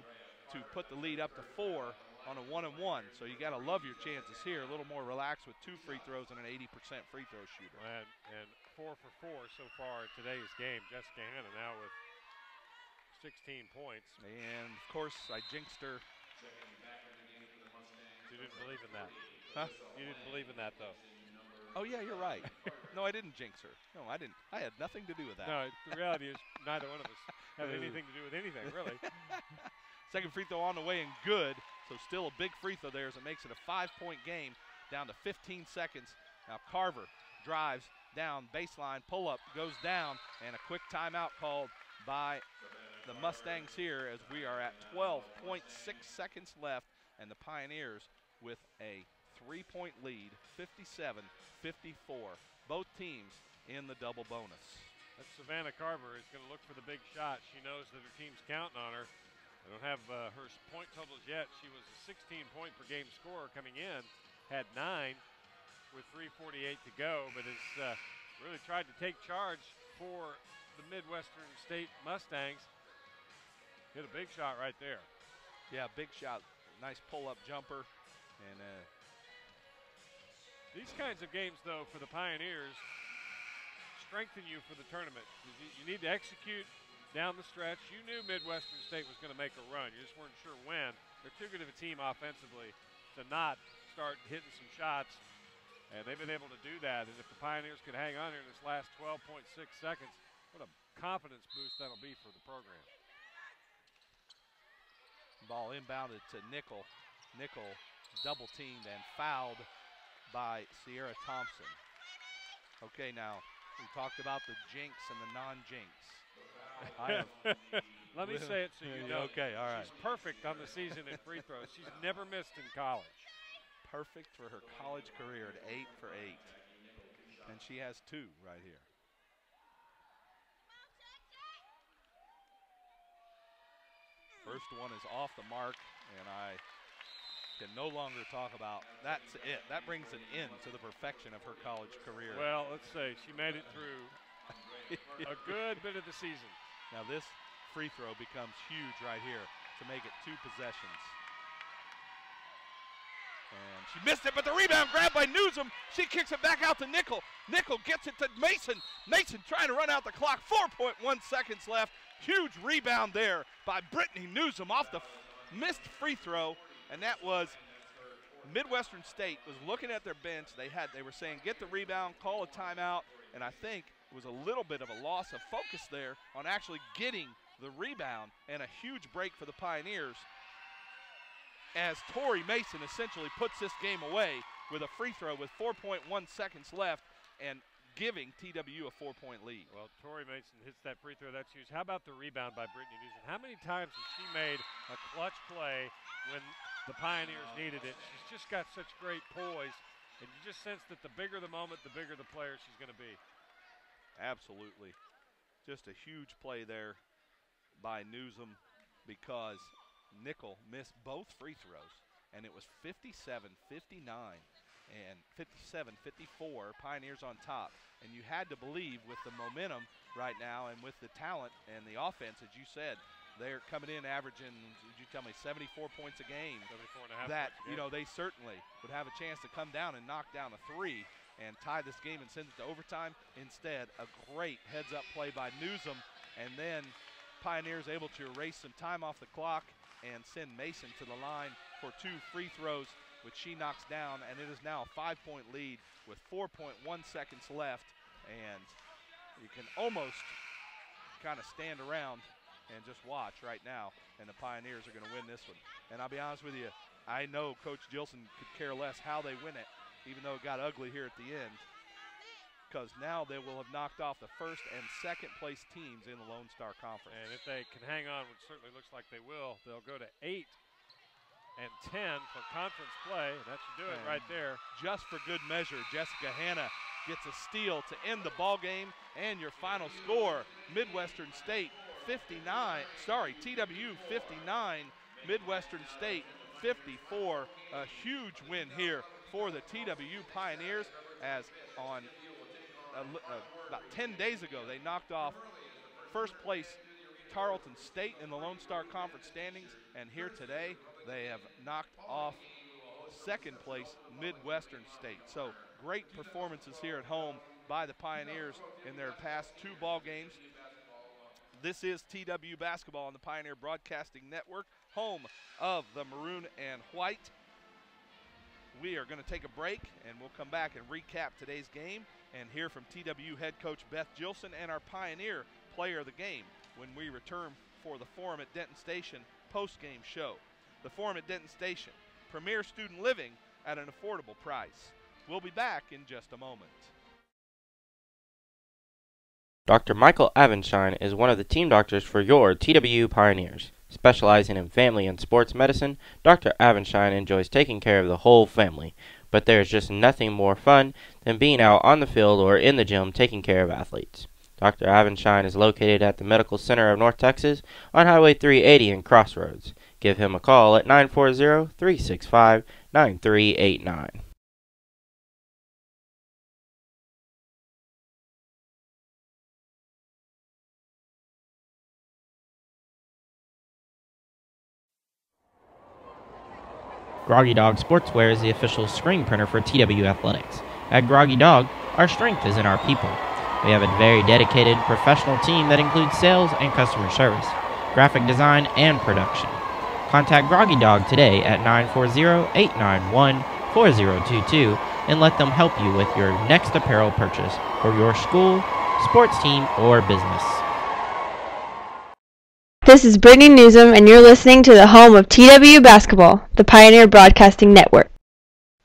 to put the lead up to 4 on a 1-and-1. So you got to love your chances here. A little more relaxed with 2 free throws and an 80% free throw shooter. And 4 for 4 so far in today's game. Jessica Hanna now with 16 points. And, of course, I jinxed her. You didn't believe in that. Huh? You didn't believe in that, though. Oh, yeah, you're right. No, I didn't jinx her. No, I didn't. I had nothing to do with that. No, the reality is neither one of us have anything to do with anything, really. Second free throw on the way and good. So still a big free throw there as it makes it a 5-point game down to 15 seconds. Now Carver drives down baseline, pull-up, goes down, and a quick timeout called by the Mustangs here as we are at 12.6 seconds left, and the Pioneers with a 3-point lead, 57-54. Both teams in the double bonus. That's Savannah Carver is going to look for the big shot. She knows that her team's counting on her. I don't have her point totals yet. She was a 16-point per game scorer coming in, had 9 with 3:48 to go, but has really tried to take charge for the Midwestern State Mustangs. Hit a big shot right there. Yeah, big shot. Nice pull-up jumper. And these kinds of games, though, for the Pioneers strengthen you for the tournament. You need to execute down the stretch. You knew Midwestern State was going to make a run. You just weren't sure when. They're too good of a team offensively to not start hitting some shots, and they've been able to do that. And if the Pioneers could hang on here in this last 12.6 seconds, what a confidence boost that'll be for the program. Ball inbounded to Nickel. Nickel double-teamed and fouled by Sierra Thompson. Okay, now, we talked about the jinx and the non-jinx. Let me say it so you know. Okay, all right. She's perfect on the season in free throws. She's never missed in college. Perfect for her college career at 8 for 8. And she has 2 right here. First one is off the mark, and I can no longer talk about that's it. That brings an end to the perfection of her college career. Well, let's say she made it through a good bit of the season. Now this free throw becomes huge right here to make it 2 possessions. And she missed it, but the rebound grabbed by Nuzum. She kicks it back out to Nickel. Nickel gets it to Mason. Mason trying to run out the clock. 4.1 seconds left. Huge rebound there by Brittney Nuzum off the missed free throw. And that was Midwestern State was looking at their bench. They were saying, get the rebound, call a timeout. And I think it was a little bit of a loss of focus there on actually getting the rebound, and a huge break for the Pioneers as Toree Mason essentially puts this game away with a free throw with 4.1 seconds left and giving TWU a 4-point lead. Well, Toree Mason hits that free throw. That's huge. How about the rebound by Brittney Nuzum? How many times has she made a clutch play when the Pioneers needed it? She's just got such great poise, and you just sense that the bigger the moment, the bigger the player she's going to be. Absolutely. Just a huge play there by Nuzum because Nickel missed both free throws, and it was 57-59 and 57-54, Pioneers on top. And you had to believe with the momentum right now and with the talent and the offense, as you said, they're coming in averaging, did you tell me, 74 points a game. 74.5 that, points a game. you know, they certainly would have a chance to come down and knock down a three and tie this game and send it to overtime. Instead, a great heads-up play by Nuzum, and then Pioneers able to erase some time off the clock and send Mason to the line for 2 free throws, which she knocks down, and it is now a 5-point lead with 4.1 seconds left, and you can almost kind of stand around and just watch right now, and the Pioneers are going to win this one. And I'll be honest with you, I know Coach Gilson could care less how they win it, even though it got ugly here at the end, because now they will have knocked off the first and second place teams in the Lone Star Conference. And if they can hang on, which certainly looks like they will, they'll go to 8 and 10 for conference play. That should do it right there. Just for good measure, Jessica Hanna gets a steal to end the ball game, and your final score, Midwestern State 59, TWU 59, Midwestern State 54. A huge win here for the TWU Pioneers, as on about 10 days ago they knocked off first place Tarleton State in the Lone Star Conference standings, and here today they have knocked off second place Midwestern State. So great performances here at home by the Pioneers in their past 2 ball games. This is TWU basketball on the Pioneer Broadcasting Network, home of the maroon and white. We are going to take a break, and we'll come back and recap today's game and hear from TWU head coach Beth Gilson and our Pioneer player of the game when we return for the Forum at Denton Station post-game show. The Forum at Denton Station, premier student living at an affordable price. We'll be back in just a moment. Dr. Michael Avenshine is one of the team doctors for your TWU Pioneers. Specializing in family and sports medicine, Dr. Avenshine enjoys taking care of the whole family, but there is just nothing more fun than being out on the field or in the gym taking care of athletes. Dr. Avenshine is located at the Medical Center of North Texas on Highway 380 in Crossroads. Give him a call at 940-365-9389. Groggy Dog Sportswear is the official screen printer for TWU Athletics. At Groggy Dog, our strength is in our people. We have a very dedicated, professional team that includes sales and customer service, graphic design, and production. Contact Groggy Dog today at 940-891-4022 and let them help you with your next apparel purchase for your school, sports team, or business. This is Brittney Nuzum, and you're listening to the home of TWU Basketball, the Pioneer Broadcasting Network.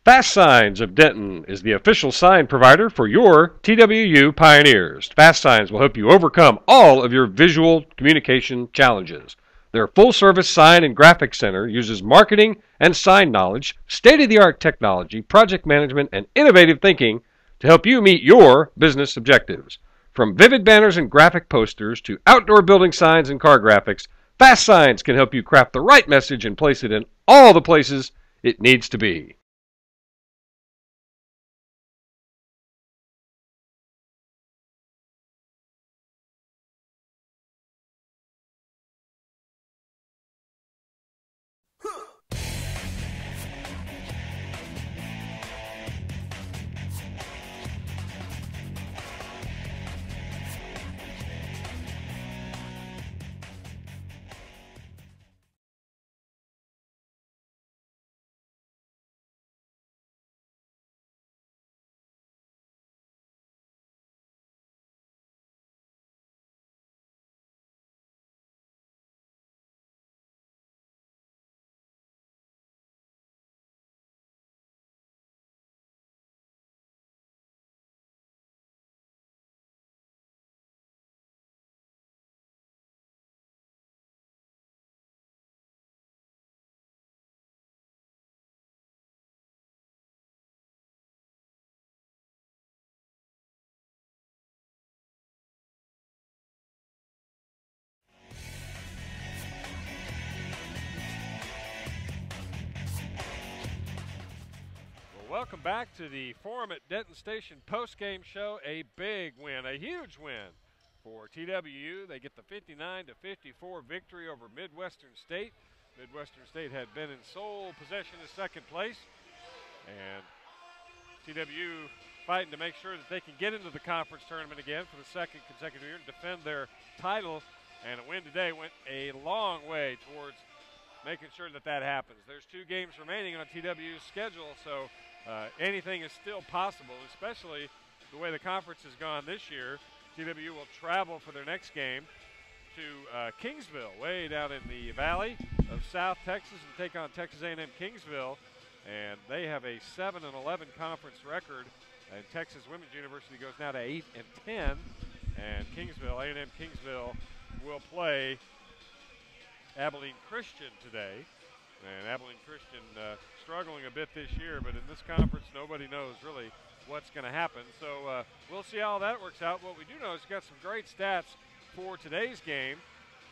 Fast Signs of Denton is the official sign provider for your TWU Pioneers. Fast Signs will help you overcome all of your visual communication challenges. Their full-service sign and graphics center uses marketing and sign knowledge, state-of-the-art technology, project management, and innovative thinking to help you meet your business objectives. From vivid banners and graphic posters to outdoor building signs and car graphics, Fast Signs can help you craft the right message and place it in all the places it needs to be. welcome back to the Forum at Denton Station post-game show. A big win, a huge win for TWU. They get the 59-54 victory over Midwestern State. Midwestern State had been in sole possession of second place, and TWU fighting to make sure that they can get into the conference tournament again for the second consecutive year and defend their title. And a win today went a long way towards making sure that that happens. There's 2 games remaining on TWU's schedule, so anything is still possible, especially the way the conference has gone this year. TWU will travel for their next game to Kingsville, way down in the valley of South Texas, and take on Texas A&M Kingsville. And they have a 7-11 conference record, and Texas Women's University goes now to 8-10. And Kingsville, A&M Kingsville, will play Abilene Christian today. And Abilene Christian struggling a bit this year, but in this conference, nobody knows really what's going to happen. So we'll see how that works out. What we do know is we've got some great stats for today's game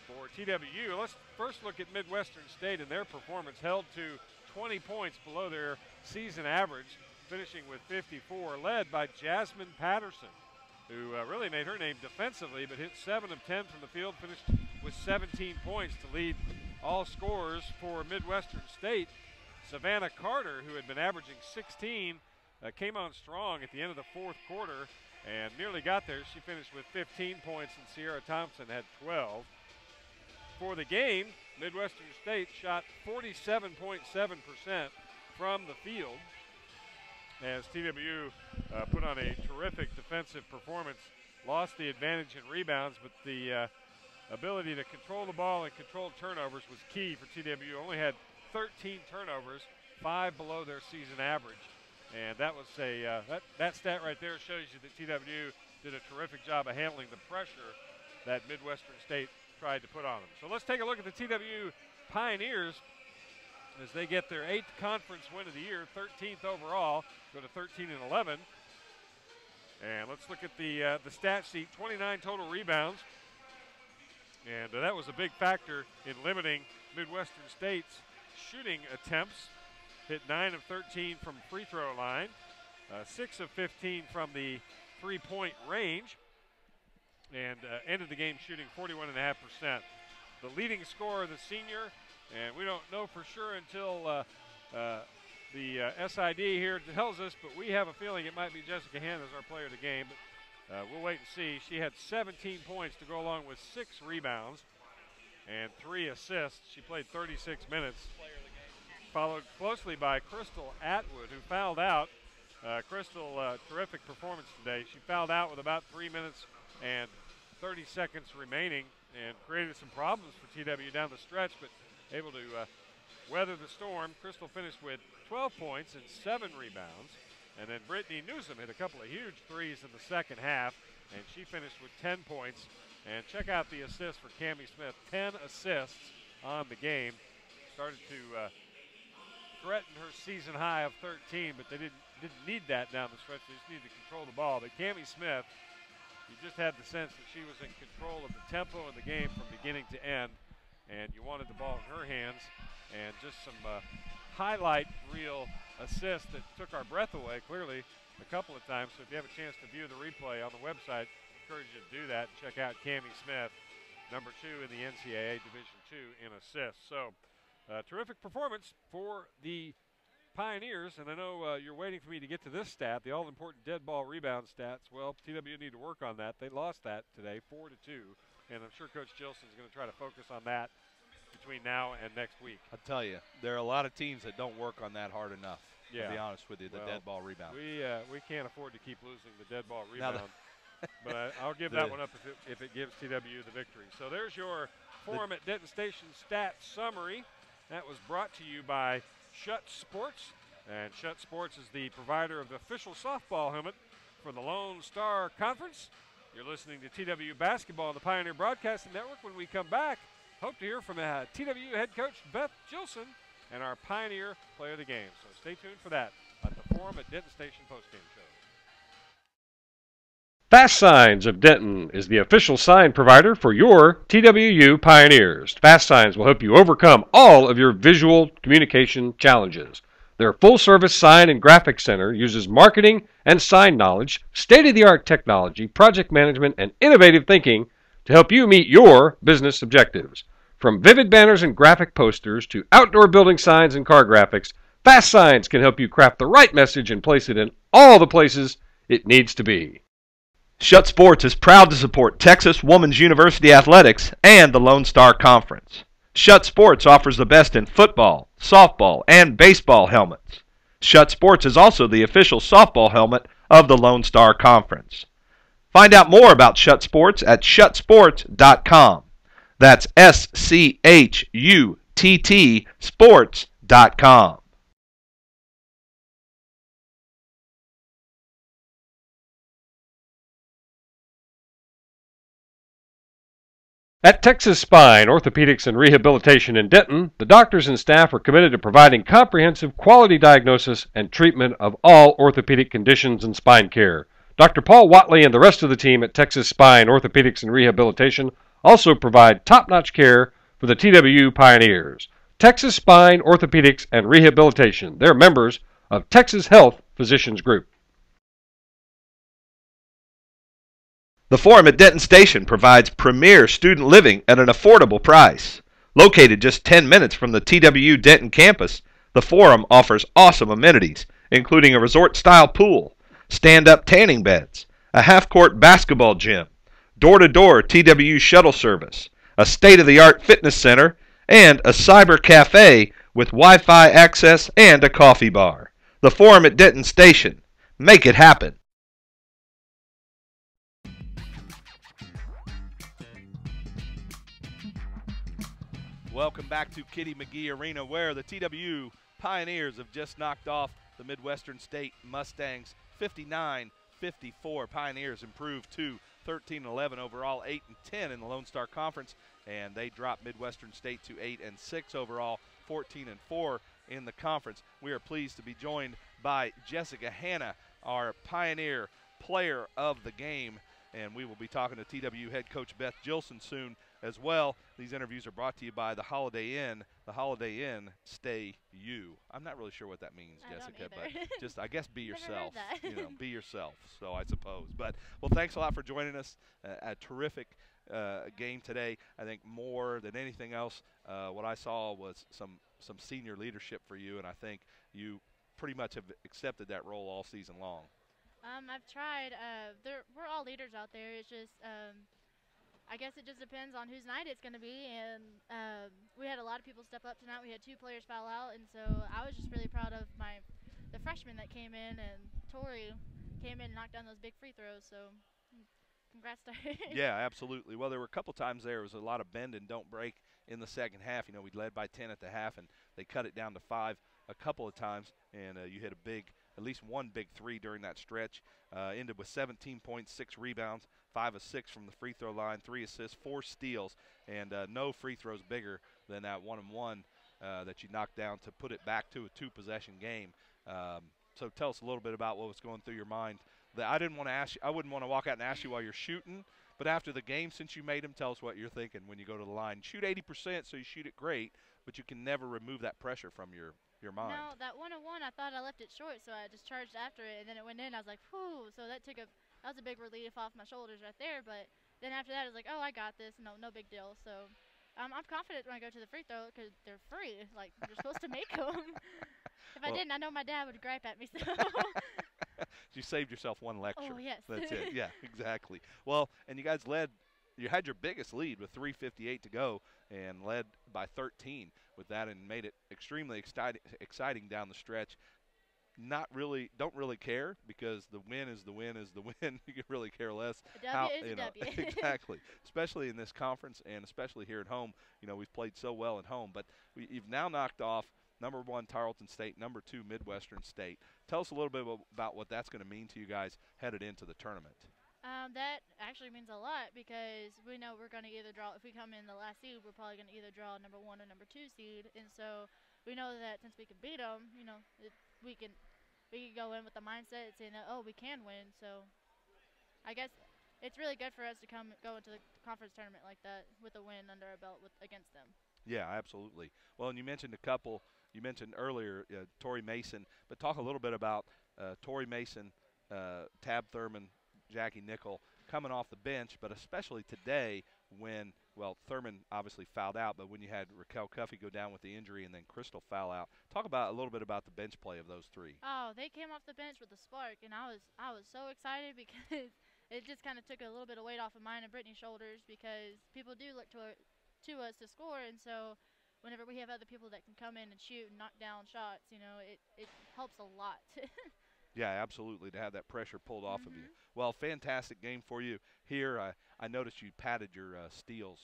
for TWU. Let's first look at Midwestern State and their performance, held to 20 points below their season average, finishing with 54, led by Jasmine Patterson, who really made her name defensively, but hit 7 of 10 from the field, finished with 17 points to lead all scorers for Midwestern State. Savannah Carter, who had been averaging 16, came on strong at the end of the fourth quarter and nearly got there. She finished with 15 points, and Sierra Thompson had 12. For the game, Midwestern State shot 47.7% from the field, as TWU put on a terrific defensive performance, lost the advantage in rebounds, but the ability to control the ball and control turnovers was key for TWU. Only had 13 turnovers, 5 below their season average. And that was that stat right there shows you that TWU did a terrific job of handling the pressure that Midwestern State tried to put on them. So let's take a look at the TWU Pioneers as they get their 8th conference win of the year, 13th overall, go to 13-11. And let's look at the stat sheet. 29 total rebounds, and that was a big factor in limiting Midwestern State's shooting attempts. Hit 9 of 13 from free throw line, 6 of 15 from the three-point range, and ended the game shooting 41.5%. The leading scorer, the senior, and we don't know for sure until the SID here tells us, but we have a feeling it might be Jessica Hanna as our player of the game. But we'll wait and see. She had 17 points to go along with 6 rebounds and 3 assists. She played 36 minutes. Followed closely by Crystal Atwood, who fouled out. Crystal, terrific performance today. She fouled out with about 3 minutes and 30 seconds remaining and created some problems for TW down the stretch, but able to weather the storm. Crystal finished with 12 points and 7 rebounds. And then Brittney Nuzum hit a couple of huge threes in the second half, and she finished with 10 points. And check out the assist for Cambria Smith, 10 assists on the game. Started to threaten her season high of 13, but they didn't need that down the stretch. They just needed to control the ball. But Cambria Smith, you just had the sense that she was in control of the tempo of the game from beginning to end, and you wanted the ball in her hands. And just some highlight reel assists that took our breath away, clearly, a couple of times. So if you have a chance to view the replay on the website, I encourage you to do that and check out Cambria Smith, number 2 in the NCAA Division II in assists. So terrific performance for the Pioneers, and I know you're waiting for me to get to this stat, the all-important dead ball rebound stats. Well, TW need to work on that. They lost that today, 4-2, and I'm sure Coach Gilson's going to try to focus on that between now and next week. I'll tell you, there are a lot of teams that don't work on that hard enough, yeah, to be honest with you, the dead ball rebound. We can't afford to keep losing the dead ball rebound, but I'll give that one up if it gives TW the victory. So there's your Forum at Denton Station stat summary. That was brought to you by Schutt Sports, and Schutt Sports is the provider of the official softball helmet for the Lone Star Conference. You're listening to TW Basketball on the Pioneer Broadcasting Network. When we come back, hope to hear from TW head coach Beth Gilson and our Pioneer player of the game. So stay tuned for that at the Forum at Denton Station postgame show. Fast Signs of Denton is the official sign provider for your TWU Pioneers. Fast Signs will help you overcome all of your visual communication challenges. Their full-service sign and graphics center uses marketing and sign knowledge, state-of-the-art technology, project management, and innovative thinking to help you meet your business objectives. From vivid banners and graphic posters to outdoor building signs and car graphics, Fast Signs can help you craft the right message and place it in all the places it needs to be. Shut Sports is proud to support Texas Women's University Athletics and the Lone Star Conference. Shut Sports offers the best in football, softball, and baseball helmets. Shut Sports is also the official softball helmet of the Lone Star Conference. Find out more about Shut Sports at shutsports.com. That's SCHUTT sports.com. At Texas Spine, Orthopedics, and Rehabilitation in Denton, the doctors and staff are committed to providing comprehensive quality diagnosis and treatment of all orthopedic conditions and spine care. Dr. Paul Watley and the rest of the team at Texas Spine, Orthopedics, and Rehabilitation also provide top-notch care for the TWU Pioneers. Texas Spine, Orthopedics, and Rehabilitation. They're members of Texas Health Physicians Group. The Forum at Denton Station provides premier student living at an affordable price. Located just 10 minutes from the TWU Denton campus, the Forum offers awesome amenities, including a resort-style pool, stand-up tanning beds, a half-court basketball gym, door-to-door TWU shuttle service, a state-of-the-art fitness center, and a cyber cafe with Wi-Fi access and a coffee bar. The Forum at Denton Station. Make it happen. Welcome back to Kitty Magee Arena, where the TWU Pioneers have just knocked off the Midwestern State Mustangs 59-54. Pioneers improved to 13-11 overall, 8-10 in the Lone Star Conference, and they dropped Midwestern State to 8-6 overall, 14-4 in the conference. We are pleased to be joined by Jessica Hanna, our Pioneer Player of the Game, and we will be talking to TWU head coach Beth Gilson soon as well. These interviews are brought to you by the Holiday Inn. The Holiday Inn, stay you. I'm not really sure what that means, Jessica, but just, I guess, be yourself. You know, be yourself, so I suppose. But, well, thanks a lot for joining us. A terrific game today. I think more than anything else, what I saw was some senior leadership for you, and I think you pretty much have accepted that role all season long. I've tried. We're all leaders out there. It's just I guess it just depends on whose night it's going to be, and we had a lot of people step up tonight. We had 2 players foul out, and so I was just really proud of the freshman that came in, and Toree came in and knocked down those big free throws, so congrats to her. Yeah, absolutely. Well, there were a couple times there was a lot of bend and don't break in the second half. You know, we'd led by 10 at the half, and they cut it down to 5 a couple of times, and you hit at least one big 3 during that stretch. Ended with 17 points, 6 rebounds, 5 of 6 from the free throw line, 3 assists, 4 steals, and no free throws bigger than that 1-and-1 that you knocked down to put it back to a 2-possession game. So tell us a little bit about what was going through your mind. I wouldn't want to walk out and ask you while you're shooting, but after the game, since you made them, tell us what you're thinking when you go to the line. Shoot 80%, so you shoot it great, but you can never remove that pressure from your mind. No, that 1-on-1, I thought I left it short, so I just charged after it, and then it went in. I was like, whew, so that was a big relief off my shoulders right there. But then after that, I was like, oh, I got this. No big deal. So I'm confident when I go to the free throw because they're free. Like, you're supposed to make them. If I didn't, I know my dad would gripe at me. So. You saved yourself one lecture. Oh, yes. That's it. Yeah, exactly. Well, and you guys you had your biggest lead with 3:58 to go and led by 13 with that and made it extremely exciting down the stretch. Don't really care because the win is the win is the win. You can really care less. A W is a W. Exactly. Especially in this conference and especially here at home. You know, we've played so well at home. But you've now knocked off number 1 Tarleton State, number 2 Midwestern State. Tell us a little bit about what that's going to mean to you guys headed into the tournament. That actually means a lot because we know we're going to either draw, if we come in the last seed, we're probably going to either draw number 1 or number 2 seed. And so we know that since we can beat them, you know, we can go in with the mindset saying that, oh, we can win. So I guess it's really good for us to go into the conference tournament like that with a win under our belt against them. Yeah, absolutely. Well, and you mentioned a couple. You mentioned earlier Toree Mason, but talk a little bit about Toree Mason, Tab Thurman, Jackie Nickel coming off the bench, but especially today when, well, Thurman obviously fouled out, but when you had Raquel Cuffey go down with the injury and then Crystal foul out. Talk about a little bit about the bench play of those three. Oh, they came off the bench with a spark, and I was so excited because it just kind of took a little bit of weight off of mine and Brittany's shoulders because people do look to us to score, and so whenever we have other people that can come in and shoot and knock down shots, it helps a lot. Yeah, absolutely, to have that pressure pulled off of you. Well, fantastic game for you here. I noticed you padded your steals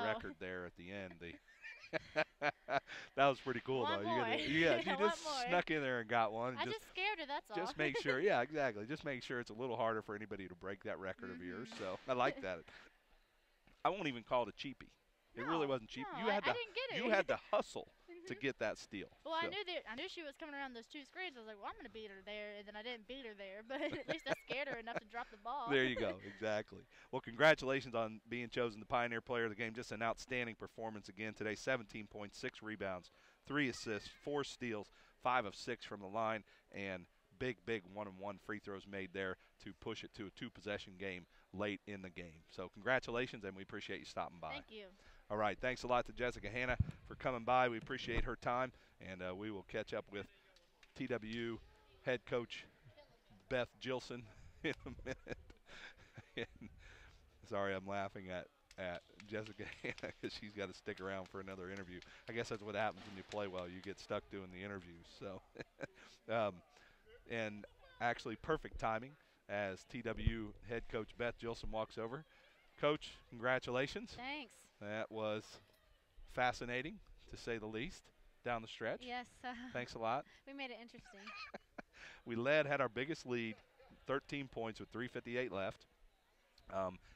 record there at the end. That was pretty cool, One though. more. You just snuck in there and got one. I just scared her, that's all. Just make sure. Yeah, exactly. Just make sure it's a little harder for anybody to break that record of yours. So I like that. I won't even call it a cheapie. It really wasn't cheap. No, I didn't get it. You had to hustle to get that steal. Well, so. I knew she was coming around those two screens. I was like, well, I'm going to beat her there, and then I didn't beat her there, but at least I scared her enough to drop the ball. There you go, exactly. Well, congratulations on being chosen the Pioneer Player of the Game. Just an outstanding performance again today. 17.6 rebounds, 3 assists, 4 steals, 5 of 6 from the line, and big 1-on-1 free throws made there to push it to a 2-possession game late in the game. So congratulations, and we appreciate you stopping by. Thank you. All right, thanks a lot to Jessica Hanna for coming by. We appreciate her time, and we will catch up with TWU head coach Beth Gilson in a minute. Sorry, I'm laughing at Jessica Hanna because she's got to stick around for another interview. I guess that's what happens when you play well. You get stuck doing the interviews. So, and actually perfect timing as TWU head coach Beth Gilson walks over. Coach, congratulations. Thanks. That was fascinating, to say the least, down the stretch. Yes. Thanks a lot. We made it interesting. We had our biggest lead, 13 points with 3:58 left.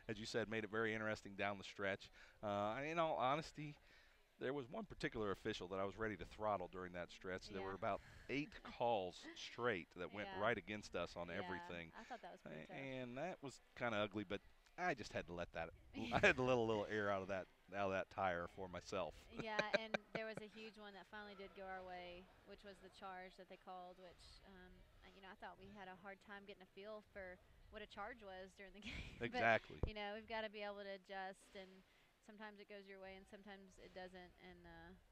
As you said, made it very interesting down the stretch. In all honesty, there was one particular official that I was ready to throttle during that stretch. Yeah. There were about 8 calls straight that went right against us on Yeah, everything. I thought that was pretty tough. And that was kind of ugly, but I just had to let that. I had to let a little air out of that tire for myself. Yeah, and there was a huge one that finally did go our way, which was the charge that they called, which I thought we had a hard time getting a feel for what a charge was during the game. Exactly. But, we've got to be able to adjust, and sometimes it goes your way and sometimes it doesn't. And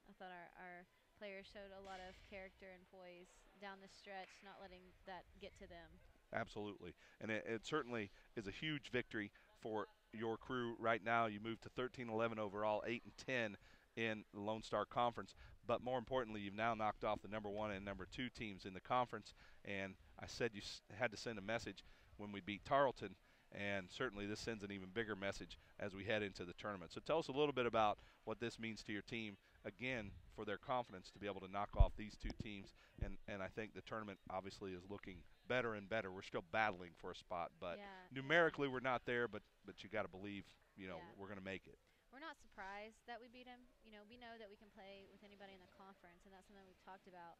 I thought our players showed a lot of character and poise down the stretch, not letting that get to them. Absolutely. And it certainly is a huge victory for your crew right now. You moved to 13-11 overall, 8-10 in the Lone Star Conference. But more importantly, you've now knocked off the number 1 and number 2 teams in the conference. And I said you had to send a message when we beat Tarleton. And certainly this sends an even bigger message as we head into the tournament. So tell us a little bit about what this means to your team, again, for their confidence to be able to knock off these 2 teams. And I think the tournament obviously is looking better and better. We're still battling for a spot, but numerically we're not there, but you got to believe, we're going to make it. We're not surprised that we beat them. We know that we can play with anybody in the conference, and that's something we've talked about.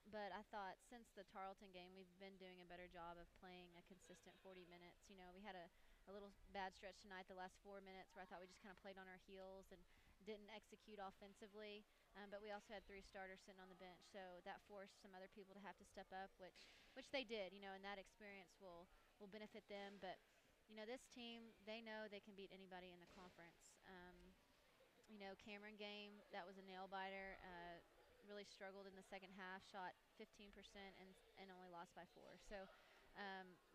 But I thought since the Tarleton game, we've been doing a better job of playing a consistent 40 minutes. We had a little bad stretch tonight, the last 4 minutes, where I thought we just kind of played on our heels and didn't execute offensively. But we also had 3 starters sitting on the bench, so that forced some other people to have to step up, which they did, and that experience will benefit them. But this team, they know they can beat anybody in the conference. Cameron game, that was a nail biter. Really struggled in the second half, shot 15% and only lost by 4. So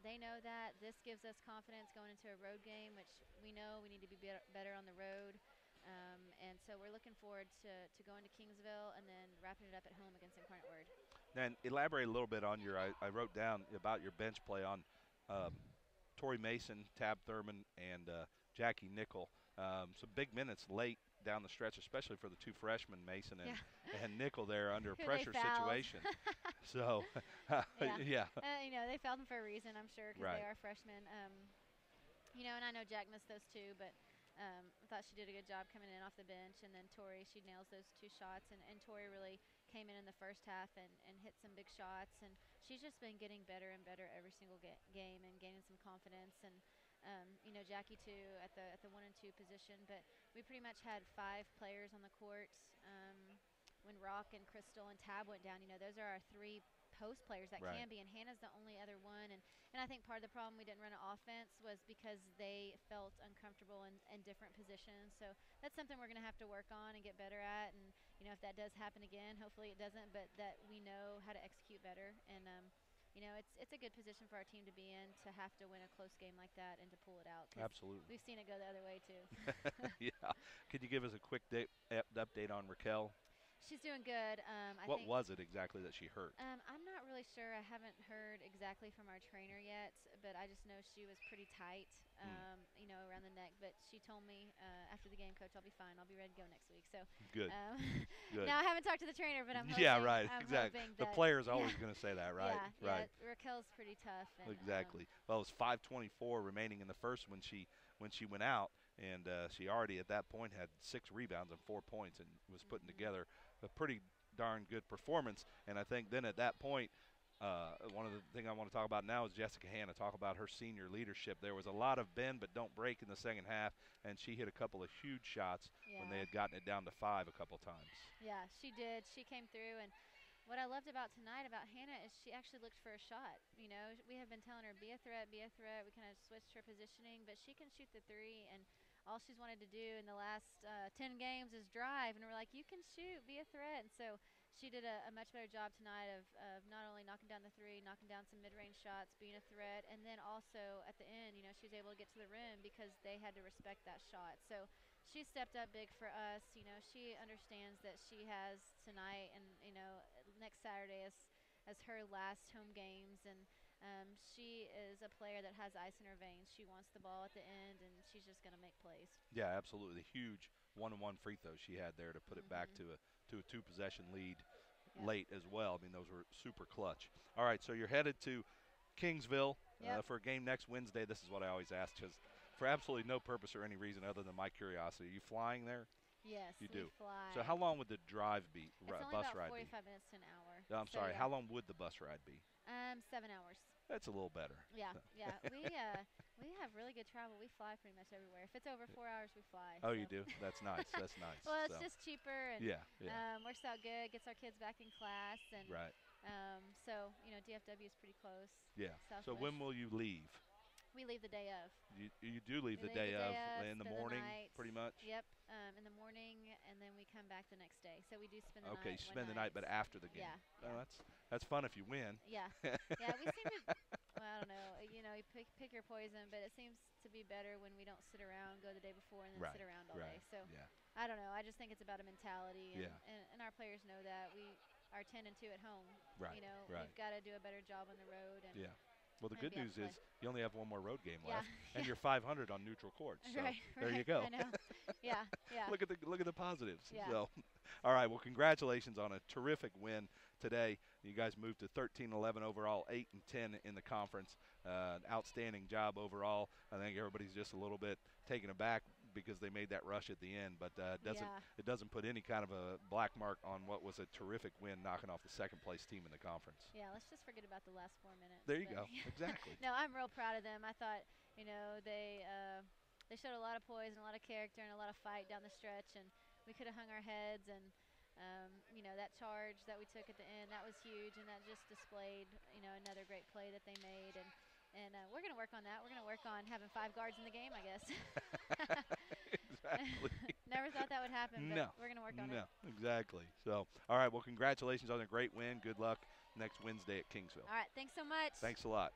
they know that. This gives us confidence going into a road game, which we know we need to be better on the road. And so we're looking forward to going to Kingsville and then wrapping it up at home against Incarnate Word. And elaborate a little bit on I wrote down about your bench play on Toree Mason, Tab Thurman, and Jackie Nickel. Some big minutes late down the stretch, especially for the 2 freshmen, Mason and Nickel there under a pressure situation. So, yeah. They fouled them for a reason, I'm sure, because they are freshmen. And I know Jack missed those 2, but I thought she did a good job coming in off the bench. And then Toree, she nails those 2 shots. And Toree really came in the first half and hit some big shots. And she's just been getting better and better every single game and gaining some confidence. And Jackie too at the 1 and 2 position. But we pretty much had 5 players on the court when Rock and Crystal and Tab went down. Those are our 3 post players that can be, and Hannah's the only other one. And I think part of the problem we didn't run an offense was because they felt uncomfortable in different positions. So that's something we're going to have to work on and get better at. And if that does happen again, hopefully it doesn't, but that we know how to execute better. And it's a good position for our team to be in, to have to win a close game like that and to pull it out. Absolutely. We've seen it go the other way too. Yeah. Could you give us a quick update on Raquel? She's doing good. What was it exactly that she hurt? I'm not really sure. I haven't heard exactly from our trainer yet, but I just know she was pretty tight, around the neck. But she told me after the game, Coach, I'll be fine. I'll be ready to go next week. So good. Good. Now I haven't talked to the trainer, but I'm hoping, exactly. The player's always going to say that, right? Yeah, Raquel's pretty tough. And, exactly. Well, it was 5:24 remaining in the first when she went out, and she already at that point had 6 rebounds and 4 points, and was putting together a pretty darn good performance. And I think then at that point, one of the things I want to talk about now is Jessica Hanna. Talk about her senior leadership. There was a lot of bend but don't break in the second half, and she hit a couple of huge shots when they had gotten it down to 5 a couple times. Yeah, she did. She came through, and what I loved about tonight about Hanna is she actually looked for a shot. We have been telling her, be a threat, be a threat. We kind of switched her positioning, but she can shoot the 3, and all she's wanted to do in the last 10 games is drive, and we're like, you can shoot, be a threat. And so she did a much better job tonight of not only knocking down the 3, knocking down some mid-range shots, being a threat, and then also at the end, she was able to get to the rim because they had to respect that shot. So she stepped up big for us. She understands that she has tonight and next Saturday as her last home games, and she is a player that has ice in her veins. She wants the ball at the end, and she's just going to make plays. Yeah, absolutely. The huge 1-on-1 free throws she had there to put it back to a 2-possession lead late as well. I mean, those were super clutch. All right, so you're headed to Kingsville for a game next Wednesday. This is what I always ask, because for absolutely no purpose or any reason other than my curiosity. Are you flying there? Yes, you do. Fly. So how long would the drive be? It's only bus about ride 45 minutes to an hour. I'm sorry. How long would the bus ride be? 7 hours. That's a little better. Yeah, yeah. We have really good travel. We fly pretty much everywhere. If it's over 4 hours, we fly. Oh, you do? That's nice. That's nice. Well, it's just cheaper, and works out good. Gets our kids back in class, and so DFW is pretty close. Yeah. Southwest. So when will you leave? We leave the day of. You do leave the day of in the morning, pretty much? Yep, in the morning, and then we come back the next day. So we do spend the night. Okay, you spend the night, but after the game. Yeah. Oh, that's fun if you win. Yeah. Yeah, we seem to, well, I don't know, you pick your poison, but it seems to be better when we don't sit around, go the day before, and then sit around all day. So I don't know. I just think it's about a mentality, and our players know that. We are 10 and 2 at home. Right. We've got to do a better job on the road. And well, the good news is you only have one more road game left, and you're 500 on neutral courts. So there you go. I know. Yeah. Look at the positives. Yeah. So, all right. Well, congratulations on a terrific win today. You guys moved to 13-11 overall, 8 and 10 in the conference. Outstanding job overall. I think everybody's just a little bit taken aback because they made that rush at the end, but it doesn't put any kind of a black mark on what was a terrific win, knocking off the second-place team in the conference. Yeah, let's just forget about the last 4 minutes. There you go. Exactly. No, I'm real proud of them. I thought, they showed a lot of poise and a lot of character and a lot of fight down the stretch, and we could have hung our heads. And that charge that we took at the end, that was huge, and that just displayed, another great play that they made. And we're going to work on that. We're going to work on having 5 guards in the game, I guess. Exactly. Never thought that would happen, but we're going to work on it. No, exactly. So, all right, well, congratulations on a great win. Good luck next Wednesday at Kingsville. All right, thanks so much. Thanks a lot.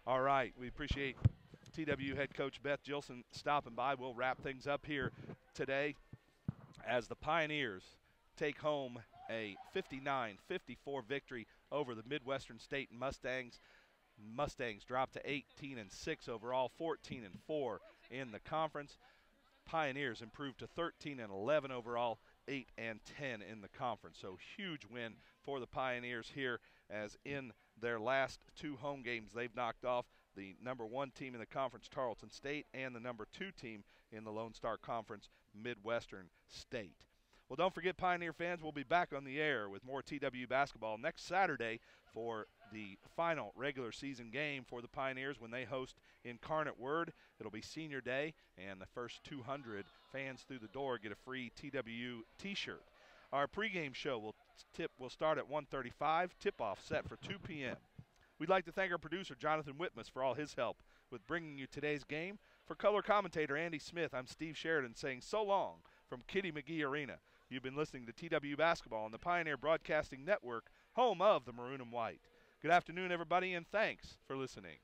All right, we appreciate TWU head coach Beth Gilson stopping by. We'll wrap things up here today as the Pioneers take home a 59-54 victory over the Midwestern State Mustangs. Mustangs dropped to 18-6 overall, 14-4 in the conference. Pioneers improved to 13-11 overall, 8-10 in the conference. So huge win for the Pioneers here, as in their last 2 home games they've knocked off the number 1 team in the conference, Tarleton State, and the number 2 team in the Lone Star Conference, Midwestern State. Well, don't forget, Pioneer fans, we'll be back on the air with more TWU basketball next Saturday for the final regular season game for the Pioneers when they host Incarnate Word. It'll be senior day, and the first 200 fans through the door get a free TWU t-shirt. Our pregame show will start at 1:35, tip-off set for 2 p.m. We'd like to thank our producer, Jonathan Whitmus, for all his help with bringing you today's game. For color commentator Andy Smith, I'm Steve Sheridan saying so long from Kitty Magee Arena. You've been listening to TWU Basketball on the Pioneer Broadcasting Network, home of the Maroon and White. Good afternoon, everybody, and thanks for listening.